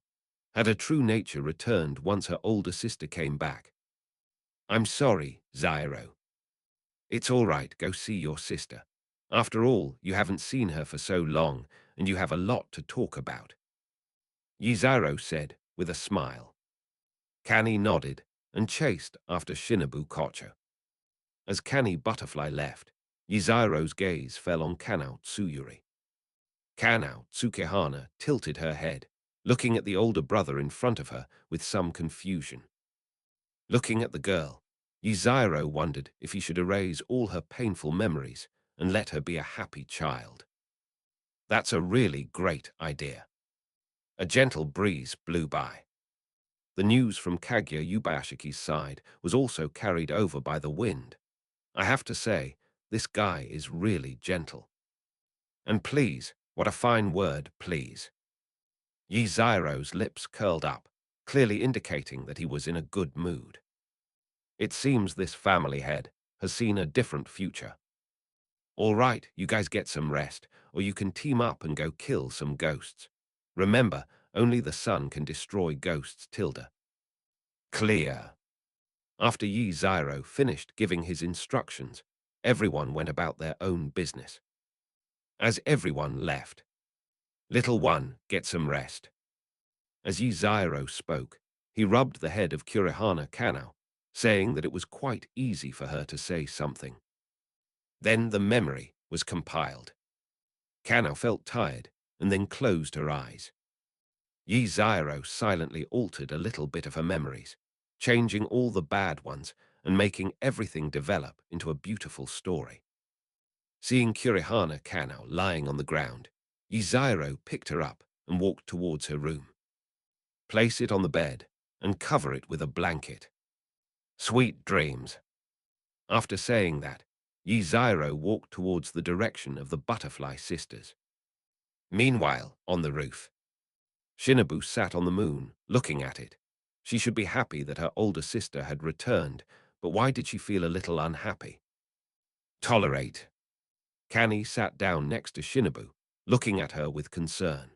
Had her true nature returned once her older sister came back? I'm sorry, Zyro. It's all right, go see your sister. After all, you haven't seen her for so long, and you have a lot to talk about. Yiziro said with a smile. Kani nodded and chased after Shinobu Kocho. As Kani Butterfly left, Yiziro's gaze fell on Kanao Tsuyuri. Kanao Tsukehana tilted her head, looking at the older brother in front of her with some confusion. Looking at the girl, Yiziro wondered if he should erase all her painful memories and let her be a happy child. That's a really great idea. A gentle breeze blew by. The news from Kaguya Yubayashiki's side was also carried over by the wind. I have to say, this guy is really gentle. And please, what a fine word, please. Yiziro's lips curled up, clearly indicating that he was in a good mood. It seems this family head has seen a different future. All right, you guys get some rest, or you can team up and go kill some ghosts. Remember, only the sun can destroy ghosts, Tilda. Clear. After Yiziro finished giving his instructions, everyone went about their own business. As everyone left, little one, get some rest. As Yiziro spoke, he rubbed the head of Kurihana Kanao, saying that it was quite easy for her to say something. Then the memory was compiled. Kanao felt tired and then closed her eyes. Yiziro silently altered a little bit of her memories, changing all the bad ones and making everything develop into a beautiful story. Seeing Kurihana Kanao lying on the ground, Yiziro picked her up and walked towards her room. Place it on the bed and cover it with a blanket. Sweet dreams. After saying that, Yiziro walked towards the direction of the butterfly sisters. Meanwhile, on the roof, Shinobu sat on the moon, looking at it. She should be happy that her older sister had returned, but why did she feel a little unhappy? Tolerate. Kani sat down next to Shinobu, looking at her with concern.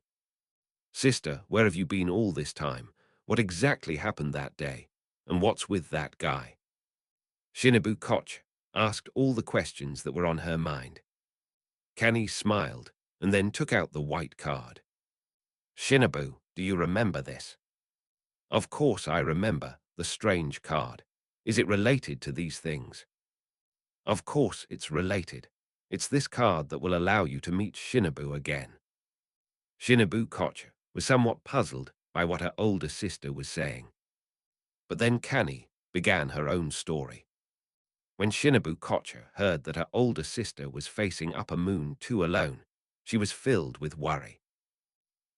Sister, where have you been all this time? What exactly happened that day? And what's with that guy? Shinobu Koch asked all the questions that were on her mind. Kani smiled and then took out the white card. Shinobu, do you remember this? Of course I remember the strange card. Is it related to these things? Of course it's related. It's this card that will allow you to meet Shinobu again. Shinobu Koch was somewhat puzzled by what her older sister was saying. But then Kani began her own story. When Shinobu Koch heard that her older sister was facing Upper Moon 2 alone, she was filled with worry.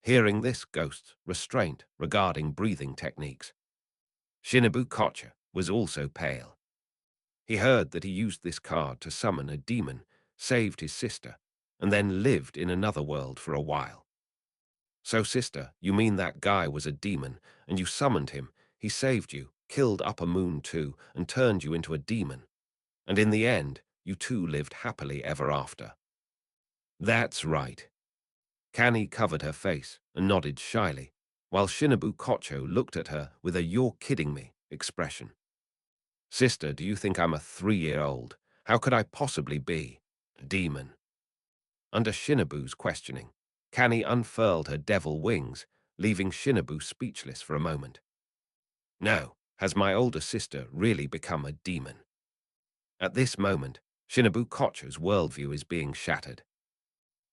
Hearing this ghost's restraint regarding breathing techniques, Shinobu Koch was also pale. He heard that he used this card to summon a demon, saved his sister, and then lived in another world for a while. So sister, you mean that guy was a demon, and you summoned him, he saved you, killed Upper Moon too, and turned you into a demon. And in the end, you two lived happily ever after. That's right. Kani covered her face and nodded shyly, while Shinobu Kocho looked at her with a "you're kidding me" expression. Sister, do you think I'm a 3-year-old? How could I possibly be a demon? Under Shinobu's questioning, Kani unfurled her devil wings, leaving Shinobu speechless for a moment. No, has my older sister really become a demon? At this moment, Shinobu Kocho's worldview is being shattered.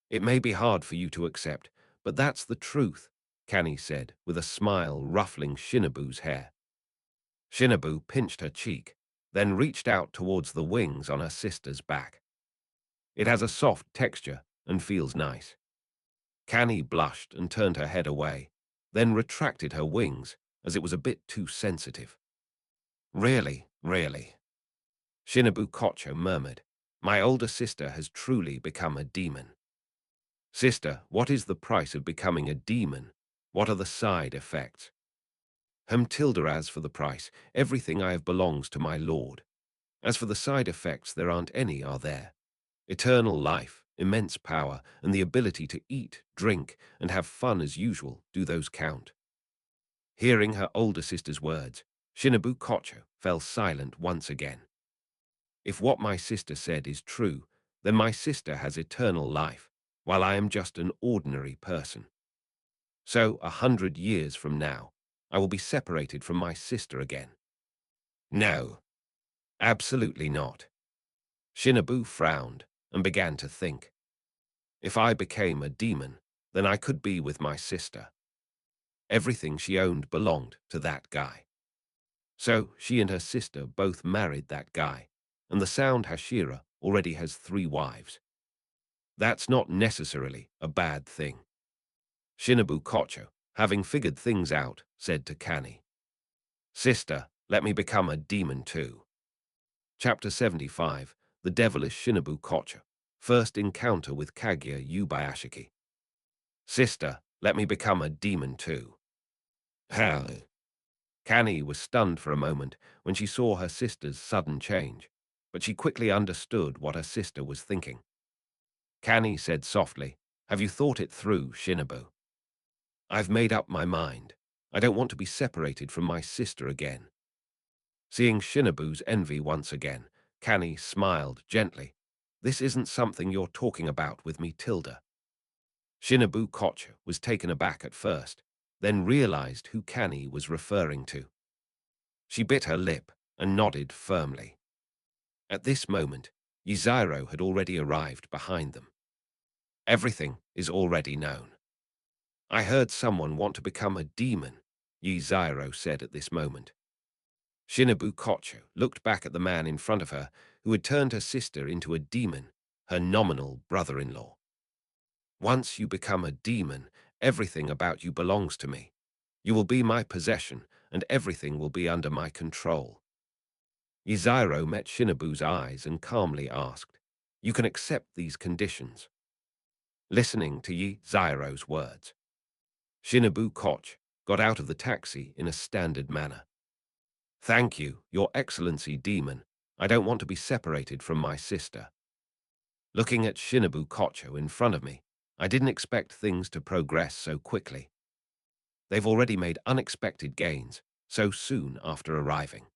It may be hard for you to accept, but that's the truth, Kani said, with a smile ruffling Shinobu's hair. Shinobu pinched her cheek, then reached out towards the wings on her sister's back. It has a soft texture and feels nice. Kani blushed and turned her head away, then retracted her wings as it was a bit too sensitive. Really, really. Shinobu Kocho murmured, my older sister has truly become a demon. Sister, what is the price of becoming a demon? What are the side effects? Tilda, as for the price, everything I have belongs to my lord. As for the side effects, there aren't any, are there? Eternal life, immense power, and the ability to eat, drink, and have fun as usual, do those count? Hearing her older sister's words, Shinobu Kocho fell silent once again. If what my sister said is true, then my sister has eternal life, while I am just an ordinary person. So, 100 years from now, I will be separated from my sister again. No, absolutely not. Shinobu frowned and began to think. If I became a demon, then I could be with my sister. Everything she owned belonged to that guy. So she and her sister both married that guy, and the Sound Hashira already has 3 wives. That's not necessarily a bad thing. Shinobu Kocho, having figured things out, said to Kani, Sister, let me become a demon too. Chapter 75, The Devilish Shinobu Kocho, First Encounter with Kaguya Yubayashiki. Sister, let me become a demon too. How? Kani was stunned for a moment when she saw her sister's sudden change, but she quickly understood what her sister was thinking. Kani said softly, Have you thought it through, Shinobu? I've made up my mind. I don't want to be separated from my sister again. Seeing Shinobu's envy once again, Kani smiled gently. This isn't something you're talking about with me, Tilda. Shinobu Kocho was taken aback at first, then realized who Kani was referring to. She bit her lip and nodded firmly. At this moment, Yuziro had already arrived behind them. Everything is already known. I heard someone want to become a demon, Yuziro said at this moment. Shinobu Kocho looked back at the man in front of her who had turned her sister into a demon, her nominal brother-in-law. Once you become a demon, everything about you belongs to me. You will be my possession, and everything will be under my control. Yuziro met Shinobu's eyes and calmly asked, You can accept these conditions? Listening to Yuziro's words, Shinobu Koch got out of the taxi in a standard manner. Thank you, Your Excellency Demon. I don't want to be separated from my sister. Looking at Shinobu Kocho in front of me, I didn't expect things to progress so quickly. They've already made unexpected gains so soon after arriving.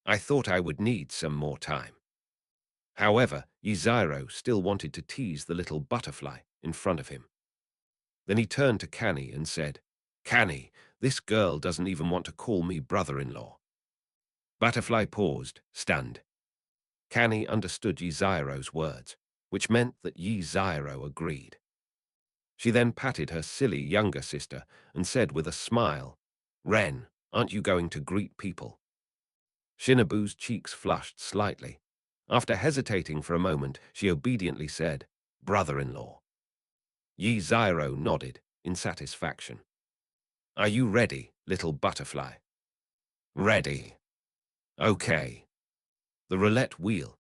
I thought I would need some more time. However, Yuziro still wanted to tease the little butterfly in front of him. Then he turned to Kani and said, Kani, this girl doesn't even want to call me brother-in-law. Butterfly paused, stunned. Kani understood Yuziro's words, which meant that Yuziro agreed. She then patted her silly younger sister and said with a smile, Ren, aren't you going to greet people? Shinobu's cheeks flushed slightly. After hesitating for a moment, she obediently said, Brother-in-law. Yuziro nodded in satisfaction. Are you ready, little butterfly? Ready. Okay. The roulette wheel